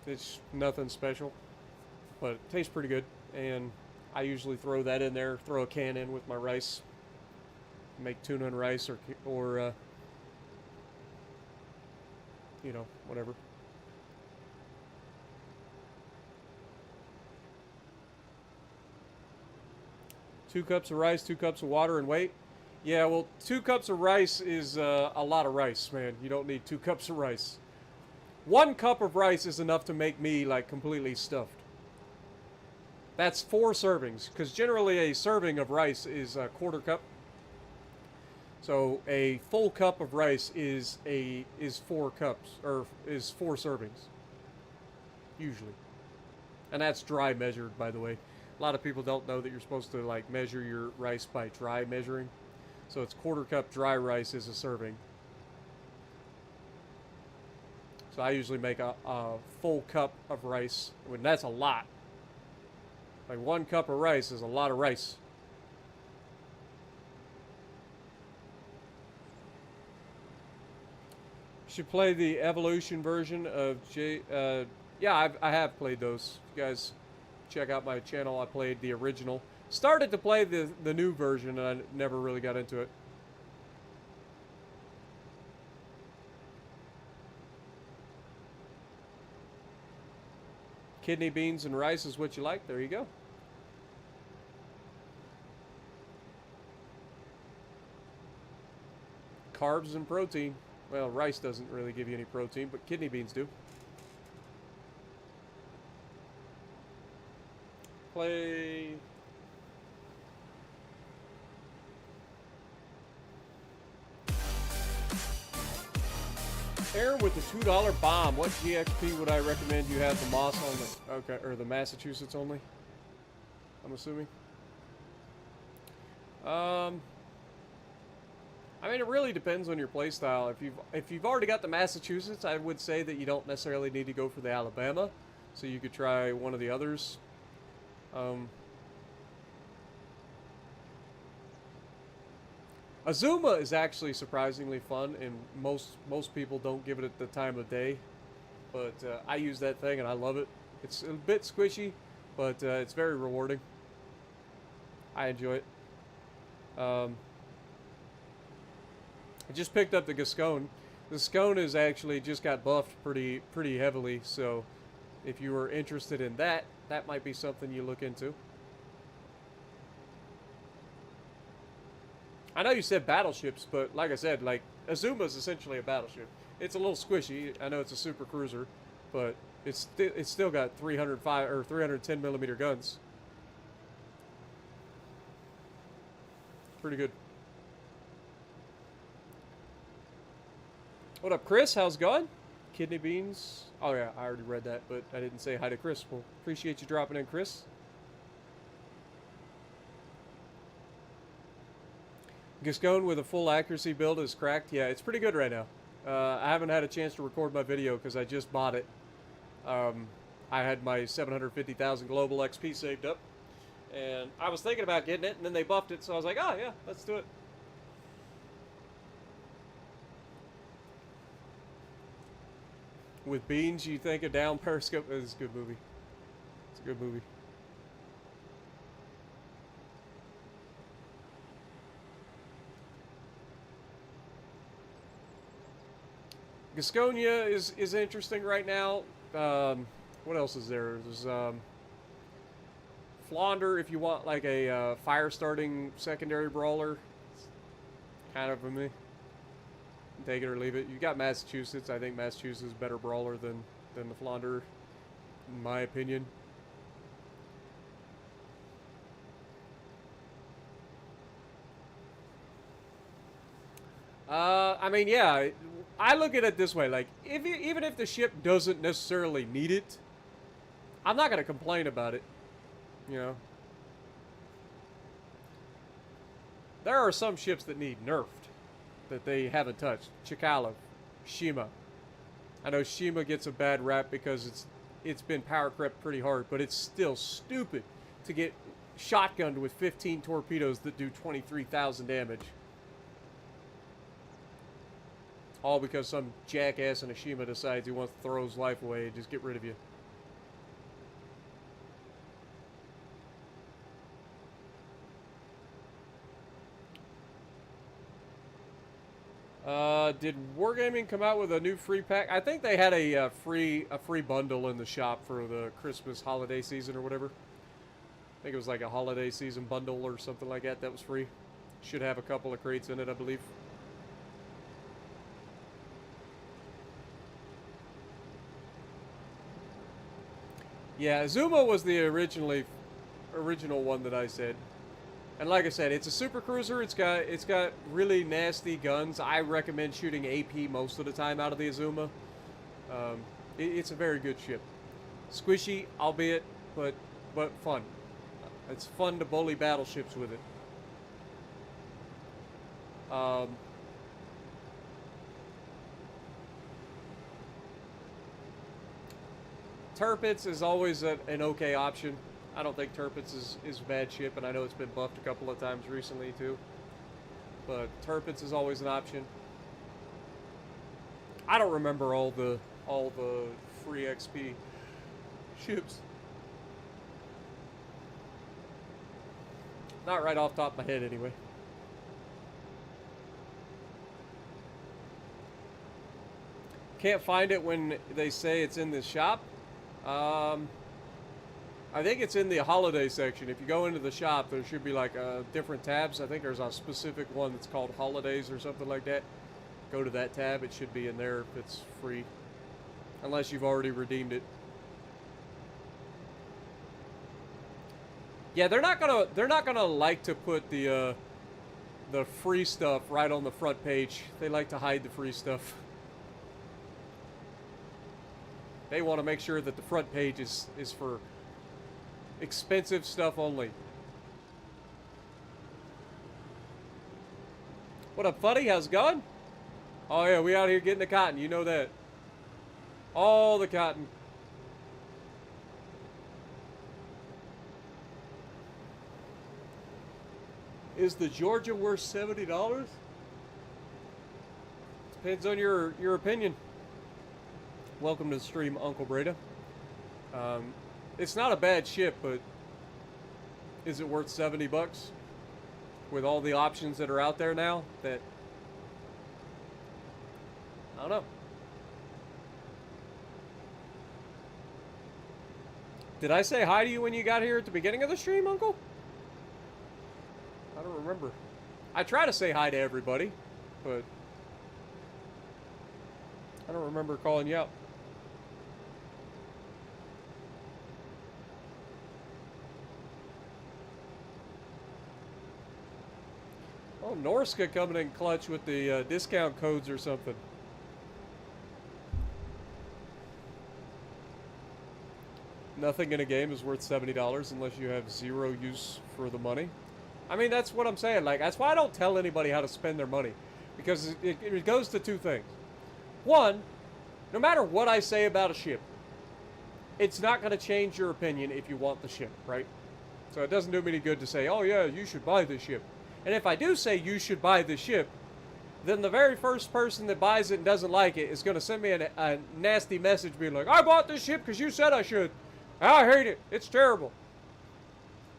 It's nothing special, but it tastes pretty good. And I usually throw that in there, throw a can in with my rice, make tuna and rice, or you know, whatever. Two cups of rice, 2 cups of water, and wait. Yeah, well, 2 cups of rice is a lot of rice, man. You don't need 2 cups of rice. 1 cup of rice is enough to make me, like, completely stuffed. That's 4 servings, because generally a serving of rice is a 1/4 cup. So a full cup of rice is 4 cups, or is 4 servings, usually. And that's dry measured, by the way. A lot of people don't know that you're supposed to like measure your rice by dry measuring. So it's 1/4 cup dry rice is a serving. So I usually make a full cup of rice. I mean, that's a lot. Like 1 cup of rice is a lot of rice. You should play the evolution version of yeah, I have played those. You guys check out my channel. I played the original. Started to play the new version, and I never really got into it. Kidney beans and rice is what you like. There you go. Carbs and protein. Well, rice doesn't really give you any protein, but kidney beans do. Play. Aaron with the $2 bomb. What GXP would I recommend you have the Moss only? Okay, or the Massachusetts only? I'm assuming. I mean, it really depends on your playstyle. If you've already got the Massachusetts, I would say that you don't necessarily need to go for the Alabama. So you could try one of the others. Azuma is actually surprisingly fun, and most people don't give it the time of day. But I use that thing, and I love it. It's a bit squishy, but it's very rewarding. I enjoy it. I just picked up the Gascon. The Gascon is actually just got buffed pretty heavily, so if you were interested in that, that might be something you look into. I know you said battleships, but like I said, like Azuma is essentially a battleship. It's a little squishy. I know it's a super cruiser, but it's still got 305 or 310 millimeter guns. Pretty good. What up, Chris? How's it going? Kidney beans. Oh yeah, I already read that, but I didn't say hi to Chris. Well, appreciate you dropping in, Chris. Gascon with a full accuracy build is cracked. Yeah, it's pretty good right now. I haven't had a chance to record my video because I just bought it. I had my 750,000 global XP saved up, and I was thinking about getting it, and then they buffed it, so I was like, oh yeah, let's do it. With beans, you think of down Periscope. It's a good movie. It's a good movie. Gasconia is interesting right now. What else is there? There's Flaunder if you want like a fire starting secondary brawler. It's kind of for me. Take it or leave it. You got Massachusetts. I think Massachusetts is a better brawler than the Flaunder, in my opinion. I mean, yeah. I look at it this way, like, even if the ship doesn't necessarily need it, I'm not going to complain about it, you know. There are some ships that need nerfed, that they haven't touched. Chikala, Shima. I know Shima gets a bad rap because it's been power crept pretty hard, but it's still stupid to get shotgunned with 15 torpedoes that do 23,000 damage. All because some jackass in a Shima decides he wants to throw his life away and just get rid of you. Did Wargaming come out with a new free pack? I think they had a free bundle in the shop for the Christmas holiday season or whatever. I think it was like a holiday season bundle or something like that was free. Should have a couple of crates in it, I believe. Yeah, Zuma was the original one that I said. And like I said, it's a super cruiser. It's got really nasty guns. I recommend shooting AP most of the time out of the Azuma. It's a very good ship. Squishy, albeit, but fun. It's fun to bully battleships with it. Tirpitz is always an okay option. I don't think Tirpitz is a bad ship, and I know it's been buffed a couple of times recently too. But Tirpitz is always an option. I don't remember all the free XP ships. Not right off the top of my head, anyway. Can't find it when they say it's in the shop. I think it's in the holiday section. If you go into the shop, there should be like different tabs. I think there's a specific one that's called holidays or something like that. Go to that tab. It should be in there if it's free, unless you've already redeemed it. Yeah, they're not gonna like to put the free stuff right on the front page. They like to hide the free stuff. They want to make sure that the front page is for expensive stuff only. What up, Fuddy? How's it going? Oh yeah, we out here getting the cotton. You know that. All the cotton. Is the Georgia worth $70? Depends on your opinion. Welcome to the stream, Uncle Breda. It's not a bad ship, but is it worth 70 bucks? With all the options that are out there now, that I don't know. Did I say hi to you when you got here at the beginning of the stream, Uncle? I don't remember. I try to say hi to everybody, but I don't remember calling you out. Oh, Norska coming in clutch with the discount codes or something. Nothing in a game is worth $70 unless you have zero use for the money. I mean, that's what I'm saying. Like, that's why I don't tell anybody how to spend their money. Because it goes to two things. One, no matter what I say about a ship, it's not going to change your opinion if you want the ship, right? So it doesn't do me any good to say, oh yeah, you should buy this ship. And if I do say you should buy this ship, then the very first person that buys it and doesn't like it is going to send me a nasty message being like, I bought this ship because you said I should. I hate it. It's terrible.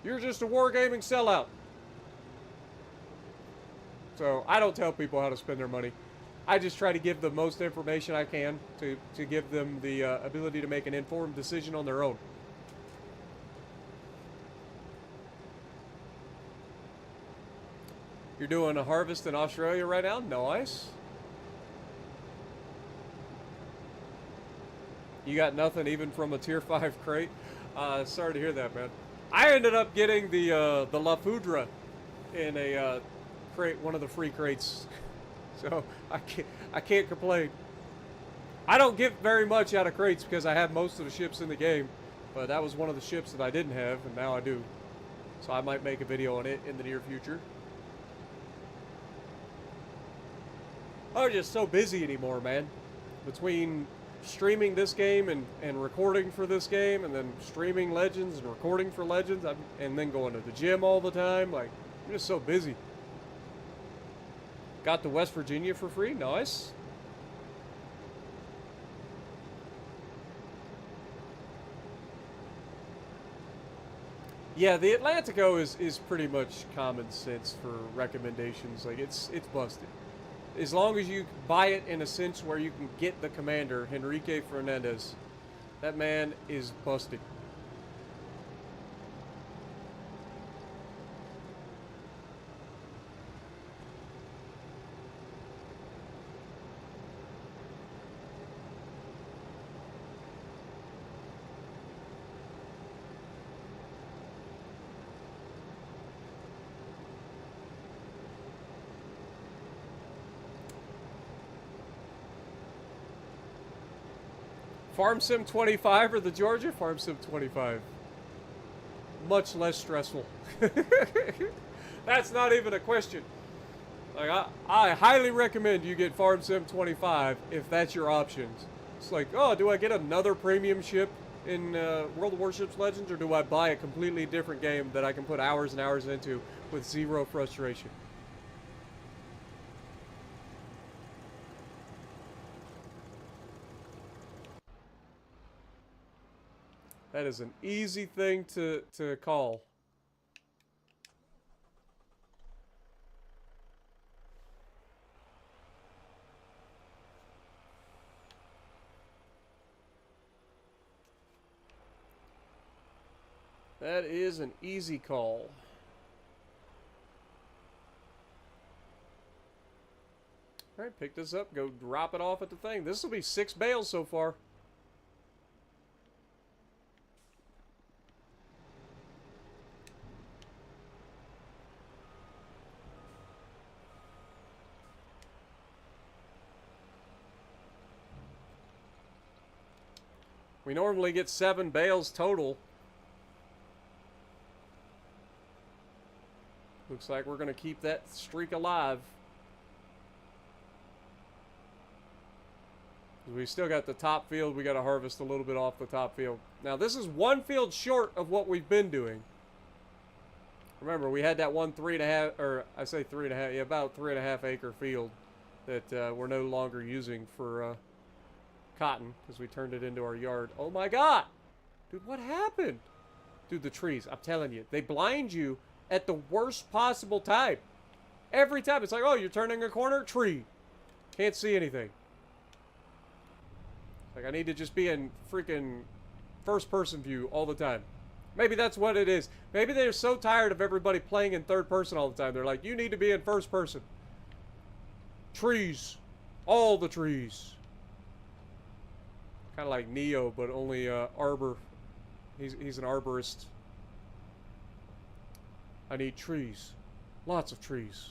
You're just a wargaming sellout. So I don't tell people how to spend their money. I just try to give the most information I can to give them the ability to make an informed decision on their own. You're doing a harvest in Australia right now? Nice. You got nothing even from a tier 5 crate? Sorry to hear that, man. I ended up getting the La Foudre in a crate, one of the free crates. So I can't complain. I don't get very much out of crates because I have most of the ships in the game, but that was one of the ships that I didn't have, and now I do. So I might make a video on it in the near future. I'm just so busy anymore, man. Between streaming this game and recording for this game, and then streaming Legends and recording for Legends, and then going to the gym all the time, like, I'm just so busy. Got to West Virginia for free. Nice. Yeah, the Atlantico is pretty much common sense for recommendations. Like, it's busted. As long as you buy it in a sense where you can get the commander, Henrique Fernandez, that man is busted. Farm Sim 25 or the Georgia? Farm Sim 25. Much less stressful. That's not even a question. Like, I highly recommend you get Farm Sim 25 if that's your options. It's like, oh, do I get another premium ship in World of Warships Legends, or do I buy a completely different game that I can put hours and hours into with zero frustration? That is an easy thing to call. That is an easy call. Alright, pick this up, go drop it off at the thing. This will be 6 bales so far. We normally get 7 bales total. Looks like we're going to keep that streak alive. We still got the top field. We got to harvest a little bit off the top field. Now, this is 1 field short of what we've been doing. Remember, we had that one 3.5, or I say 3.5, yeah, about 3.5 acre field that we're no longer using for cotton because we turned it into our yard. Oh my God! Dude, what happened? Dude, the trees, I'm telling you, they blind you at the worst possible time. Every time. It's like, oh, you're turning a corner, tree. Can't see anything. Like, I need to just be in freaking first-person view all the time. Maybe that's what it is. Maybe they're so tired of everybody playing in third person all the time. They're like, you need to be in first person. Trees. All the trees. Kind of like Neo, but only arbor. He's an arborist. I need trees. Lots of trees.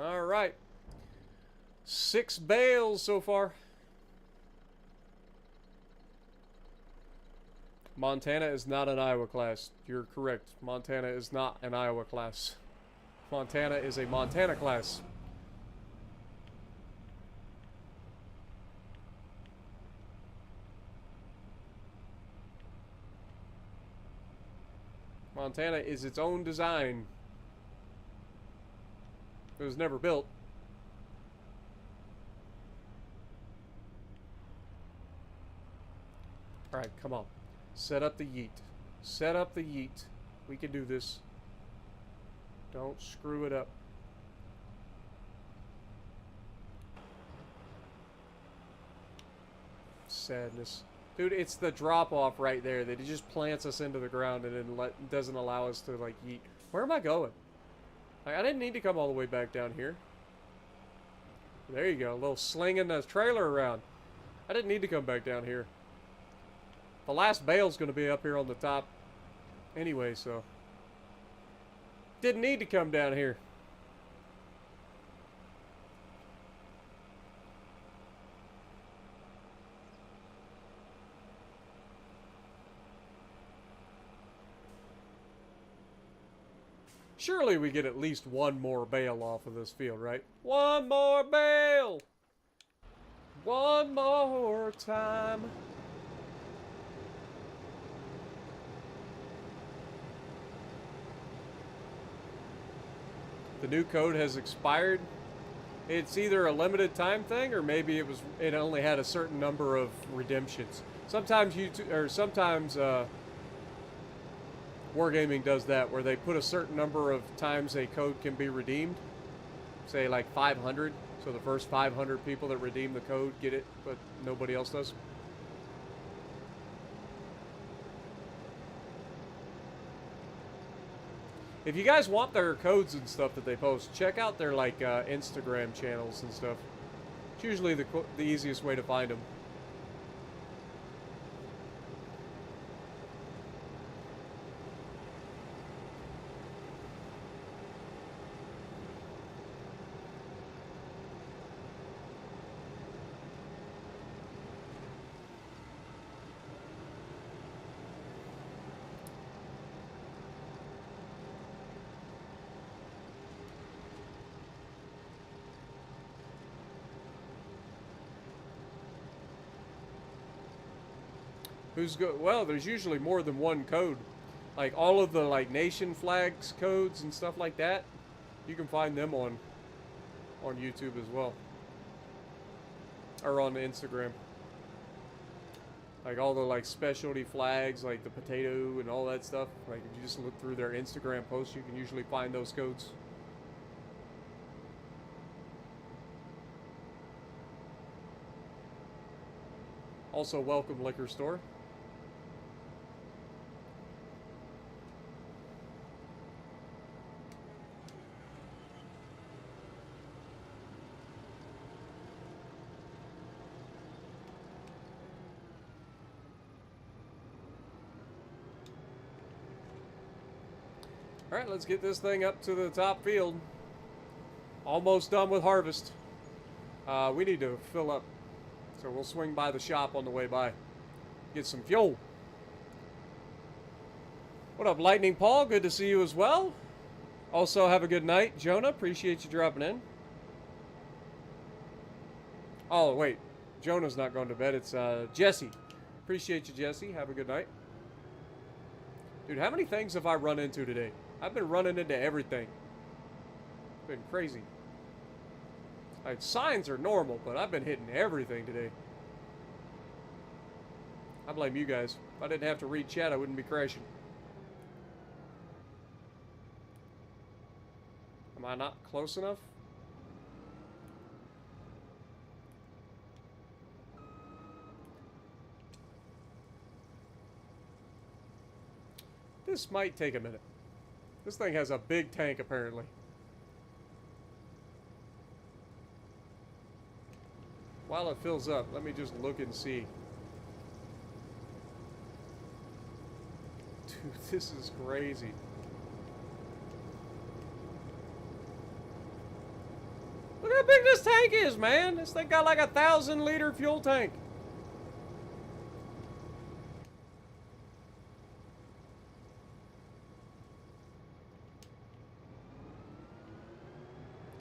All right. 6 bales so far. Montana is not an Iowa class. You're correct. Montana is not an Iowa class. Montana is a Montana class. Montana is its own design. It was never built. Alright, come on. Set up the yeet. Set up the yeet. We can do this. Don't screw it up. Sadness. Dude, it's the drop-off right there that it just plants us into the ground and then doesn't allow us to, like, yeet. Where am I going? Like, I didn't need to come all the way back down here. There you go. A little slinging the trailer around. I didn't need to come back down here. The last bale's going to be up here on the top anyway, so didn't need to come down here. Surely we get at least one more bale off of this field, right? One more bale! One more time. The new code has expired. It's either a limited time thing or maybe it only had a certain number of redemptions. Sometimes Wargaming does that where they put a certain number of times a code can be redeemed. Say like 500. So the first 500 people that redeem the code get it, but nobody else does. If you guys want their codes and stuff that they post, check out their like Instagram channels and stuff. It's usually the easiest way to find them. Well, there's usually more than one code. Like all of the like nation flags codes and stuff like that, you can find them on on YouTube as well. Or on Instagram. Like all the like specialty flags, like the potato and all that stuff. Like if you just look through their Instagram posts, you can usually find those codes. Also, welcome liquor store. Alright, let's get this thing up to the top field. Almost done with harvest. We need to fill up. So we'll swing by the shop on the way by. Get some fuel. What up, Lightning Paul? Good to see you as well. Also, have a good night. Jonah, appreciate you dropping in. Oh, wait. Jonah's not going to bed. It's Jesse. Appreciate you, Jesse. Have a good night. Dude, how many things have I run into today? I've been running into everything. It's been crazy. Like, signs are normal, but I've been hitting everything today. I blame you guys. If I didn't have to read chat, I wouldn't be crashing. Am I not close enough? This might take a minute. This thing has a big tank, apparently. While it fills up, let me just look and see. Dude, this is crazy. Look how big this tank is, man. This thing got like 1,000-liter fuel tank.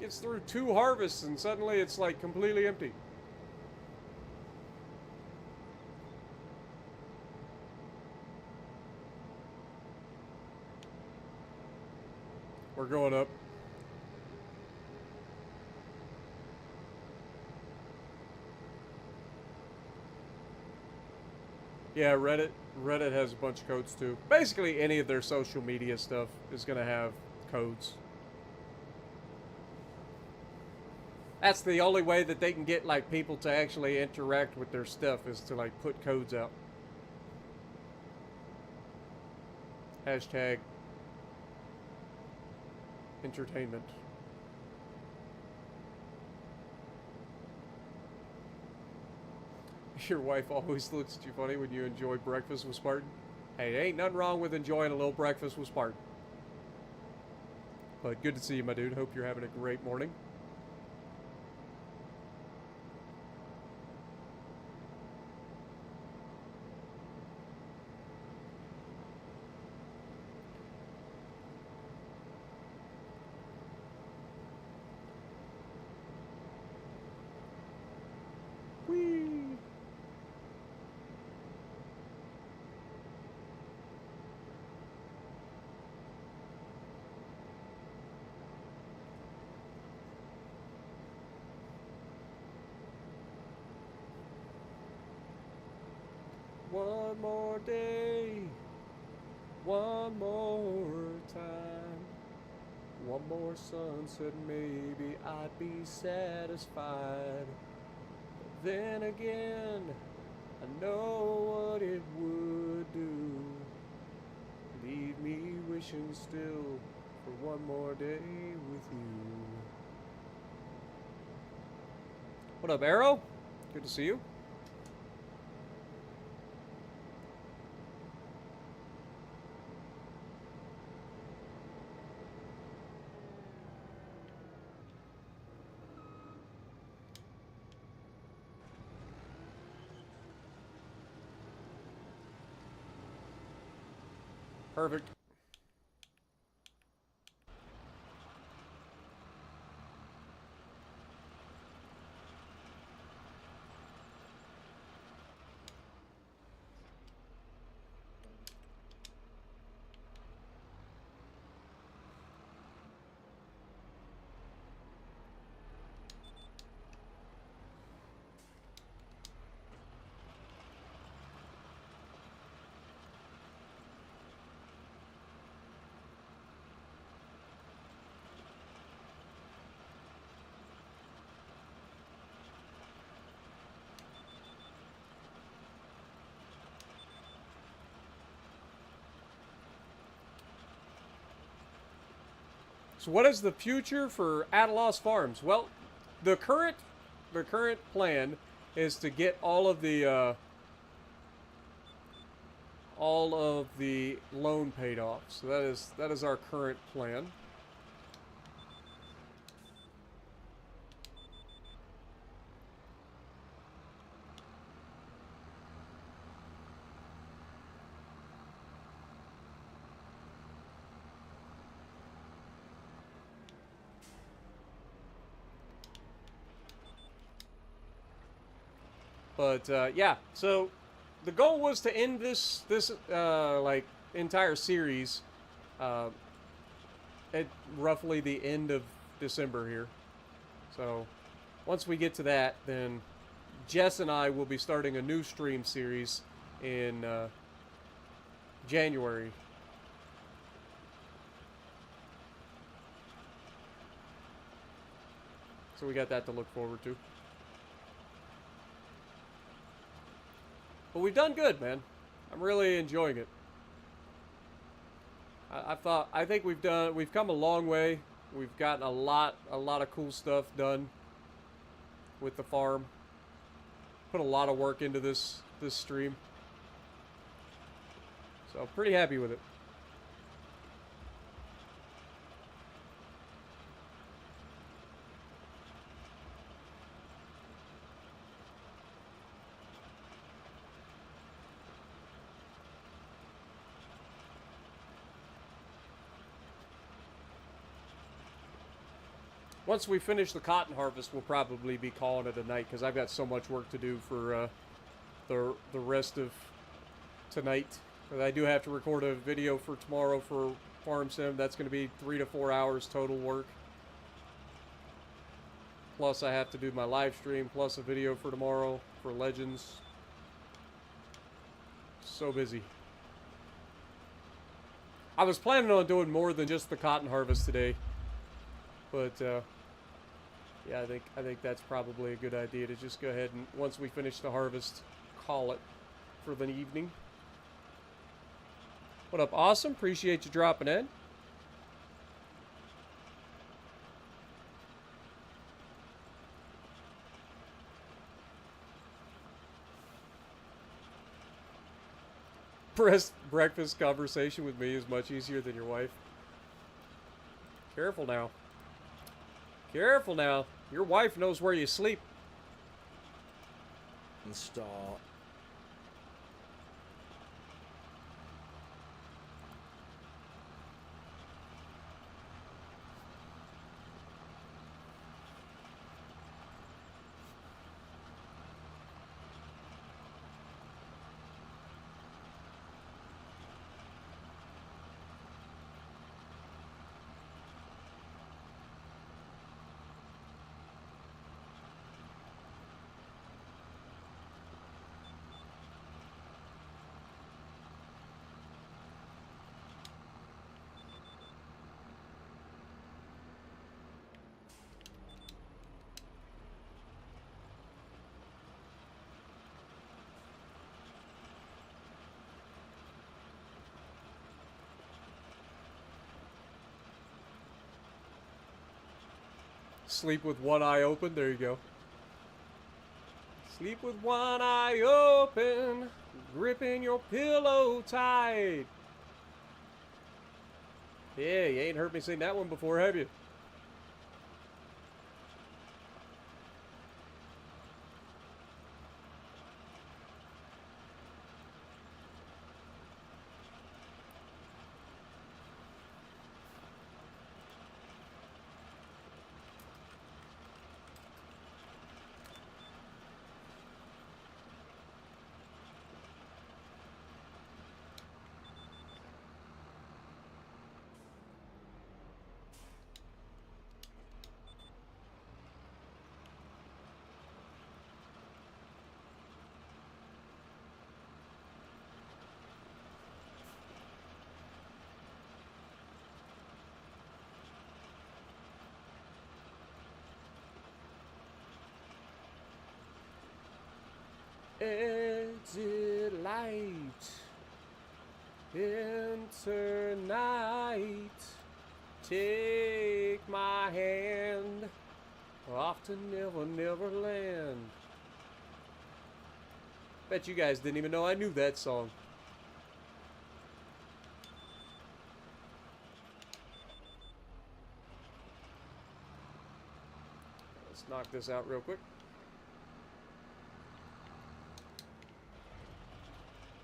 Gets through 2 harvests and suddenly it's like completely empty. We're going up. Yeah, Reddit has a bunch of codes too. Basically, any of their social media stuff is going to have codes. That's the only way that they can get like people to actually interact with their stuff is to like put codes out. Hashtag entertainment. Your wife always looks at you funny when you enjoy breakfast with Spartan. Hey, ain't nothing wrong with enjoying a little breakfast with Spartan. But good to see you, my dude. Hope you're having a great morning. One more day, one more time, one more sunset, maybe I'd be satisfied. But then again, I know what it would do. Leave me wishing still for one more day with you. What up, Arrow? Good to see you. Perfect. So what is the future for Ataloss Farms? Well, the current plan is to get all of the loan paid off. So that is our current plan. But yeah, so the goal was to end this like entire series at roughly the end of December here. So once we get to that, then Jess and I will be starting a new stream series in January. So we got that to look forward to. But we've done good, man. I'm really enjoying it. I think we've come a long way. We've gotten a lot of cool stuff done with the farm. Put a lot of work into this stream. So I'm pretty happy with it. Once we finish the cotton harvest, we'll probably be calling it a night because I've got so much work to do for the rest of tonight. But I do have to record a video for tomorrow for Farm Sim. That's going to be 3 to 4 hours total work. Plus I have to do my live stream, plus a video for tomorrow for Legends. So busy. I was planning on doing more than just the cotton harvest today. But yeah, I think that's probably a good idea to just go ahead and, once we finish the harvest, call it for the evening. What up, Awesome? Appreciate you dropping in. Breakfast conversation with me is much easier than your wife. Careful now. Careful now. Your wife knows where you sleep. And start. Sleep with one eye open. There you go. Sleep with one eye open, gripping your pillow tight. Yeah, you ain't heard me sing that one before, have you? Exit light, enter night, take take my hand. We're off to Never Land. Bet you guys didn't even know I knew that song. Let's knock this out real quick.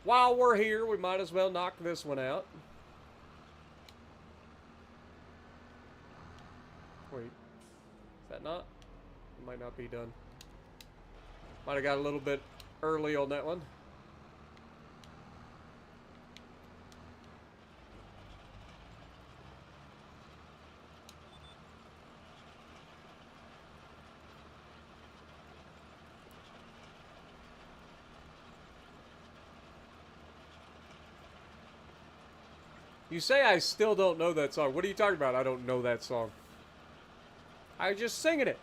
While we're here, we might as well knock this one out. Wait, is that not? It might not be done. Might have got a little bit early on that one. You say I still don't know that song. What are you talking about? I don't know that song. I was just singing it.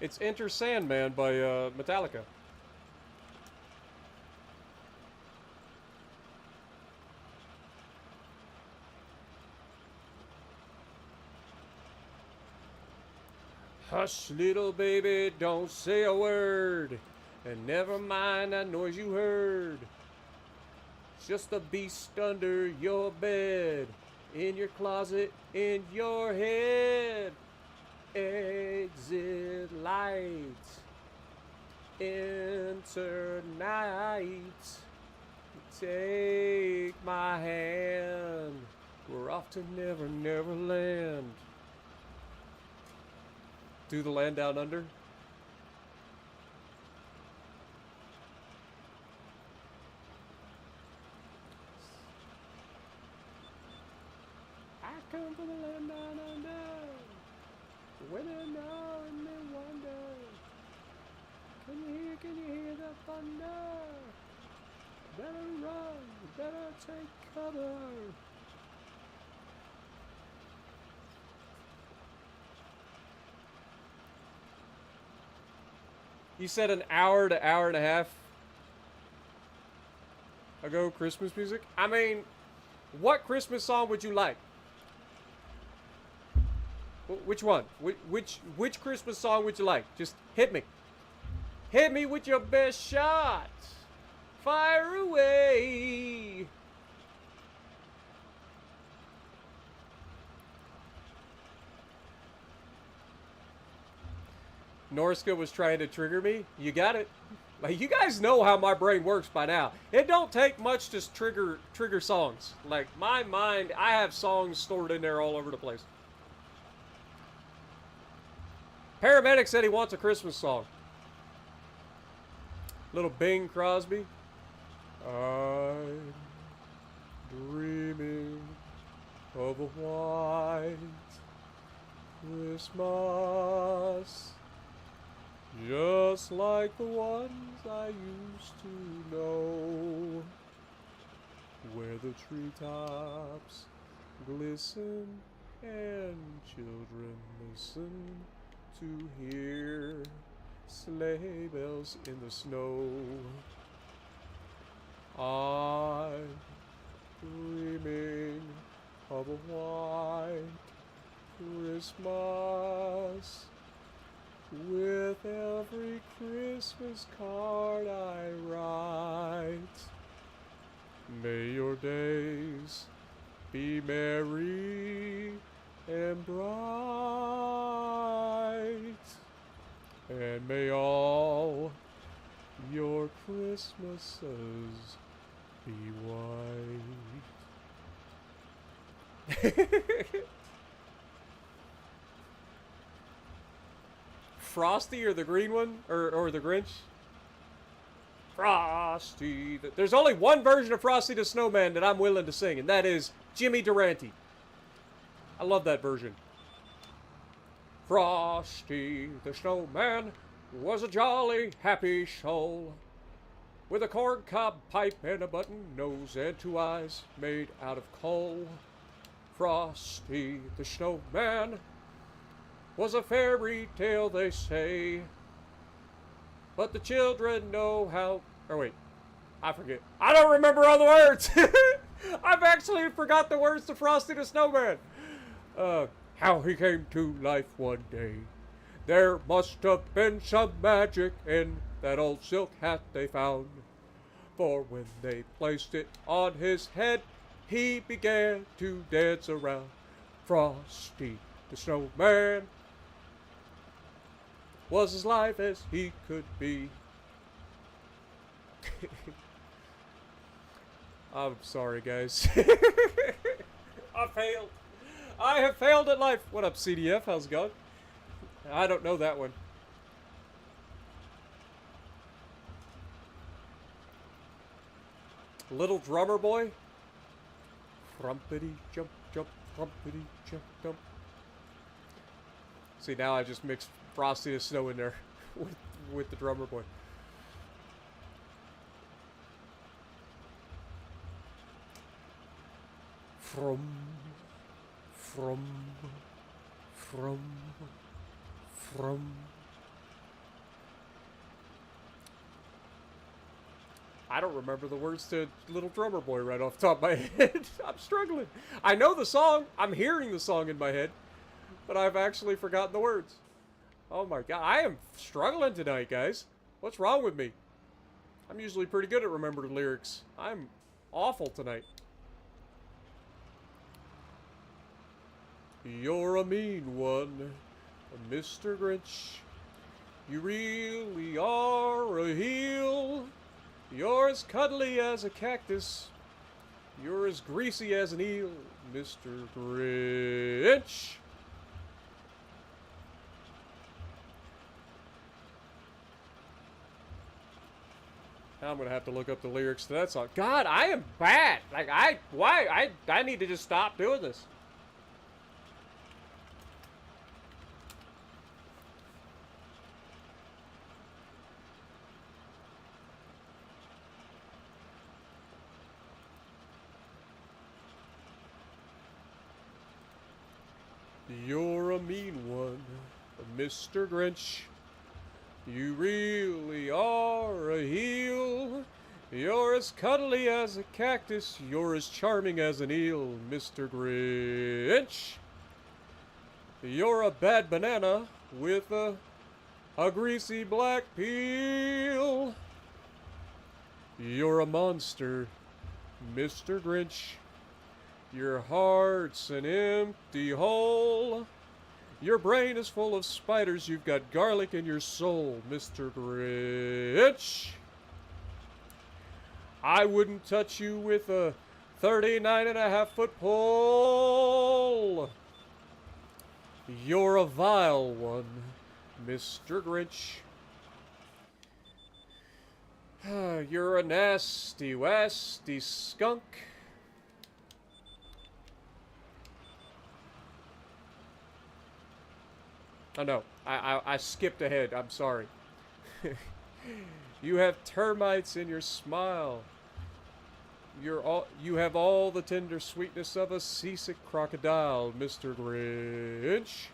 It's Enter Sandman by Metallica. Hush, little baby, don't say a word. And never mind that noise you heard. It's just a beast under your bed, in your closet, in your head. Exit lights, enter night. Take my hand. We're off to Never Land. Do the land down under. Come from the land down under. Women know and they wonder. Can you hear the thunder? Better run, better take cover. You said an hour to hour and a half ago Christmas music? I mean, what Christmas song would you like? Which one? Which Christmas song would you like? Just hit me. Hit me with your best shot. Fire away. Norska was trying to trigger me. You got it. Like, you guys know how my brain works by now. It don't take much to trigger songs. Like, my mind, I have songs stored in there all over the place. Paramedic said he wants a Christmas song. Little Bing Crosby. I'm dreaming of a white Christmas, just like the ones I used to know, where the treetops glisten and children listen to hear sleigh bells in the snow. I'm dreaming of a white Christmas, with every Christmas card I write. May your days be merry and bright, and may all your Christmases be white. Frosty or the green one? Or the Grinch? Frosty. There's only one version of Frosty the Snowman that I'm willing to sing, and that is Jimmy Durante. I love that version. Frosty the Snowman was a jolly, happy soul, with a corncob pipe and a button nose and 2 eyes made out of coal. Frosty the Snowman was a fairy tale, they say, but the children know how... Or wait, I forget. I don't remember all the words! I've actually forgot the words to Frosty the Snowman. How he came to life one day. There must have been some magic in that old silk hat they found. For when they placed it on his head, he began to dance around. Frosty the Snowman was as live as he could be. I'm sorry, guys. I failed. I have failed at life. What up, CDF? How's it going? I don't know that one. Little Drummer Boy. Frumpity jump jump, frumpity jump jump. See, now I just mixed Frosty the Snow in there with the Drummer Boy. From. I don't remember the words to Little Drummer Boy right off the top of my head. I'm struggling. I know the song. I'm hearing the song in my head. But I've actually forgotten the words. Oh my god. I am struggling tonight, guys. What's wrong with me? I'm usually pretty good at remembering lyrics. I'm awful tonight. You're a mean one, Mr. Grinch. You really are a heel. You're as cuddly as a cactus. You're as greasy as an eel, Mr. Grinch. Now I'm gonna have to look up the lyrics to that song. God, I am bad. Like I need to just stop doing this. You're a mean one, Mr. Grinch. You really are a heel. You're as cuddly as a cactus. You're as charming as an eel, Mr. Grinch. You're a bad banana with a greasy black peel. You're a monster, Mr. Grinch. Your heart's an empty hole. Your brain is full of spiders. You've got garlic in your soul, Mr. Grinch. I wouldn't touch you with a 39.5-foot pole. You're a vile one, Mr. Grinch. You're a nasty, wasty skunk. Oh no, I skipped ahead. I'm sorry. You have termites in your smile. You have all the tender sweetness of a seasick crocodile, Mr. Grinch.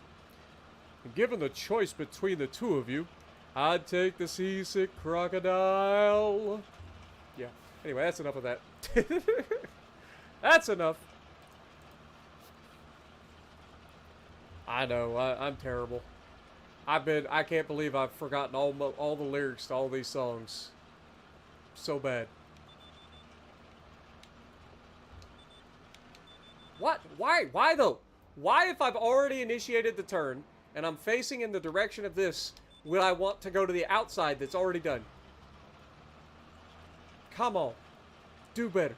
And given the choice between the two of you, I'd take the seasick crocodile. Yeah. Anyway, that's enough of that. That's enough. I know, I'm terrible. I can't believe I've forgotten all the lyrics to all these songs. So bad. What? Why though? Why, if I've already initiated the turn, and I'm facing in the direction of this, would I want to go to the outside that's already done? Come on. Do better.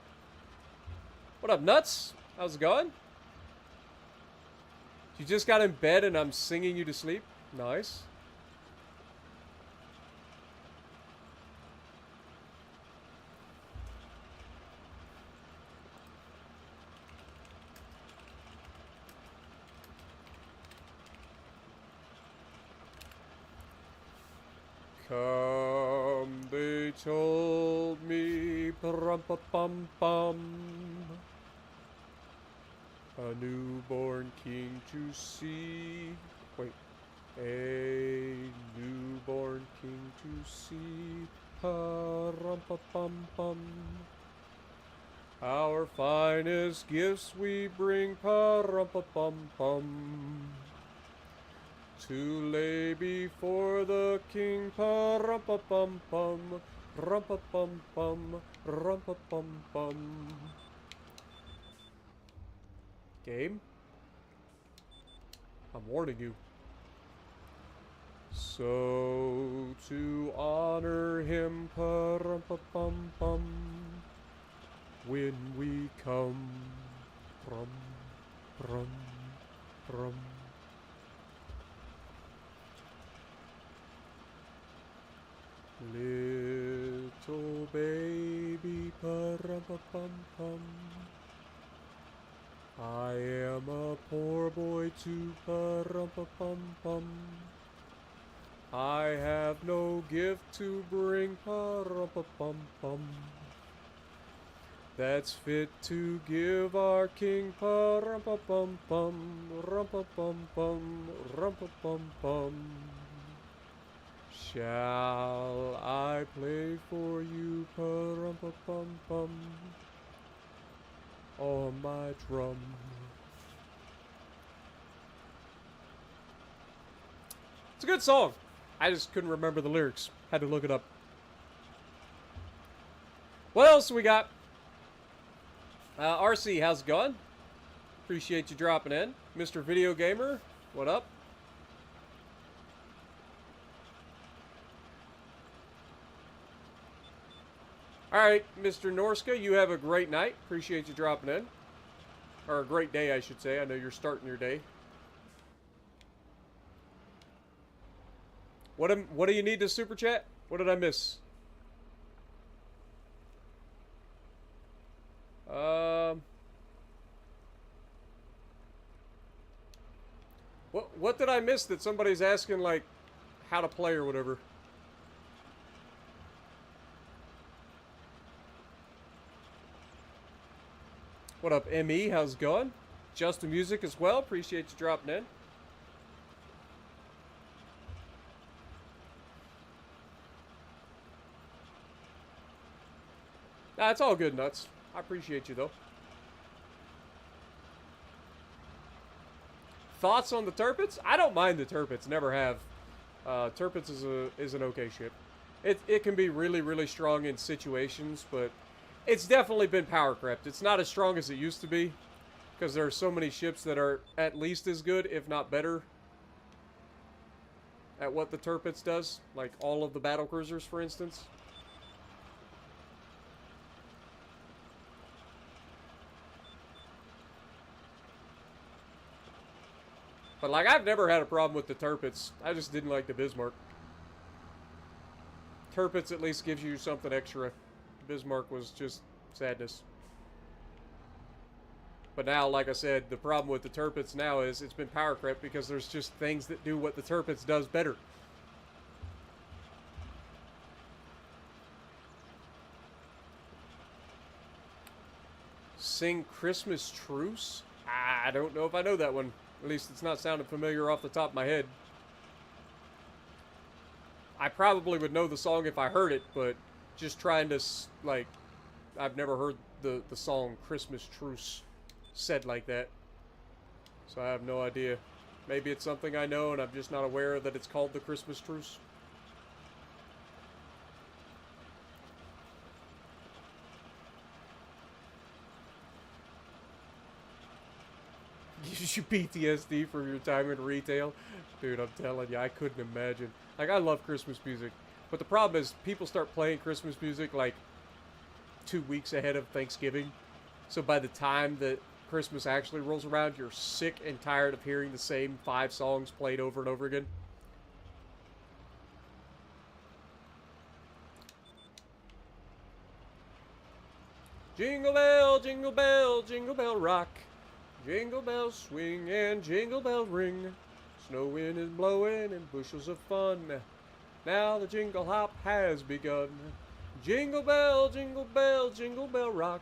What up, nuts? How's it going? You just got in bed and I'm singing you to sleep? Nice. Come, they told me, pum-pa-pum-pum, a newborn king to see. Wait. A newborn king to see. Pa-rum-pa-pum-pum. Our finest gifts we bring, pa-rum-pa-pum-pum, to lay before the king, pa-rum-pa-pum-pum, rum-pa-pum-pum, rum-pa-pum-pum. Game? I'm warning you. So, to honor him, pa-rum-pa-pum-pum, when we come, prum, prum, prum. Little baby, pa-rum-pa-pum-pum, I am a poor boy too, pa-rum-pa-pum-pum. I have no gift to bring, pa-rum-pa-pum-pum, that's fit to give our king, pa-rum-pa-pum-pum, rum-pa-pum-pum, rum-pa-pum-pum. Shall I play for you, pa-rum-pa-pum-pum, on my drum? It's a good song. I just couldn't remember the lyrics. Had to look it up. What else we got? RC, how's it going? Appreciate you dropping in. Mr. Video Gamer, what up? Alright, Mr. Norska, you have a great night. Appreciate you dropping in. Or a great day, I should say. I know you're starting your day. What do you need to super chat? What did I miss? What did I miss that somebody's asking, like, how to play or whatever? What up, ME? How's it going? Justin Music as well. Appreciate you dropping in. Nah, it's all good, Nuts. I appreciate you, though. Thoughts on the Turpits? I don't mind the Turpits. Never have. Turpits is an okay ship. It can be really, really strong in situations, but it's definitely been power crept. It's not as strong as it used to be, because there are so many ships that are at least as good, if not better, at what the Turpits does. Like all of the battle cruisers, for instance. But, like, I've never had a problem with the Turpits. I just didn't like the Bismarck. Turpits at least gives you something extra. Bismarck was just sadness. But now, like I said, the problem with the Turpits now is it's been power crept because there's just things that do what the Turpits does better. Sing Christmas Truce? I don't know if I know that one. At least it's not sounding familiar off the top of my head. I probably would know the song if I heard it, but just trying to, like, I've never heard the song Christmas Truce said like that. So I have no idea. Maybe it's something I know and I'm just not aware that it's called the Christmas Truce. Gives you PTSD from your time in retail. Dude, I'm telling you, I couldn't imagine. Like, I love Christmas music. But the problem is, people start playing Christmas music, like, 2 weeks ahead of Thanksgiving. So by the time that Christmas actually rolls around, you're sick and tired of hearing the same 5 songs played over and over again. Jingle bell, jingle bell, jingle bell rock. Jingle bells swing and jingle bells ring. Snow wind is blowing and bushels of fun. Now the jingle hop has begun. Jingle bell, jingle bell, jingle bell rock.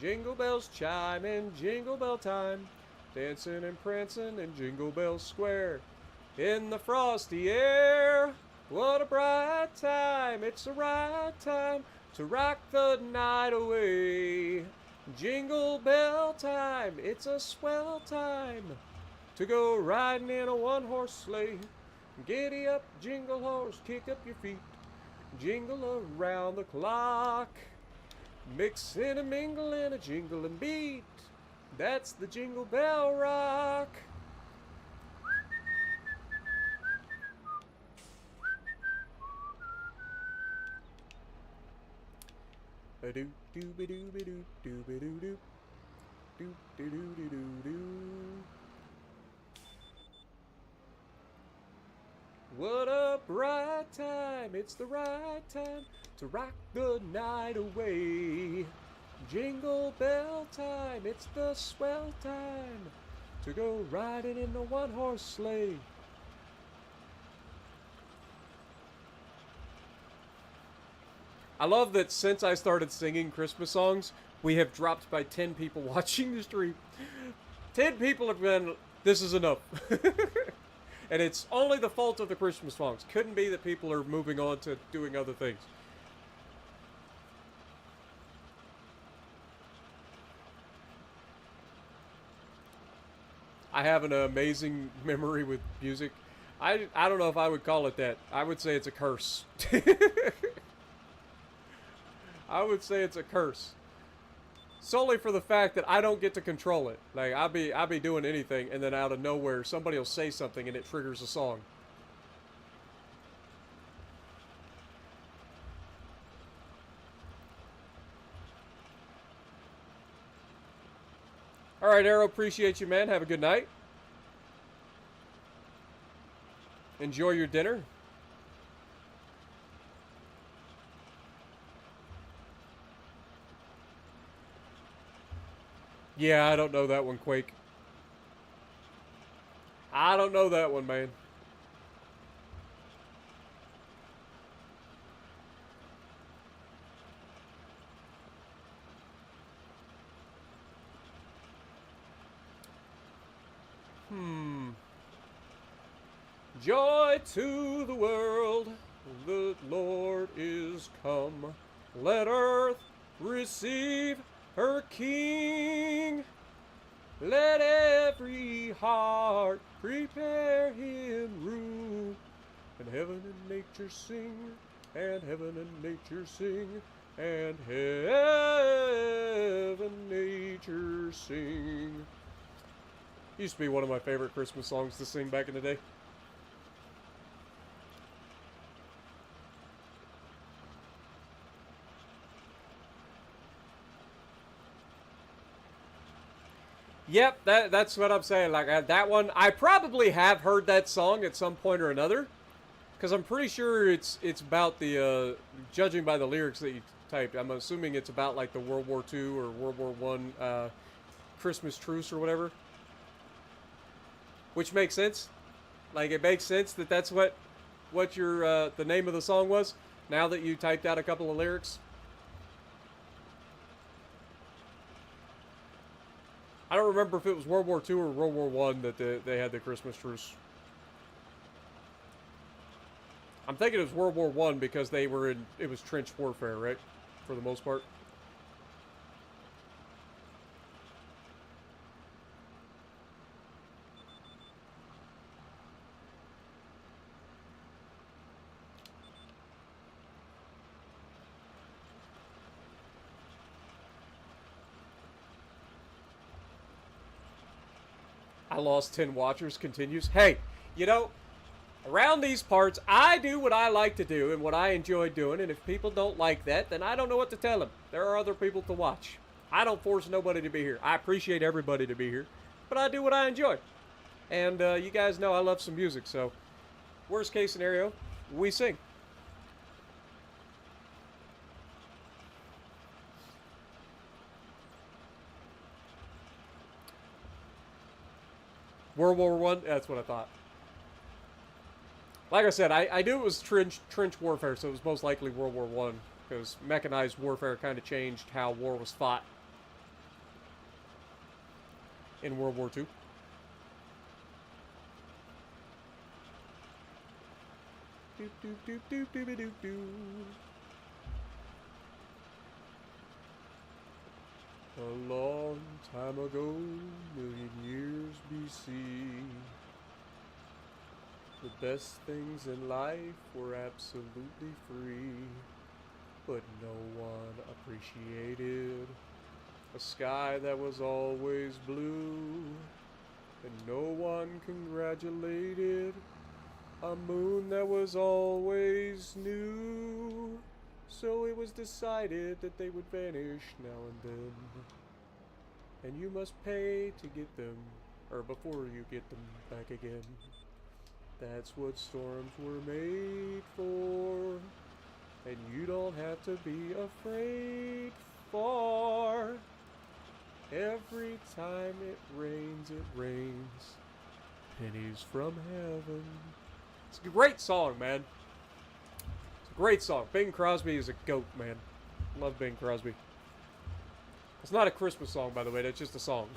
Jingle bells chime in jingle bell time. Dancing and prancing in Jingle Bell Square. In the frosty air. What a bright time. It's the right time to rock the night away. Jingle bell time, it's a swell time to go riding in a one-horse sleigh. Giddy up, jingle horse, kick up your feet, jingle around the clock. Mixing and mingling a jingling beat, that's the Jingle Bell Rock. A doo doo ba doo ba doo doo ba doo doo doo doo doo doo doo. What a bright time, it's the right time to rock the night away. Jingle bell time, it's the swell time to go riding in the one-horse sleigh. I love that since I started singing Christmas songs, we have dropped by 10 people watching the stream. 10 people have been, this is enough. And it's only the fault of the Christmas songs. Couldn't be that people are moving on to doing other things. I have an amazing memory with music. I don't know if I would call it that. I would say it's a curse. I would say it's a curse. Solely for the fact that I don't get to control it. Like, I'll be doing anything, and then out of nowhere, somebody will say something, and it triggers a song. Alright, Arrow, appreciate you, man. Have a good night. Enjoy your dinner. Yeah, I don't know that one, Quake. I don't know that one, man. Joy to the world, the Lord is come. Let earth receive her King. Let every heart prepare him room. And heaven and nature sing, and heaven and nature sing, and heaven and nature sing. Used to be one of my favorite Christmas songs to sing back in the day. Yep, that's what I'm saying. Like, that one, I probably have heard that song at some point or another, because I'm pretty sure it's about the judging by the lyrics that you typed. I'm assuming it's about like the World War II or World War One Christmas truce or whatever, which makes sense. Like, it makes sense that that's what your the name of the song was. Now that you typed out a couple of lyrics. I don't remember if it was World War II or World War One that they had the Christmas truce. I'm thinking it was World War One because they were in, it was trench warfare, right? For the most part. I lost 10 watchers continues. Hey, you know, around these parts, I do what I like to do and what I enjoy doing, and if people don't like that, then I don't know what to tell them. There are other people to watch. I don't force nobody to be here. I appreciate everybody to be here, but I do what I enjoy. And you guys know I love some music, so worst case scenario, we sing. World War One, that's what I thought. Like I said, I knew it was trench warfare, so it was most likely World War One, because mechanized warfare kind of changed how war was fought in World War Two. Doop, doop, doop, doop, doop, doop, doop. A long time ago, million years BC, the best things in life were absolutely free, but no one appreciated a sky that was always blue, and no one congratulated a moon that was always new. So it was decided that they would vanish now and then, and you must pay to get them, or before you get them back again. That's what storms were made for, and you don't have to be afraid for. Every time it rains pennies from heaven. It's a great song, man. It's a great song. Bing Crosby is a goat, man. Love Bing Crosby. It's not a Christmas song, by the way. That's just a song.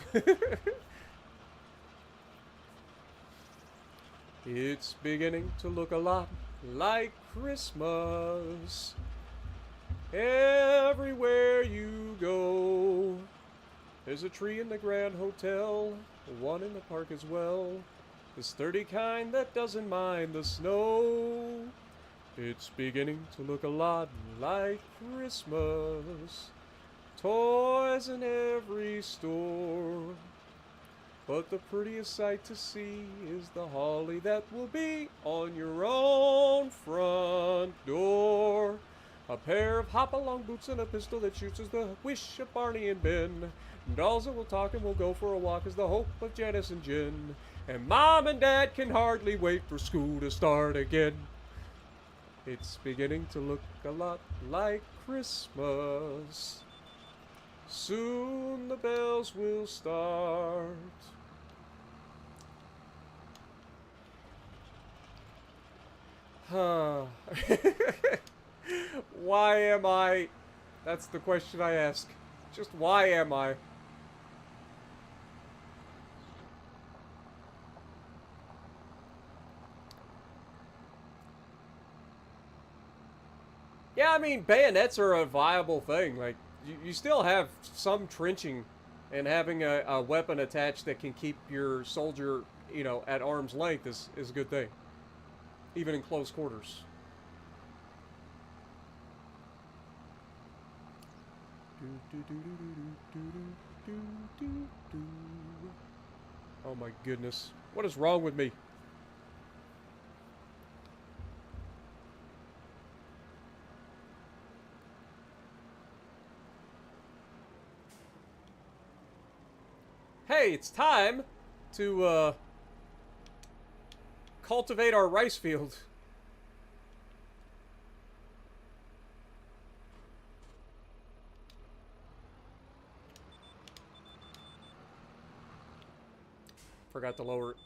It's beginning to look a lot like Christmas everywhere you go. There's a tree in the Grand Hotel, one in the park as well. The sturdy kind that doesn't mind the snow. It's beginning to look a lot like Christmas. Toys in every store. But the prettiest sight to see is the holly that will be on your own front door. A pair of hop-along boots and a pistol that shoots is the wish of Barney and Ben. Dolls that will talk and will go for a walk is the hope of Janice and Jen. And Mom and Dad can hardly wait for school to start again. It's beginning to look a lot like Christmas. Soon the bells will start. Why am I? That's the question I ask. Just why am I? Yeah, I mean, bayonets are a viable thing. Like, you still have some trenching, and having a weapon attached that can keep your soldier, you know, at arm's length is a good thing. Even in close quarters. Oh my goodness. What is wrong with me? Hey, it's time to cultivate our rice field. Forgot to lower it.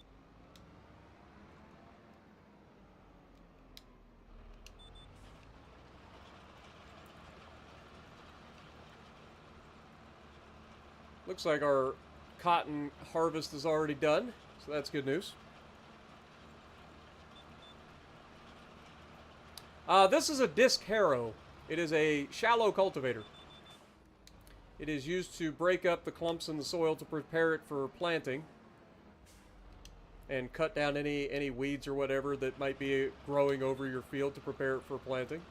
Looks like our cotton harvest is already done, so that's good news. This is a disc harrow. It is a shallow cultivator. It is used to break up the clumps in the soil to prepare it for planting and cut down any weeds or whatever that might be growing over your field to prepare it for planting.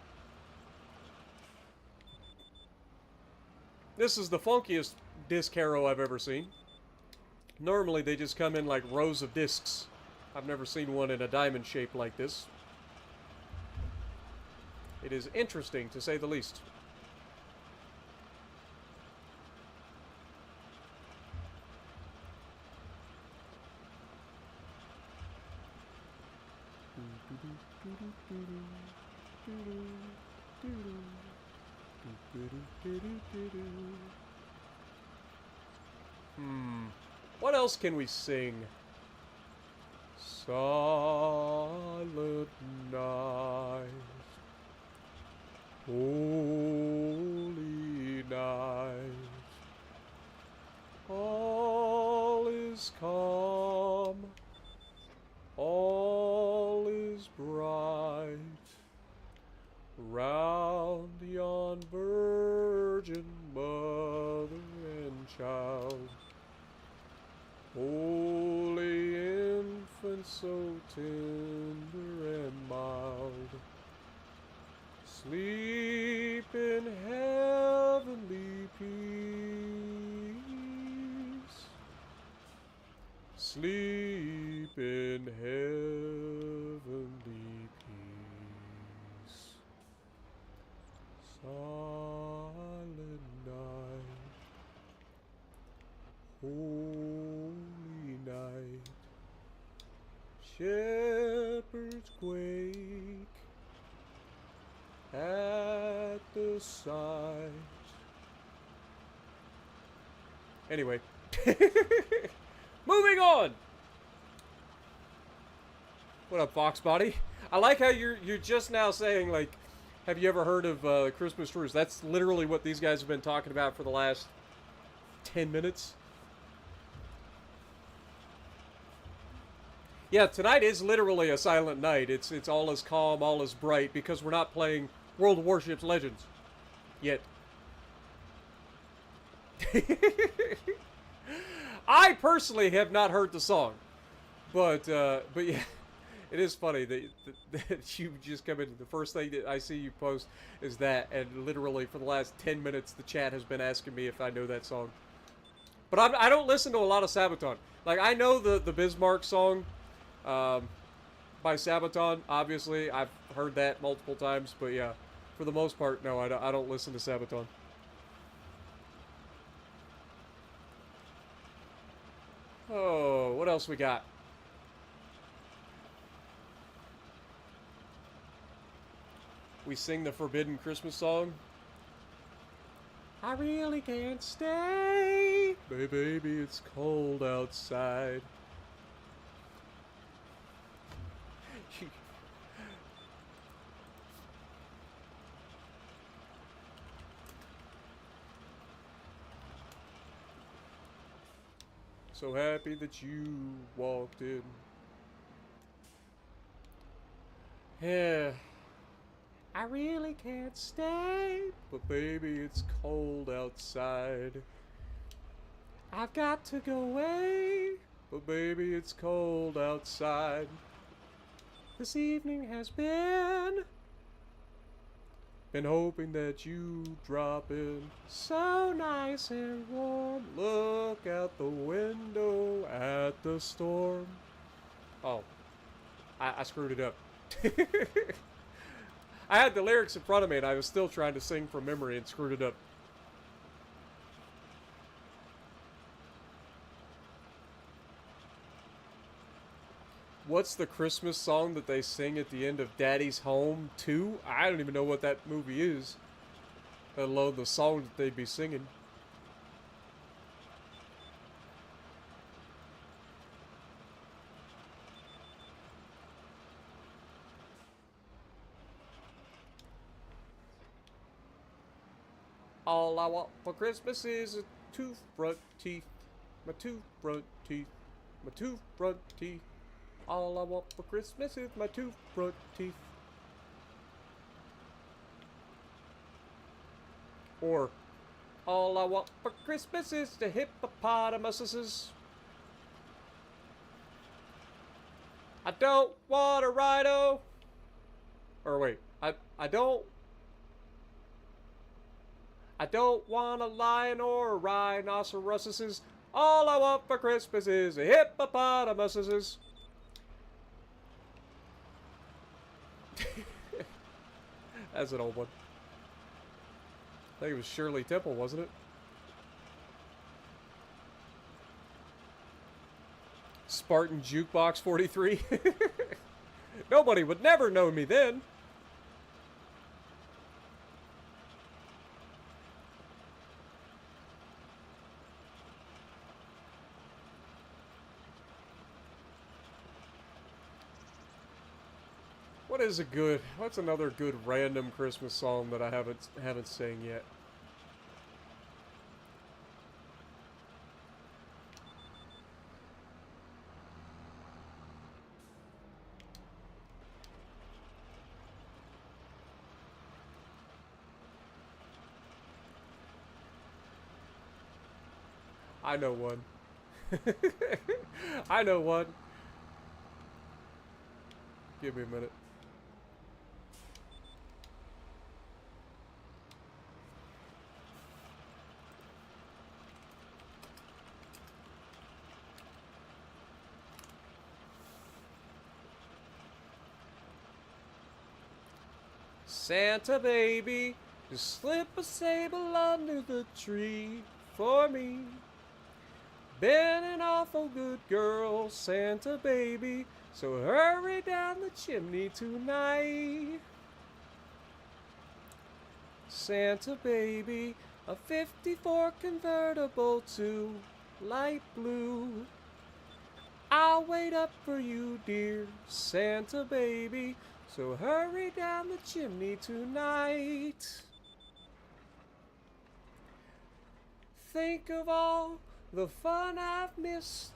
This is the funkiest disc harrow I've ever seen. Normally they just come in like rows of discs. I've never seen one in a diamond shape like this. It is interesting, to say the least. What else can we sing? Silent night, holy night, all is calm, all is bright, round yon virgin mother and child. Holy infant, so tender and mild. Sleep in heavenly peace. Sleep in heavenly peace. Silent night, holy night, shepherds quake at the sight. Anyway, moving on. What up, Foxbody? I like how you're just now saying, like, have you ever heard of Christmas Truce? That's literally what these guys have been talking about for the last 10 minutes. Yeah, tonight is literally a silent night. It's all as calm, all as bright, because we're not playing World of Warships Legends yet. I personally have not heard the song, but yeah, it is funny that you just come in. The first thing that I see you post is that, and literally for the last 10 minutes, the chat has been asking me if I know that song. But I don't listen to a lot of Sabaton. Like, I know the Bismarck song by Sabaton. Obviously, I've heard that multiple times. But yeah, for the most part, no, I don't listen to Sabaton. Oh, what else we got? We sing the Forbidden Christmas song. I really can't stay. Baby, it's cold outside. So happy that you walked in. Yeah. I really can't stay, but baby, it's cold outside. I've got to go away, but baby, it's cold outside. This evening has been hoping that you drop in. So nice and warm. Look out the window at the storm. Oh, I screwed it up. I had the lyrics in front of me and I was still trying to sing from memory and screwed it up. What's the Christmas song that they sing at the end of Daddy's Home 2? I don't even know what that movie is, let alone the song that they'd be singing. All I want for Christmas is a two front teeth. My two front teeth. My two front teeth. All I want for Christmas is my two front teeth. Or, all I want for Christmas is the hippopotamuses. I don't want a rhino. Or wait, I don't want a lion or a rhinoceroses. All I want for Christmas is a hippopotamuses. That's an old one. I think it was Shirley Temple, wasn't it? Spartan Jukebox 43. Nobody would never know me then. What's another good random Christmas song that I haven't sang yet? I know one. I know one. Give me a minute. Santa baby, just slip a sable under the tree for me. Been an awful good girl, Santa baby, so hurry down the chimney tonight. Santa baby, a 54 convertible to light blue. I'll wait up for you, dear Santa baby, so hurry down the chimney tonight. Think of all the fun I've missed.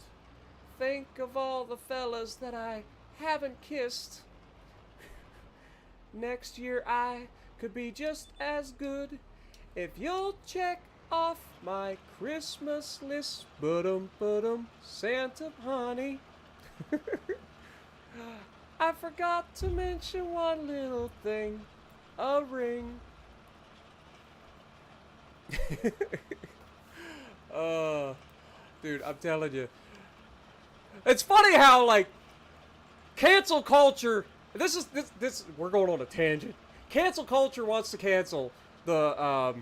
Think of all the fellas that I haven't kissed. Next year I could be just as good if you'll check off my Christmas list. Ba-dum, Santa honey. I forgot to mention one little thing. A ring. Dude, I'm telling you. It's funny how, like, cancel culture... This we're going on a tangent. Cancel culture wants to cancel the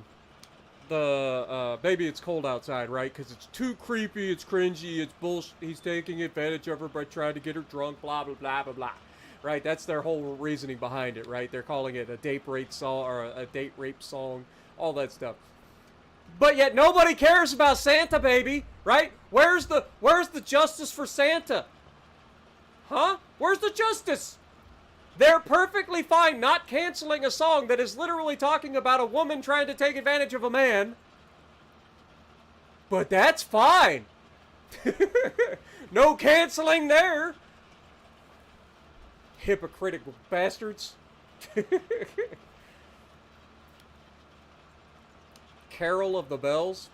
Baby It's Cold Outside, right? Because it's too creepy, it's cringy, it's bullshit. He's taking advantage of her by trying to get her drunk, blah, blah, blah, blah, blah. Right? That's their whole reasoning behind it, right? They're calling it a date rape song, or a date rape song, all that stuff. But yet nobody cares about Santa, baby, right? Where's the justice for Santa? Huh? Where's the justice? They're perfectly fine not canceling a song that is literally talking about a woman trying to take advantage of a man. But that's fine. No canceling there. Hypocritical bastards. Carol of the Bells.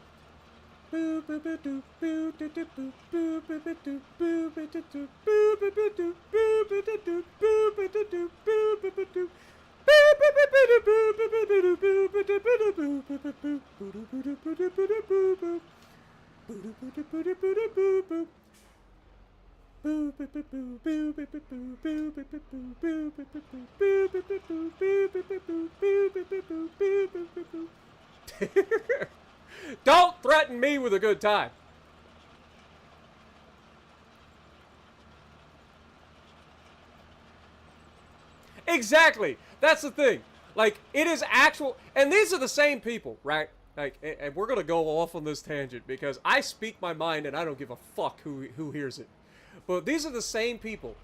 Don't threaten me with a good time. Exactly. That's the thing. Like, it is actual... And these are the same people, right? Like, and we're going to go off on this tangent because I speak my mind and I don't give a fuck who hears it. But these are the same people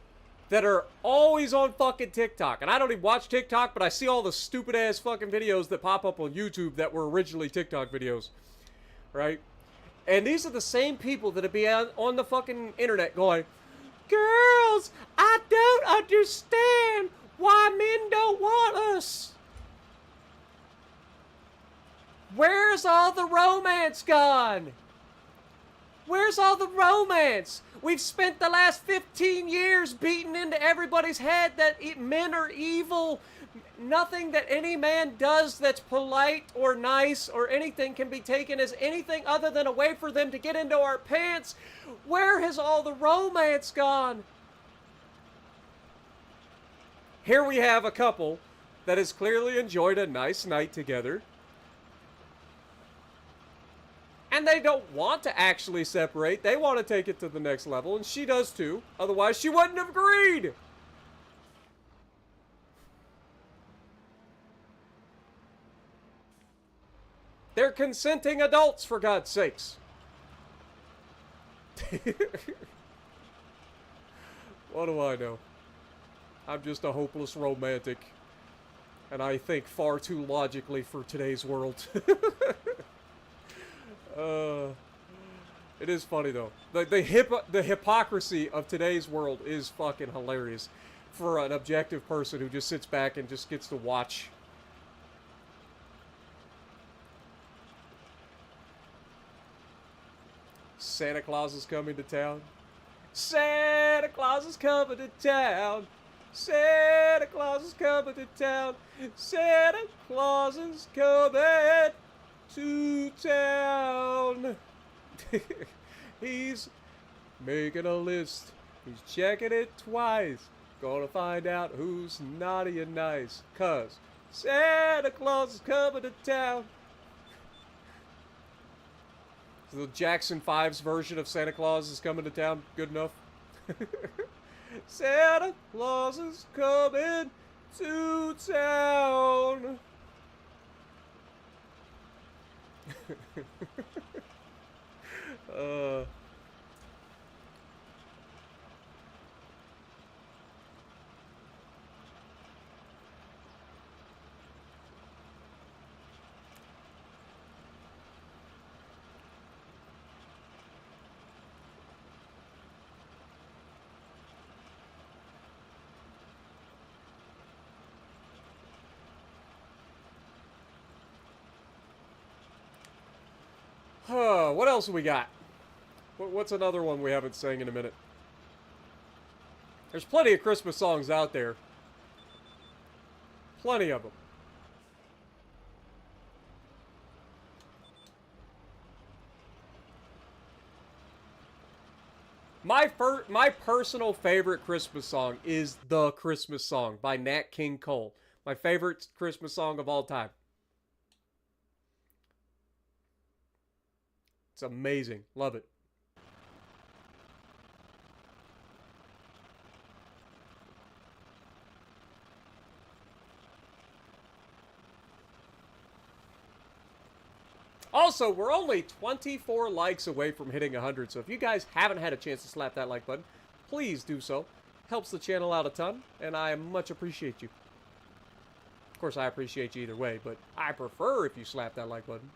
that are always on fucking TikTok. And I don't even watch TikTok, but I see all the stupid-ass fucking videos that pop up on YouTube that were originally TikTok videos. Right? And these are the same people that'll be on the fucking internet going, girls, I don't understand why men don't want us. Where's all the romance gone? Where's all the romance? We've spent the last 15 years beating into everybody's head that men are evil. Nothing that any man does that's polite or nice or anything can be taken as anything other than a way for them to get into our pants. Where has all the romance gone? Here we have a couple that has clearly enjoyed a nice night together. And they don't want to actually separate. They want to take it to the next level, and she does too. Otherwise, she wouldn't have agreed. They're consenting adults, for God's sakes. What do I know? I'm just a hopeless romantic. And I think far too logically for today's world. It is funny, though. The hypocrisy of today's world is fucking hilarious. For an objective person who just sits back and just gets to watch. Santa Claus is coming to town. Santa Claus is coming to town. Santa Claus is coming to town. Santa Claus is coming to town. He's making a list. He's checking it twice. Gonna find out who's naughty and nice. 'Cause Santa Claus is coming to town. The Jackson 5's version of Santa Claus is coming to town. Good enough. Santa Claus is coming to town. What else we got? What's another one we haven't sang in a minute? There's plenty of Christmas songs out there. Plenty of them. My personal favorite Christmas song is The Christmas Song by Nat King Cole. My favorite Christmas song of all time. It's amazing. Love it. Also, we're only 24 likes away from hitting 100, so if you guys haven't had a chance to slap that like button, please do so. Helps the channel out a ton, and I much appreciate you. Of course, I appreciate you either way, but I prefer if you slap that like button.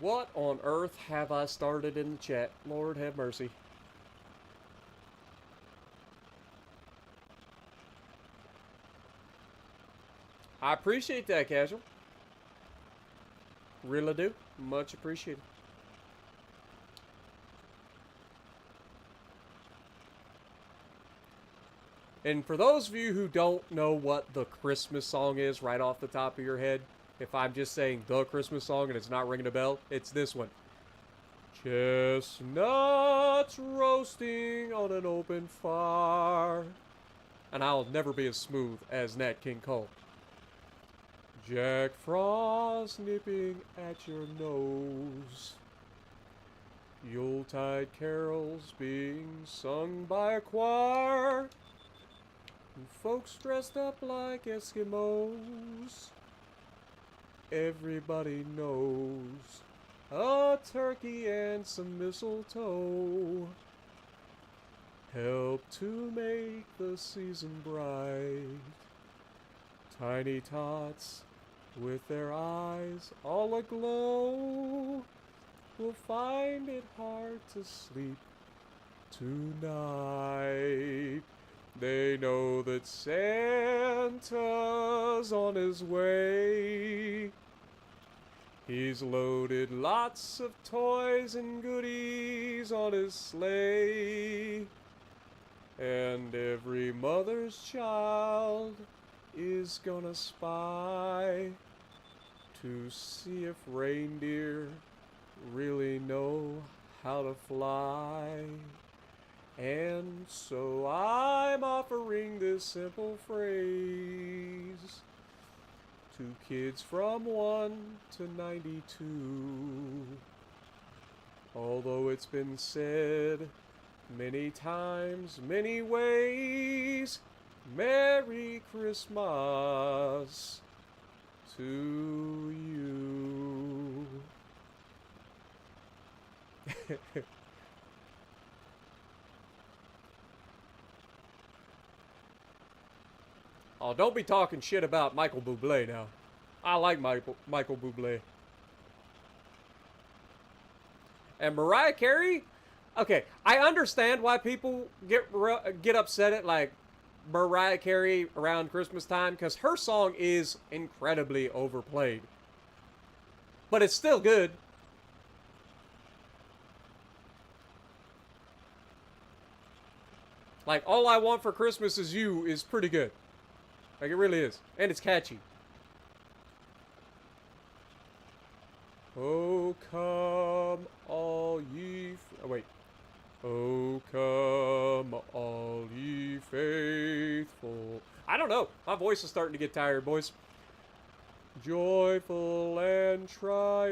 What on earth have I started in the chat? Lord have mercy. I appreciate that, Casual. Really do. Much appreciated. And for those of you who don't know what the Christmas song is right off the top of your head, if I'm just saying the Christmas song and it's not ringing a bell, it's this one. Chestnuts roasting on an open fire. And I'll never be as smooth as Nat King Cole. Jack Frost nipping at your nose. Yuletide carols being sung by a choir. Folks dressed up like Eskimos. Everybody knows a turkey and some mistletoe help to make the season bright. Tiny tots with their eyes all aglow will find it hard to sleep tonight. They know that Santa's on his way. He's loaded lots of toys and goodies on his sleigh. And every mother's child is gonna spy to see if reindeer really know how to fly. And so I'm offering this simple phrase to kids from 1 to 92. Although it's been said many times, many ways, Merry Christmas to you. Oh, don't be talking shit about Michael Bublé now. I like Michael Bublé. And Mariah Carey, okay, I understand why people get upset at like Mariah Carey around Christmas time because her song is incredibly overplayed, but it's still good. Like All I Want for Christmas Is You is pretty good. Like it really is, and it's catchy. Oh come all ye oh wait. Oh come all ye faithful. I don't know. My voice is starting to get tired, boys. Joyful and triumphant.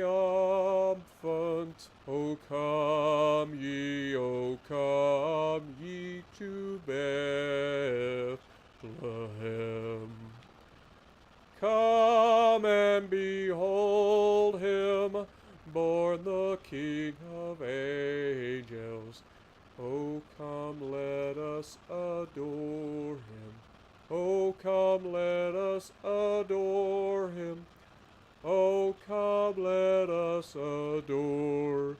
O come ye to Bethlehem. Come and behold him, born the King of angels. Oh, come, let us adore him. Oh, come, let us adore him. Oh, come, let us adore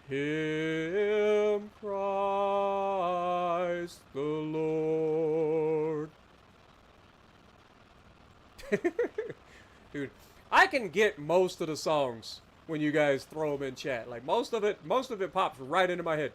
him, Christ the Lord. Dude, I can get most of the songs when you guys throw them in chat. Like most of it pops right into my head.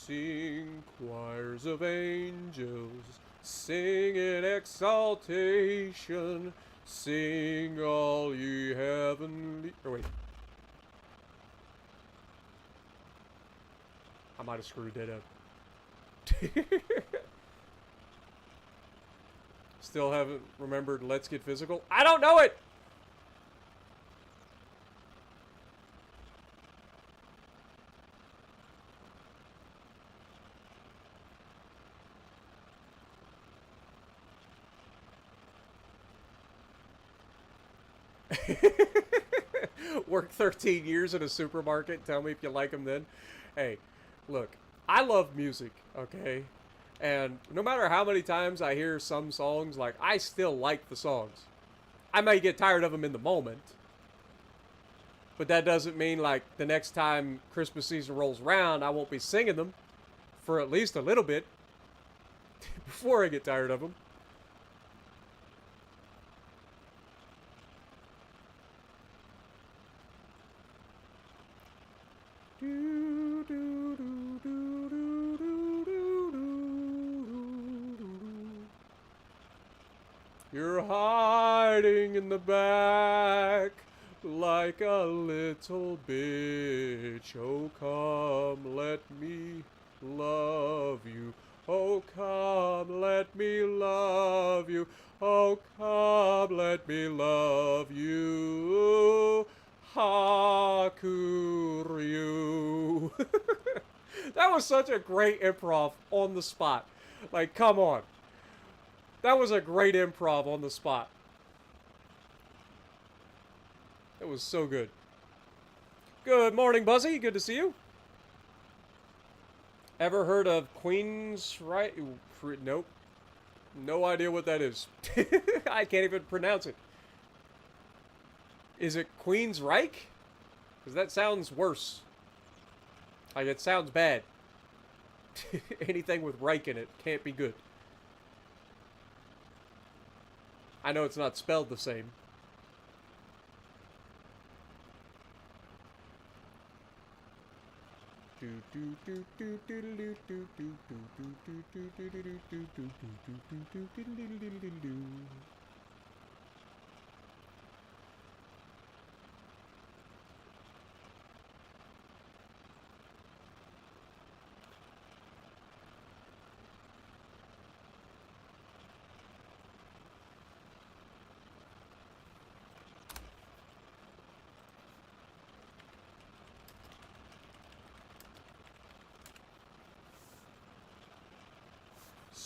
Sing, choirs of angels, sing in exaltation, sing all ye heavenly... Oh, wait. I might have screwed that up. Still haven't remembered Let's Get Physical? I don't know it! Work 13 years in a supermarket. Tell me if you like them then. Hey, look, I love music, okay? And no matter how many times I hear some songs, like, I still like the songs. I may get tired of them in the moment, but that doesn't mean, like, the next time Christmas season rolls around, I won't be singing them for at least a little bit before I get tired of them. You're hiding in the back like a little bitch. Oh, come, let me love you. Oh, come, let me love you. Oh, come, let me love you. Hakuryu. That was such a great improv on the spot. Like, come on. That was a great improv on the spot. It was so good. Good morning, Buzzy. Good to see you. Ever heard of Queen's Right? Nope. No idea what that is. I can't even pronounce it. Is it Queen's Reich? Because that sounds worse. Like, it sounds bad. Anything with Reich in it can't be good. I know it's not spelled the same.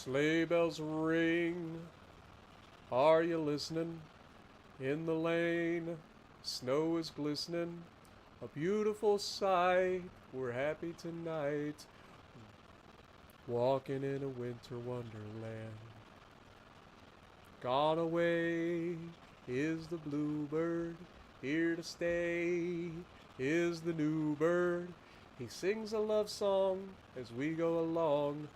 Sleigh bells ring, are you listening? In the lane, snow is glistening, a beautiful sight, we're happy tonight, walking in a winter wonderland. Gone away is the bluebird, here to stay is the new bird. He sings a love song as we go along,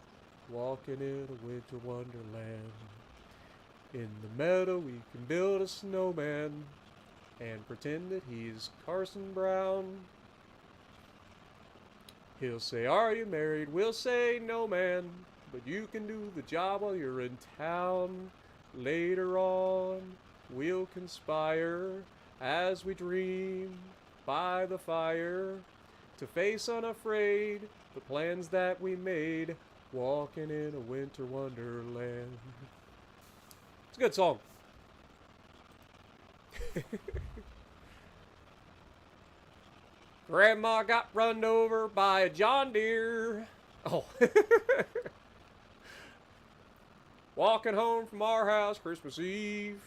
walking in a winter wonderland. In the meadow we can build a snowman and pretend that he's Carson Brown. He'll say, "Are you married?" We'll say, "No, man, but you can do the job while you're in town." Later on, we'll conspire as we dream by the fire to face unafraid the plans that we made, walking in a winter wonderland. It's a good song. Grandma got run over by a John Deere. Oh. Walking home from our house Christmas Eve.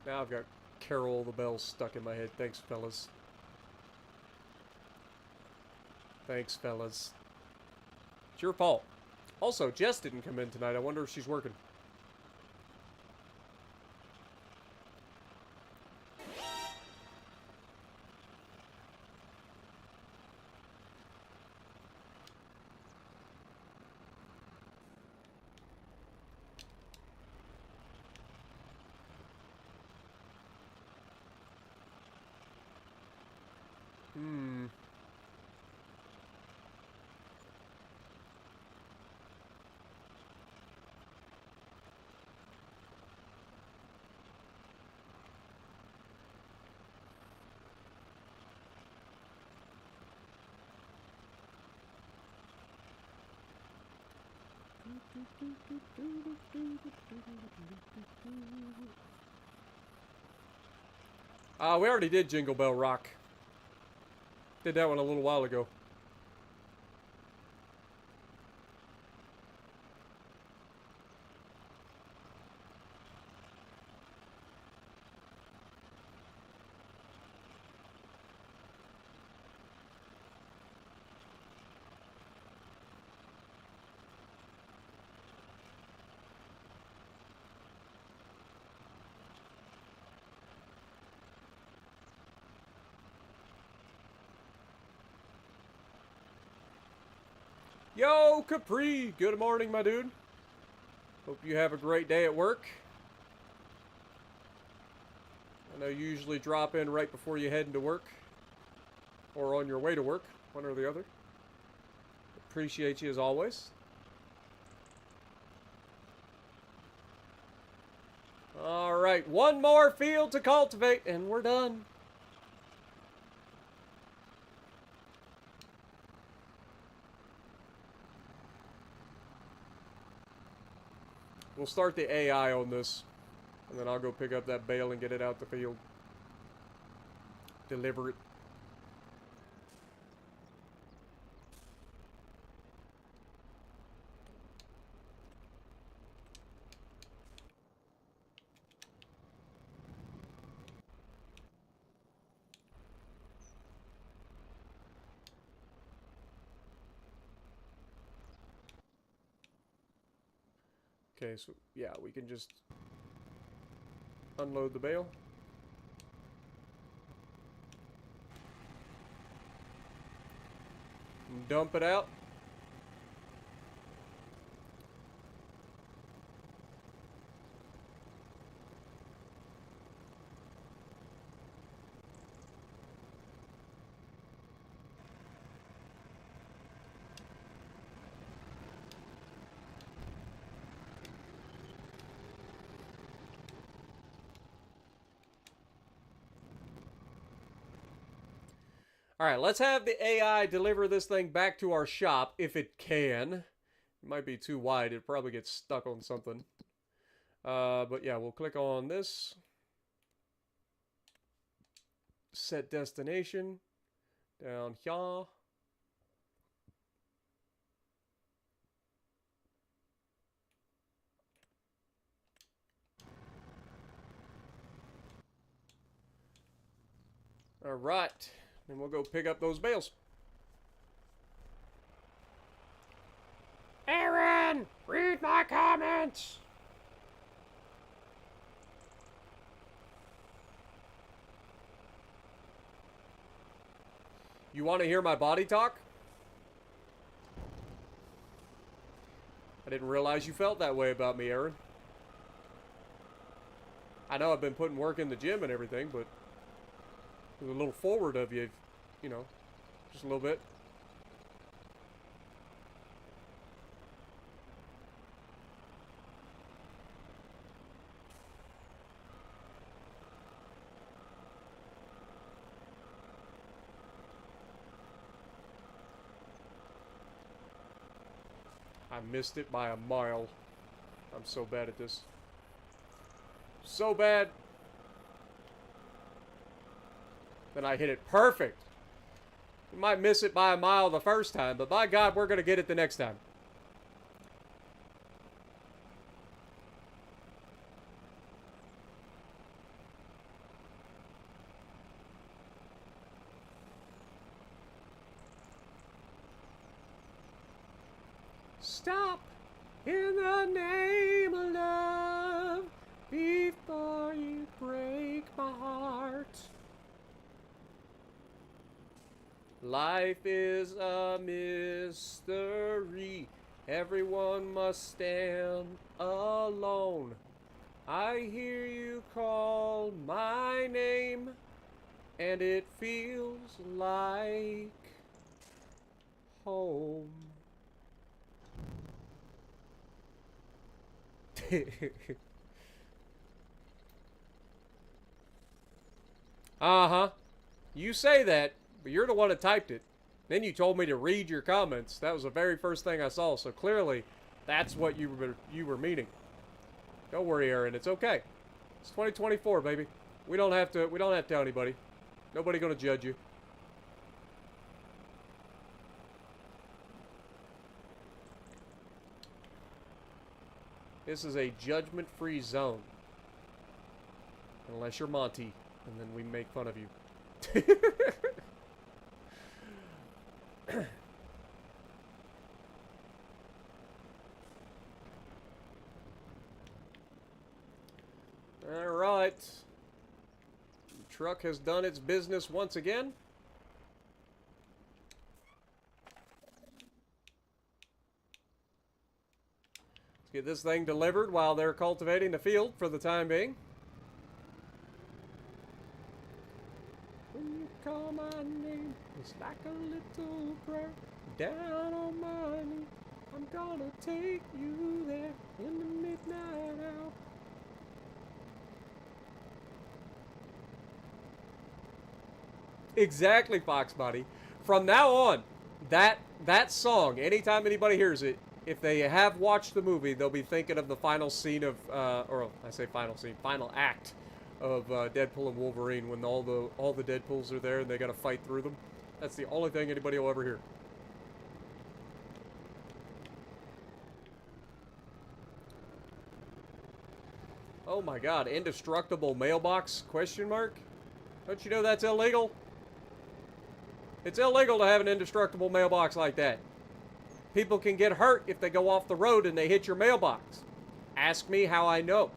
Now I've got Carol the Bells stuck in my head. Thanks, fellas. Thanks, fellas. It's your fault. Also, Jess didn't come in tonight. I wonder if she's working. We already did Jingle Bell Rock. Did that one a little while ago. Yo, Capri! Good morning, my dude. Hope you have a great day at work. I know you usually drop in right before you head into work. Or on your way to work, one or the other. Appreciate you as always. Alright, one more field to cultivate, and we're done. We'll start the AI on this, and then I'll go pick up that bale and get it out the field. Deliver it. Okay, so yeah, we can just unload the bale. And dump it out. All right, let's have the AI deliver this thing back to our shop if it can. It might be too wide. It probably gets stuck on something. But yeah, we'll click on this. Set destination. Down here. All right. Then we'll go pick up those bales. Aaron, read my comments. You want to hear my body talk? I didn't realize you felt that way about me, Aaron. I know I've been putting work in the gym and everything, but it was a little forward of you, you know, just a little bit. I missed it by a mile. I'm so bad at this. So bad. Then I hit it perfect. You might miss it by a mile the first time, but by God, we're going to get it the next time. Stop in the name of love before you break my heart. Life is a mystery. Everyone must stand alone. I hear you call my name, and it feels like home. Uh-huh. You say that, but you're the one that typed it. Then you told me to read your comments. That was the very first thing I saw, so clearly that's what you were meaning. Don't worry, Aaron, it's okay. It's 2024, baby. We don't have to tell anybody. Nobody gonna judge you. This is a judgment-free zone. Unless you're Monty, and then we make fun of you. Alright. The truck has done its business once again. Let's get this thing delivered while they're cultivating the field for the time being. When you call my name, it's like a little prayer. Down on my knee, I'm gonna take you there in the midnight hour. Exactly, Foxbody. From now on, that song, anytime anybody hears it, if they have watched the movie, they'll be thinking of the final scene of, or I say final scene, final act of Deadpool and Wolverine when all the Deadpools are there and they gotta fight through them. That's the only thing anybody will ever hear. Oh my God, indestructible mailbox? Question mark? Don't you know that's illegal? It's illegal to have an indestructible mailbox like that. People can get hurt if they go off the road and they hit your mailbox. Ask me how I know.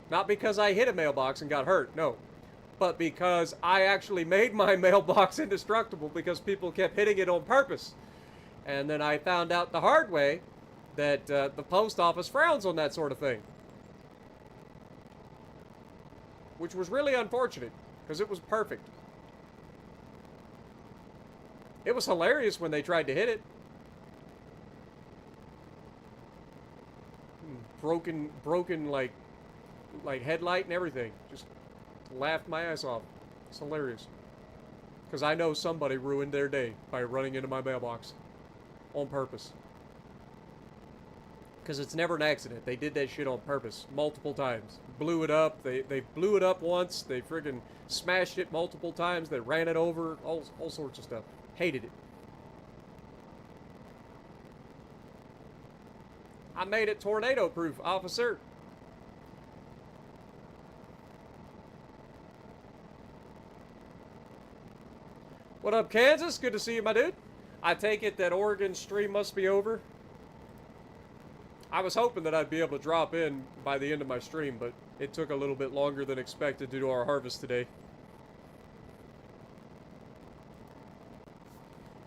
Not because I hit a mailbox and got hurt, no. But because I actually made my mailbox indestructible because people kept hitting it on purpose. And then I found out the hard way that the post office frowns on that sort of thing. Which was really unfortunate, because it was perfect. It was hilarious when they tried to hit it. Broken like headlight and everything. Just laughed my ass off. It's hilarious. Because I know somebody ruined their day by running into my mailbox. On purpose. Because it's never an accident. They did that shit on purpose. Multiple times. Blew it up. They blew it up once. They friggin' smashed it multiple times. They ran it over. All sorts of stuff. Hated it. I made it tornado-proof, officer. What up, Kansas? Good to see you, my dude. I take it that Oregon stream must be over. I was hoping that I'd be able to drop in by the end of my stream, but it took a little bit longer than expected due to our harvest today.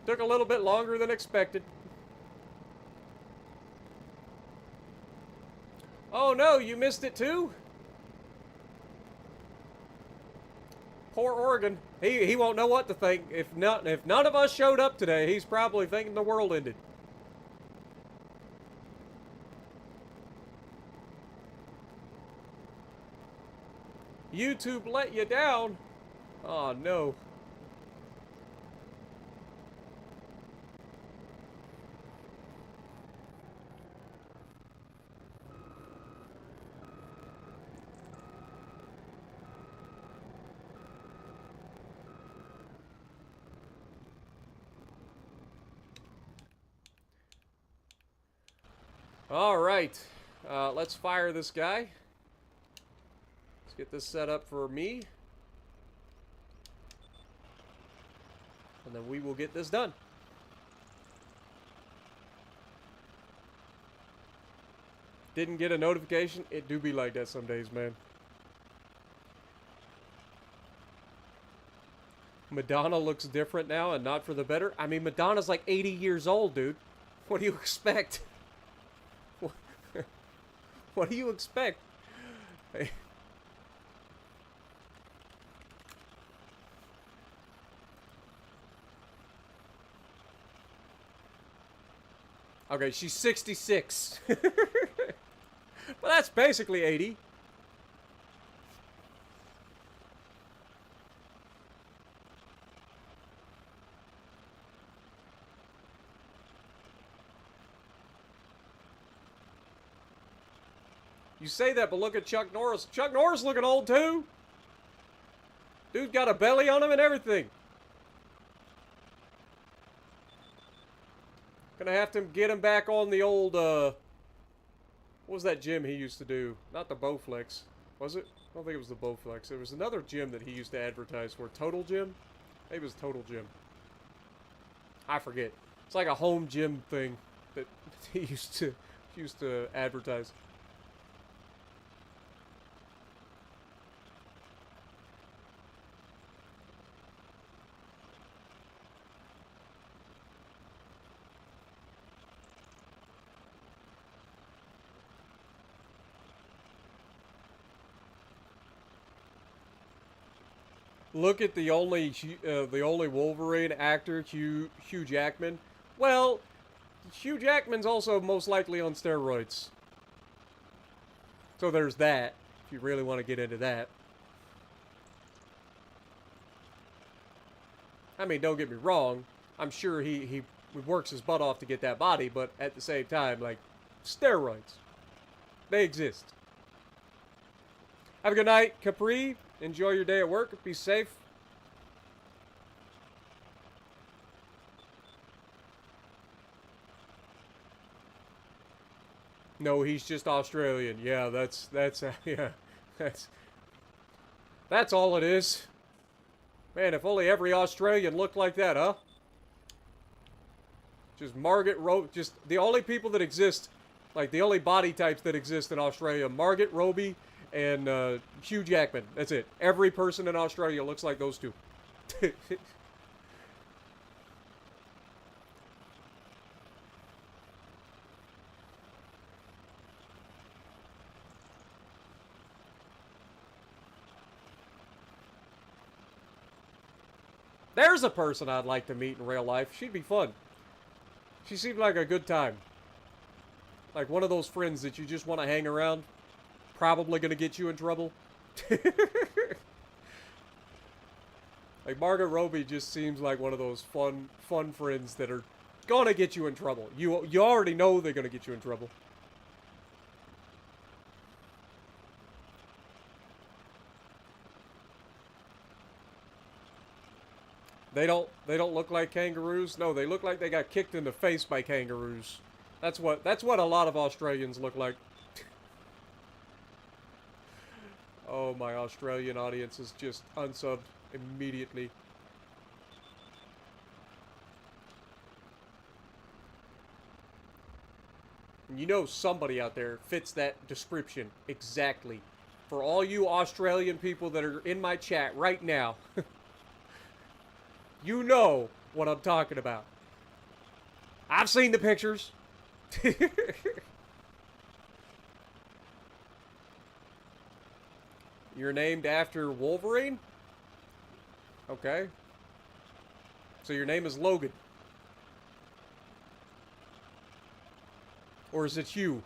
Took a little bit longer than expected. Oh no, you missed it too? Poor Oregon. He won't know what to think. If none of us showed up today, he's probably thinking the world ended. YouTube let you down? Oh no. Alright, let's fire this guy. Let's get this set up for me. And then we will get this done. Didn't get a notification. It do be like that some days, man. Madonna looks different now and not for the better. I mean, Madonna's like 80 years old, dude. What do you expect? What do you expect? Hey. Okay, she's 66. Well, that's basically 80. You say that, but look at Chuck Norris. Chuck Norris looking old, too. Dude got a belly on him and everything. Gonna have to get him back on the old, what was that gym he used to do? Not the Bowflex, was it? I don't think it was the Bowflex. There was another gym that he used to advertise for. Total Gym? Maybe it was Total Gym. I forget. It's like a home gym thing that he used to advertise. Look at the only Wolverine actor, Hugh Jackman. Well, Hugh Jackman's also most likely on steroids. So there's that, if you really want to get into that. I mean, don't get me wrong. I'm sure he works his butt off to get that body, but at the same time, like, steroids. They exist. Have a good night, Capri. Enjoy your day at work. Be safe. No, he's just Australian. Yeah, that's yeah, that's all it is. Man, if only every Australian looked like that, huh? Just Margaret Robbie, just the only people that exist, like the only body types that exist in Australia, Margaret Robbie and Hugh Jackman. That's it. Every person in Australia looks like those two. There's a person I'd like to meet in real life. She'd be fun. She seemed like a good time. Like one of those friends that you just want to hang around. Probably going to get you in trouble. Like, Margot Robbie just seems like one of those fun friends that are gonna get you in trouble. You already know they're gonna get you in trouble. They don't look like kangaroos. No, they look like they got kicked in the face by kangaroos. That's what a lot of Australians look like. Oh, my Australian audience is just unsubbed immediately. You know somebody out there fits that description exactly. For all you Australian people that are in my chat right now, you know what I'm talking about. I've seen the pictures. You're named after Wolverine? Okay. So your name is Logan. Or is it you?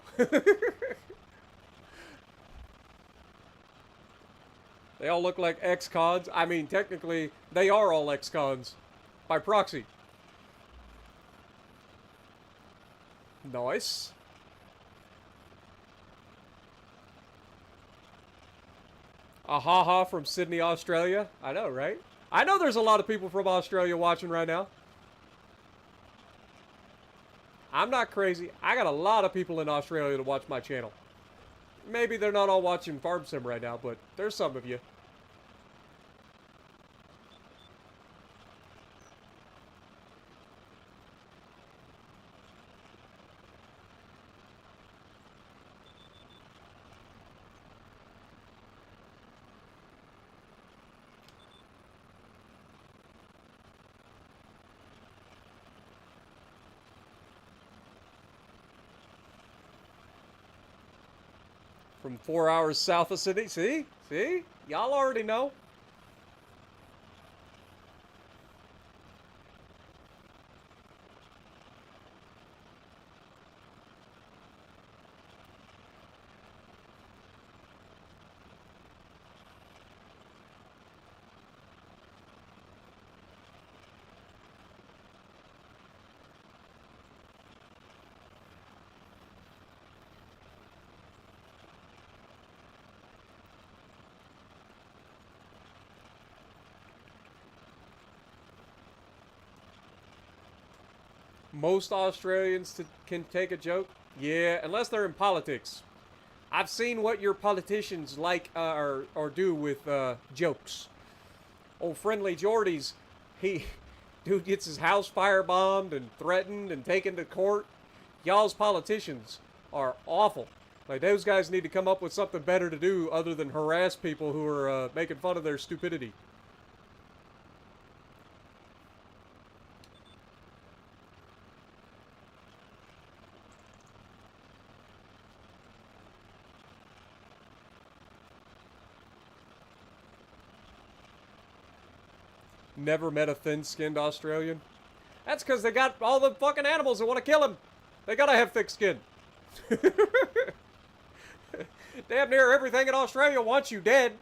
They all look like ex-cons. I mean, technically, they are all ex-cons. By proxy. Nice. Ahaha from Sydney, Australia. I know, right? I know there's a lot of people from Australia watching right now. I'm not crazy. I got a lot of people in Australia to watch my channel. Maybe they're not all watching Farm Sim right now, but there's some of you. From 4 hours south of Sydney. See? See? Y'all already know. Most Australians can take a joke. Yeah, unless they're in politics. I've seen what your politicians like or do with jokes. Old Friendly Jordy's, dude gets his house firebombed and threatened and taken to court. Y'all's politicians are awful. Like, those guys need to come up with something better to do other than harass people who are making fun of their stupidity. Never met a thin-skinned Australian. That's because they got all the fucking animals that want to kill him. They gotta have thick skin. Damn near everything in Australia wants you dead.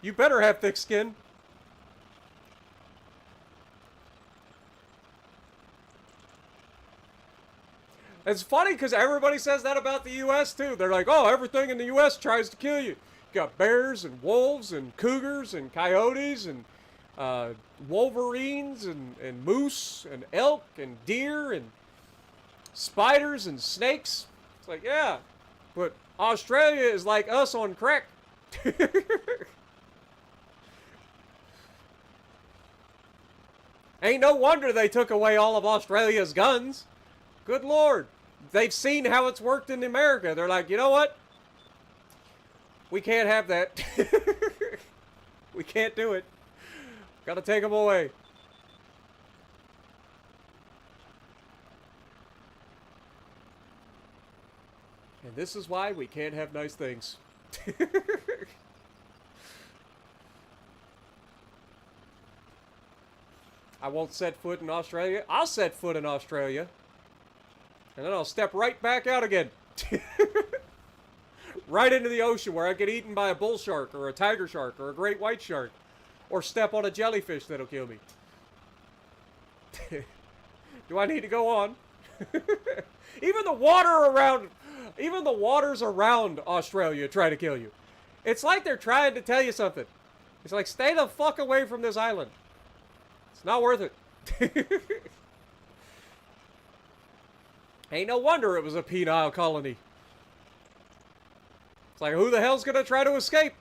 You better have thick skin. It's funny because everybody says that about the U.S. too. They're like, oh, everything in the U.S. tries to kill you. You got bears and wolves and cougars and coyotes and wolverines and moose and elk and deer and spiders and snakes. It's like, yeah, but Australia is like us on crack. Ain't no wonder they took away all of Australia's guns. Good Lord. They've seen how it's worked in America. They're like, you know what? We can't have that. We can't do it. Gotta take them away. And this is why we can't have nice things. I won't set foot in Australia. I'll set foot in Australia. And then I'll step right back out again. Right into the ocean where I get eaten by a bull shark or a tiger shark or a great white shark. Or step on a jellyfish that'll kill me. Do I need to go on? Even the waters around Australia try to kill you. It's like they're trying to tell you something. It's like, stay the fuck away from this island. It's not worth it. Ain't no wonder it was a penile colony. It's like, who the hell's gonna try to escape?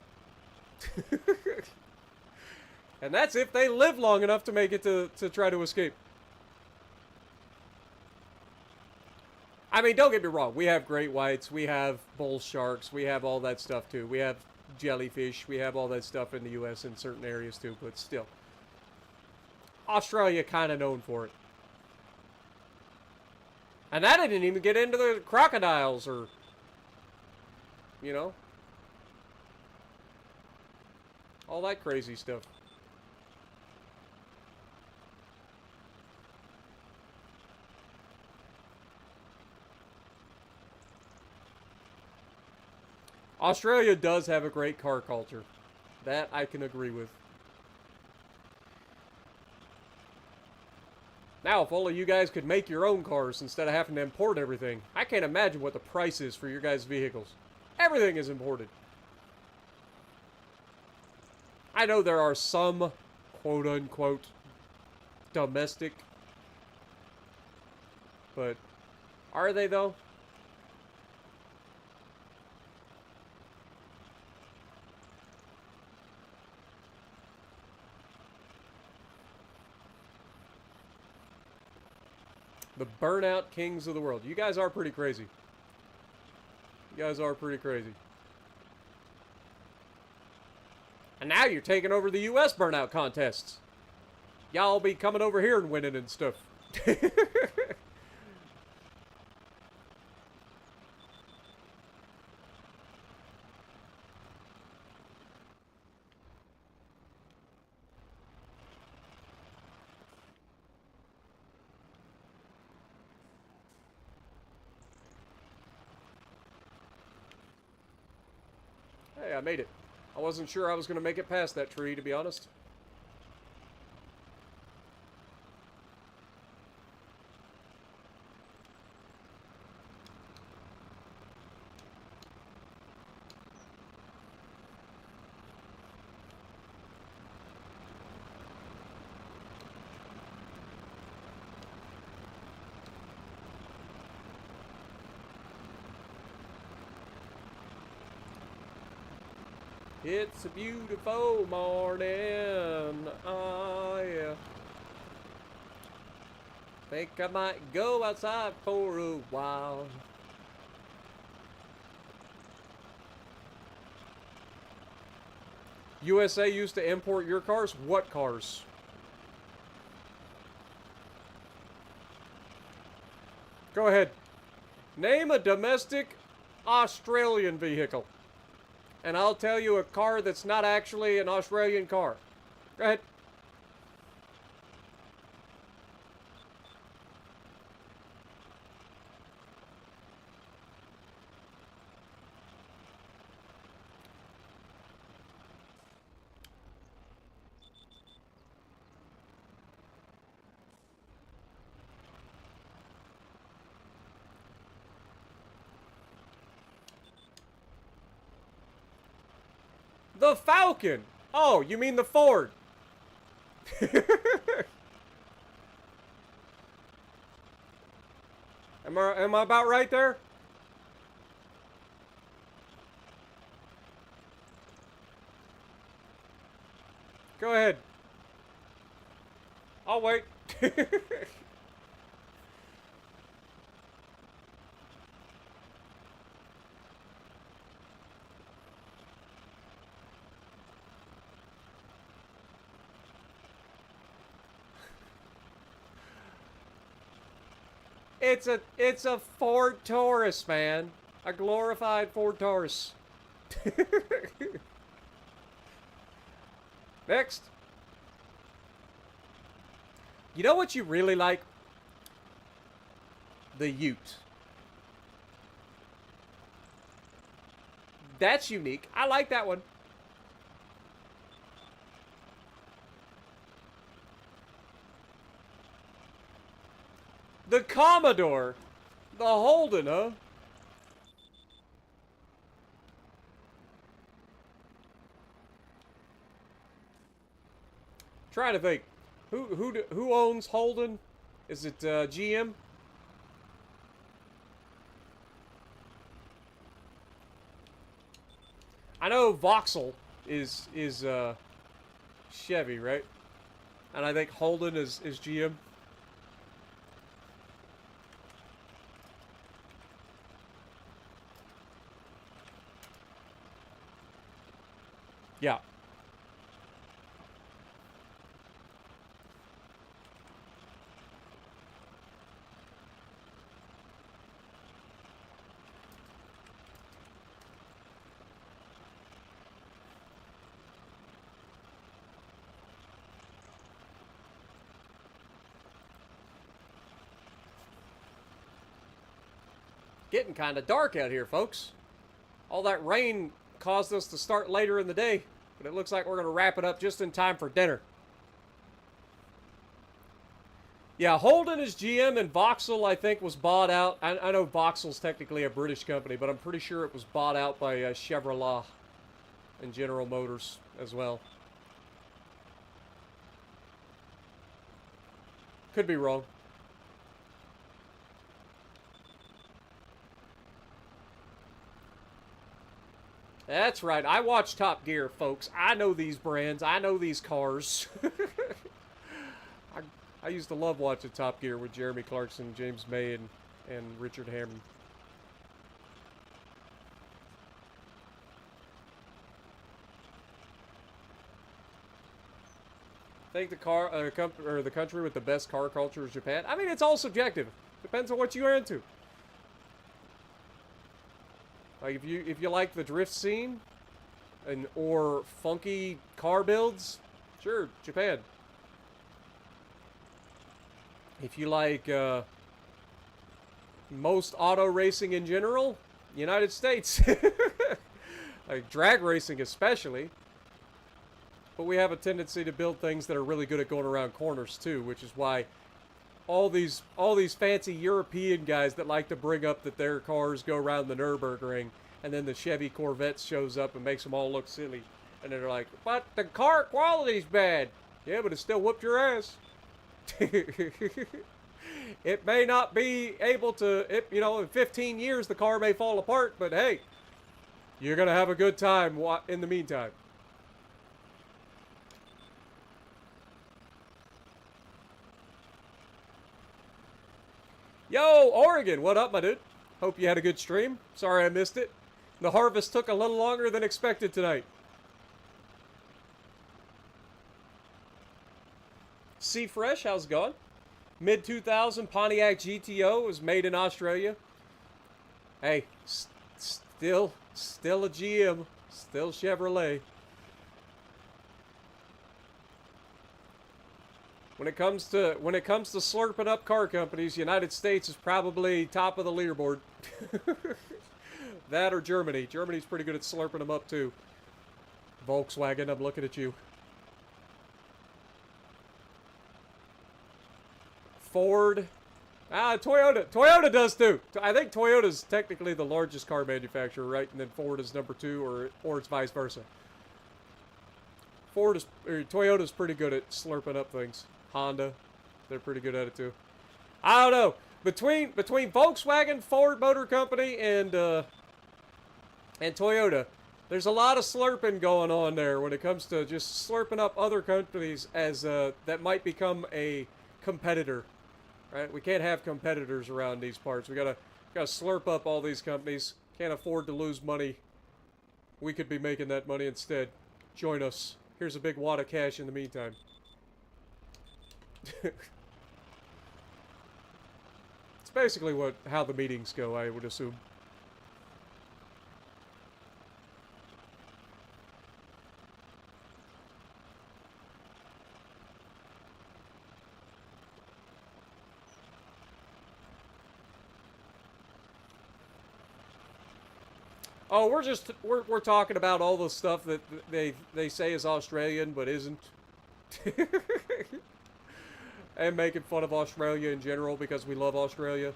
And that's if they live long enough to make it to try to escape. I mean, don't get me wrong. We have great whites. We have bull sharks. We have all that stuff, too. We have jellyfish. We have all that stuff in the U.S. in certain areas, too. But still. Australia kind of known for it. And that didn't even get into the crocodiles or, you know, all that crazy stuff. Australia does have a great car culture. That I can agree with. Now, if only you guys could make your own cars instead of having to import everything. I can't imagine what the price is for your guys' vehicles. Everything is imported. I know there are some, quote-unquote, domestic. But are they, though? The burnout kings of the world. You guys are pretty crazy. You guys are pretty crazy. And now you're taking over the U.S. burnout contests. Y'all be coming over here and winning and stuff. Hey, I made it. I wasn't sure I was going to make it past that tree, to be honest. It's a beautiful morning, oh yeah. Think I might go outside for a while. USA used to import your cars? What cars? Go ahead. Name a domestic Australian vehicle. And I'll tell you a car that's not actually an Australian car. Go ahead. The Falcon! Oh, you mean the Ford. Am I about right there? Go ahead. I'll wait. It's a Ford Taurus, man. A glorified Ford Taurus. Next. You know what you really like? The Ute. That's unique. I like that one. The Commodore. The Holden, huh? Trying to think. Who owns Holden? Is it GM? I know Vauxhall is Chevy, right? And I think Holden is GM. Yeah. Getting kind of dark out here, folks. All that rain caused us to start later in the day, but it looks like we're going to wrap it up just in time for dinner. Yeah, Holden is GM, and Vauxhall, I think, was bought out. I know Vauxhall's technically a British company, but I'm pretty sure it was bought out by Chevrolet and General Motors as well. Could be wrong. That's right. I watch Top Gear, folks. I know these brands. I know these cars. I used to love watching Top Gear with Jeremy Clarkson, James May, and Richard Hammond. I think the country with the best car culture is Japan. I mean, it's all subjective. Depends on what you're into. Like if you like the drift scene, or funky car builds, sure, Japan. If you like most auto racing in general, United States. Like drag racing especially. But we have a tendency to build things that are really good at going around corners too, which is why all these fancy European guys that like to bring up that their cars go around the Nürburgring, and then the Chevy Corvette shows up and makes them all look silly, and they're like, "But the car quality's bad." Yeah, but it still whooped your ass. It may not be able to, in 15 years the car may fall apart, but hey, you're gonna have a good time in the meantime. Yo, Oregon, what up, my dude? Hope you had a good stream. Sorry I missed it. The harvest took a little longer than expected tonight. Sea Fresh, how's it going? Mid-2000 Pontiac GTO was made in Australia. Hey, still a GM, still Chevrolet. When it comes to slurping up car companies, United States is probably top of the leaderboard. That or Germany. Germany's pretty good at slurping them up too. Volkswagen, I'm looking at you. Ford. Toyota. Toyota does too. I think Toyota's technically the largest car manufacturer, right? And then Ford is number 2, or it's vice versa. Toyota's pretty good at slurping up things. Honda, they're pretty good at it too. I don't know. Between Volkswagen, Ford Motor Company, and Toyota, there's a lot of slurping going on there when it comes to just slurping up other companies as that might become a competitor. Right? We can't have competitors around these parts. We gotta slurp up all these companies. Can't afford to lose money. We could be making that money instead. Join us. Here's a big wad of cash in the meantime. It's basically how the meetings go, I would assume. Oh, we're talking about all the stuff that they say is Australian but isn't. and making fun of Australia in general because we love Australia.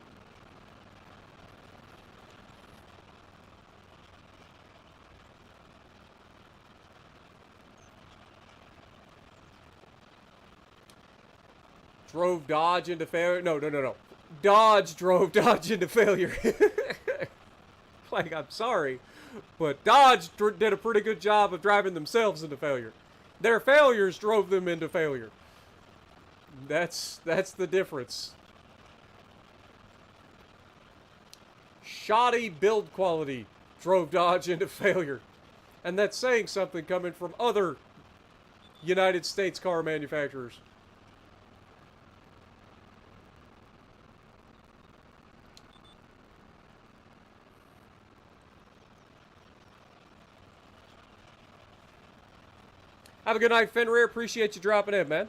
Drove Dodge into failure. No. Dodge drove Dodge into failure. Like, I'm sorry, but Dodge did a pretty good job of driving themselves into failure. Their failures drove them into failure. That's the difference. Shoddy build quality drove Dodge into failure. And that's saying something coming from other United States car manufacturers. Have a good night, Fenrir. Appreciate you dropping in, man.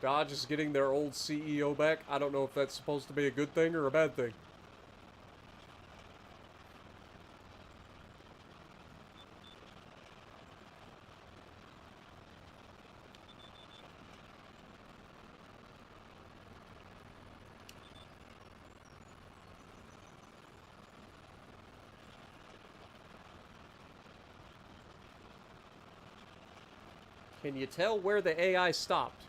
Dodge is getting their old CEO back. I don't know if that's supposed to be a good thing or a bad thing. Can you tell where the AI stopped?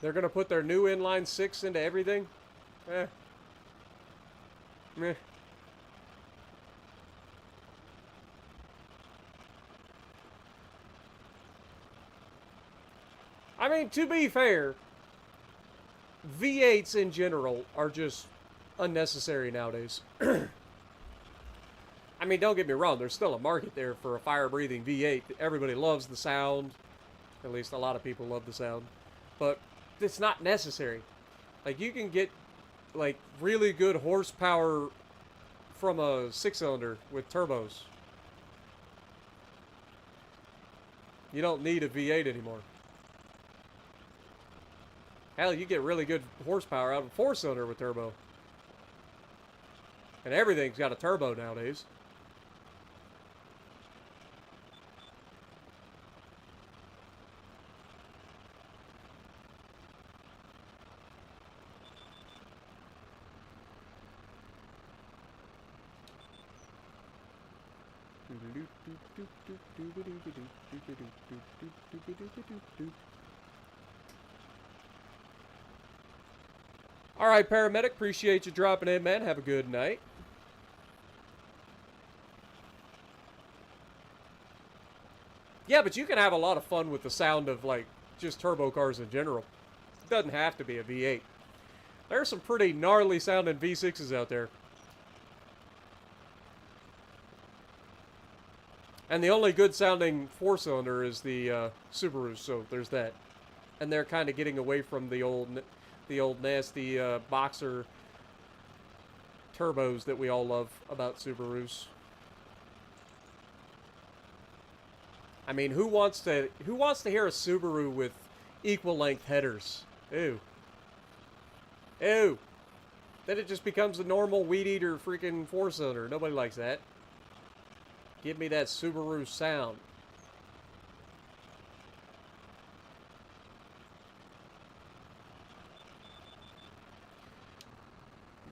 They're going to put their new inline six into everything? Eh. Meh. I mean, to be fair, V8s in general are just unnecessary nowadays. I mean, don't get me wrong, there's still a market there for a fire-breathing V8. Everybody loves the sound. At least a lot of people love the sound. But it's not necessary. Like, you can get, like, really good horsepower from a six-cylinder with turbos. You don't need a V8 anymore. Hell, you get really good horsepower out of a four-cylinder with turbo. And everything's got a turbo nowadays. Alright, paramedic, appreciate you dropping in, man. Have a good night. Yeah, but you can have a lot of fun with the sound of, like, just turbo cars in general. It doesn't have to be a V8. There's some pretty gnarly sounding V6s out there. And the only good sounding four-cylinder is the Subaru, so there's that. And they're kind of getting away from the old nasty boxer turbos that we all love about Subarus. I mean, who wants to hear a Subaru with equal length headers? Ew. Ew. Then it just becomes a normal weed eater freaking four-cylinder. Nobody likes that. Give me that Subaru sound.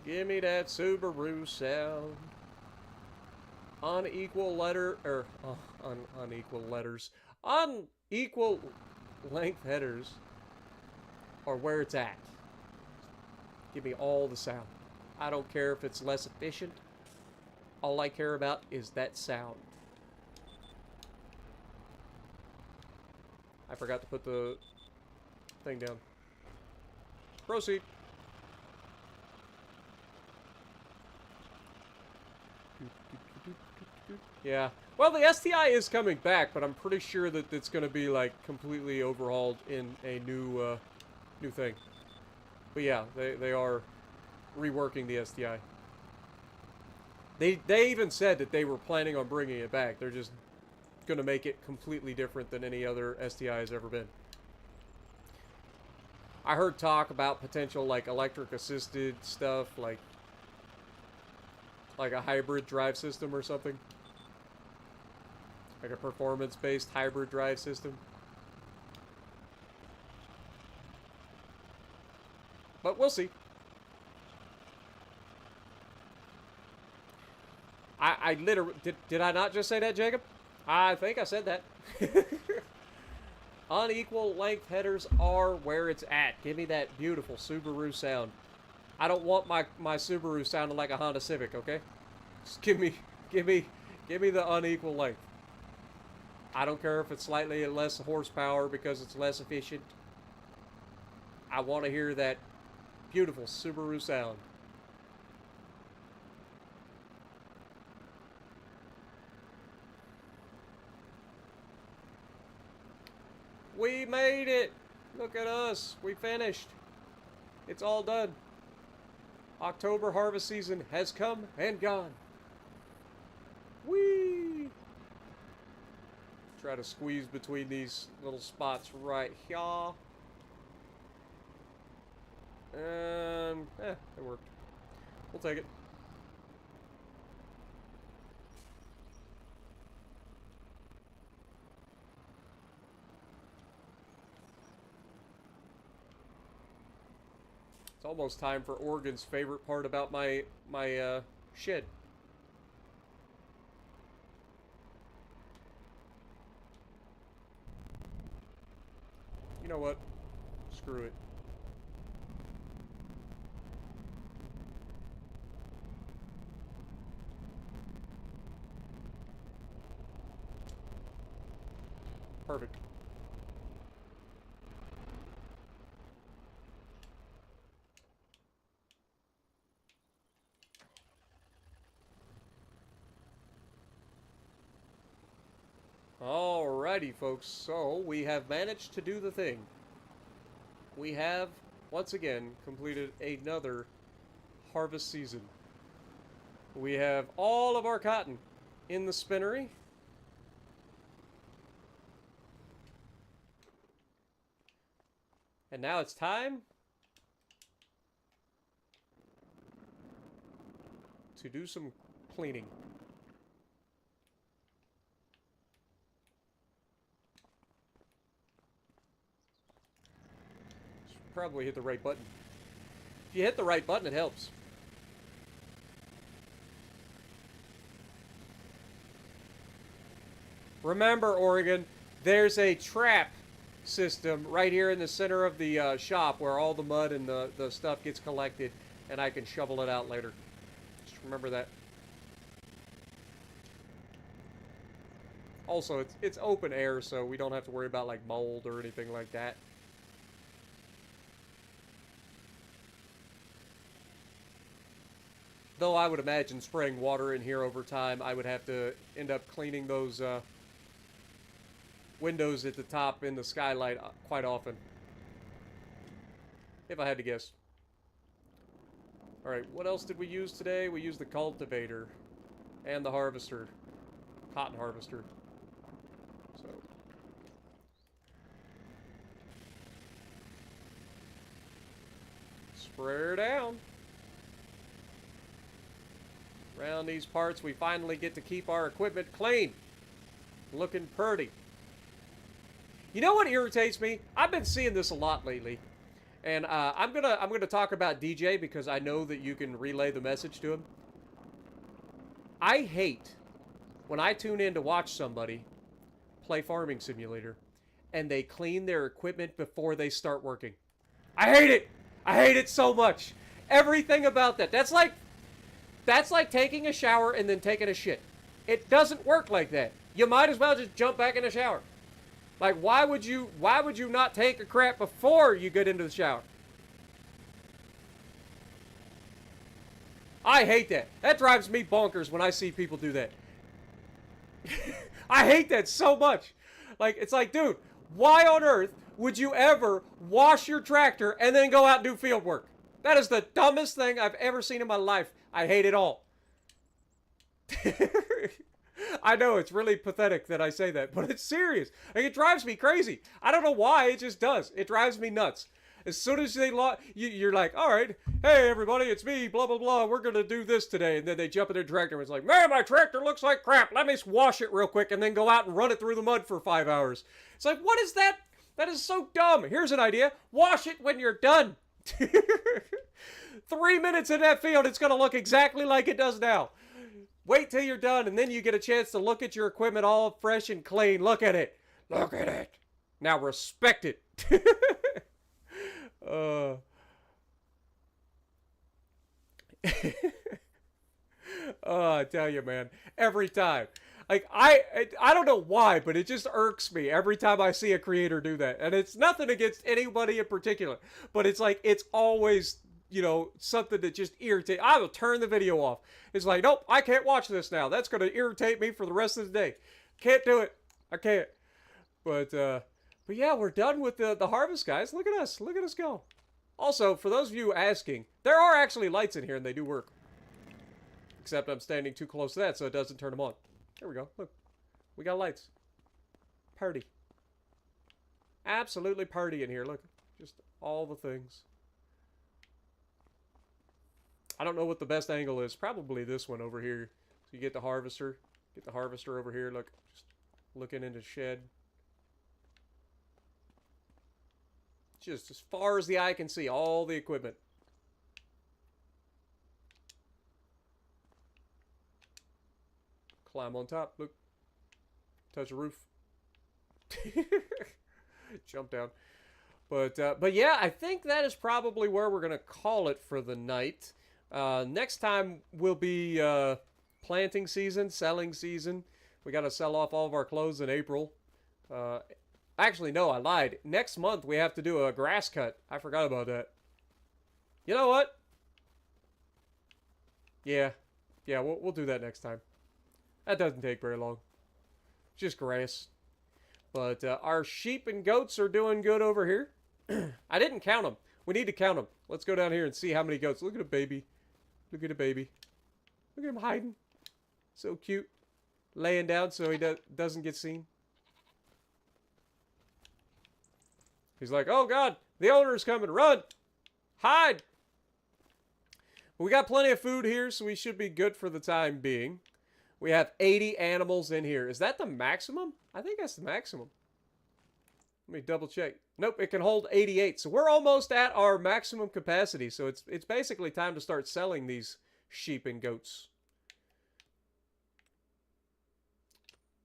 Give me that Subaru sound. Unequal letter, or unequal letters. Unequal length headers are where it's at. Give me all the sound. I don't care if it's less efficient. All I care about is that sound. I forgot to put the thing down. Proceed. Yeah. Well, the STI is coming back, but I'm pretty sure that it's going to be, like, completely overhauled in a new thing. But yeah, they are reworking the STI. They even said that they were planning on bringing it back. They're just going to make it completely different than any other STI has ever been. I heard talk about potential, like, electric assisted stuff, like a hybrid drive system or something. Like a performance-based hybrid drive system. But we'll see. I literally... Did I not just say that, Jacob? I think I said that. Unequal length headers are where it's at. Give me that beautiful Subaru sound. I don't want my Subaru sounding like a Honda Civic, okay? Just give me the unequal length. I don't care if it's slightly less horsepower because it's less efficient. I want to hear that beautiful Subaru sound. We made it! Look at us. We finished. It's all done. October harvest season has come and gone. Whee! Try to squeeze between these little spots right here. And, it worked. We'll take it. It's almost time for Oregon's favorite part about my shed. You know what? Screw it. Perfect. Alrighty, folks, so we have managed to do the thing. We have, once again, completed another harvest season. We have all of our cotton in the spinnery. And now it's time to do some cleaning. Probably hit the right button. If you hit the right button, it helps. Remember, Oregon, there's a trap system right here in the center of the shop where all the mud and the stuff gets collected, and I can shovel it out later. Just remember that. Also, it's open air, so we don't have to worry about like mold or anything like that. Though I would imagine spraying water in here over time, I would have to end up cleaning those windows at the top in the skylight quite often. If I had to guess. Alright, what else did we use today? We used the cultivator and the harvester. Cotton harvester. So. Spray her down. Around these parts, we finally get to keep our equipment clean. Looking pretty. You know what irritates me? I've been seeing this a lot lately. And I'm gonna talk about DJ because I know that you can relay the message to him. I hate when I tune in to watch somebody play Farming Simulator and they clean their equipment before they start working. I hate it! I hate it so much! Everything about that. That's like taking a shower and then taking a shit. It doesn't work like that. You might as well just jump back in the shower. Like, why would you not take a crap before you get into the shower? I hate that. That drives me bonkers when I see people do that. I hate that so much. Like, it's like, dude, why on earth would you ever wash your tractor and then go out and do field work? That is the dumbest thing I've ever seen in my life. I hate it all. I know it's really pathetic that I say that, but it's serious. Like, it drives me crazy. I don't know why, it just does. It drives me nuts. As soon as they you're like, all right, hey everybody, it's me, blah blah blah. We're gonna do this today, and then they jump in their tractor and it's like, man, my tractor looks like crap. Let me wash it real quick, and then go out and run it through the mud for 5 hours. It's like, what is that? That is so dumb. Here's an idea: wash it when you're done. 3 minutes in that field, it's gonna look exactly like it does now. Wait till you're done, and then you get a chance to look at your equipment all fresh and clean. Look at it. Look at it. Now respect it. Oh, I tell you, man, every time. Like, I don't know why, but it just irks me every time I see a creator do that. And it's nothing against anybody in particular, but it's like, it's always, you know, something that just irritates. I will turn the video off. It's like, nope, I can't watch this now. That's going to irritate me for the rest of the day. Can't do it. I can't. But yeah, we're done with the harvest, guys. Look at us. Look at us go. Also, for those of you asking, there are actually lights in here and they do work. Except I'm standing too close to that so it doesn't turn them on. There we go. Look. We got lights. Party. Absolutely party in here. Look. Just all the things. I don't know what the best angle is. Probably this one over here. So you get the harvester. Get the harvester over here. Look. Just looking into the shed. Just as far as the eye can see, all the equipment. Climb on top. Look. Touch the roof. Jump down. But yeah, I think that is probably where we're going to call it for the night. Next time will be planting season, selling season. We got to sell off all of our clothes in April. Actually, no, I lied. Next month, we have to do a grass cut. I forgot about that. You know what? Yeah, we'll do that next time. That doesn't take very long. Just grass. But our sheep and goats are doing good over here. I didn't count them. We need to count them. Let's go down here and see how many goats. Look at a baby. Look at a baby. Look at him hiding. So cute. Laying down so he doesn't get seen. He's like, oh God, the owner's coming. Run. Hide. We got plenty of food here, so we should be good for the time being. We have 80 animals in here. Is that the maximum? I think that's the maximum. Let me double check. Nope, it can hold 88. So we're almost at our maximum capacity. So it's basically time to start selling these sheep and goats.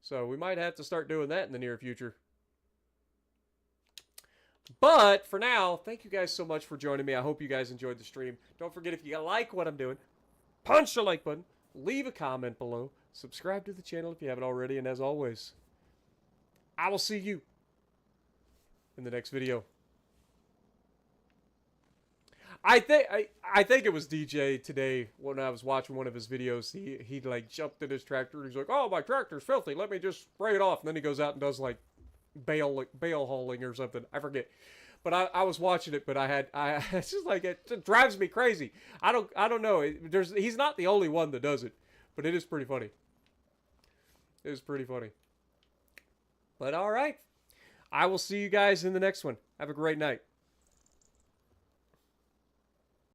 So we might have to start doing that in the near future. But for now, thank you guys so much for joining me. I hope you guys enjoyed the stream. Don't forget, if you like what I'm doing, punch the like button, leave a comment below, subscribe to the channel if you haven't already, and as always, I will see you in the next video. I think it was DJ today when I was watching one of his videos. He like jumped in his tractor. He's like, "Oh, my tractor's filthy. Let me just spray it off." And then he goes out and does like bale hauling or something. I forget. But I was watching it, but it's just like, it drives me crazy. I don't know. He's not the only one that does it, but it is pretty funny. It is pretty funny. But all right. I will see you guys in the next one. Have a great night.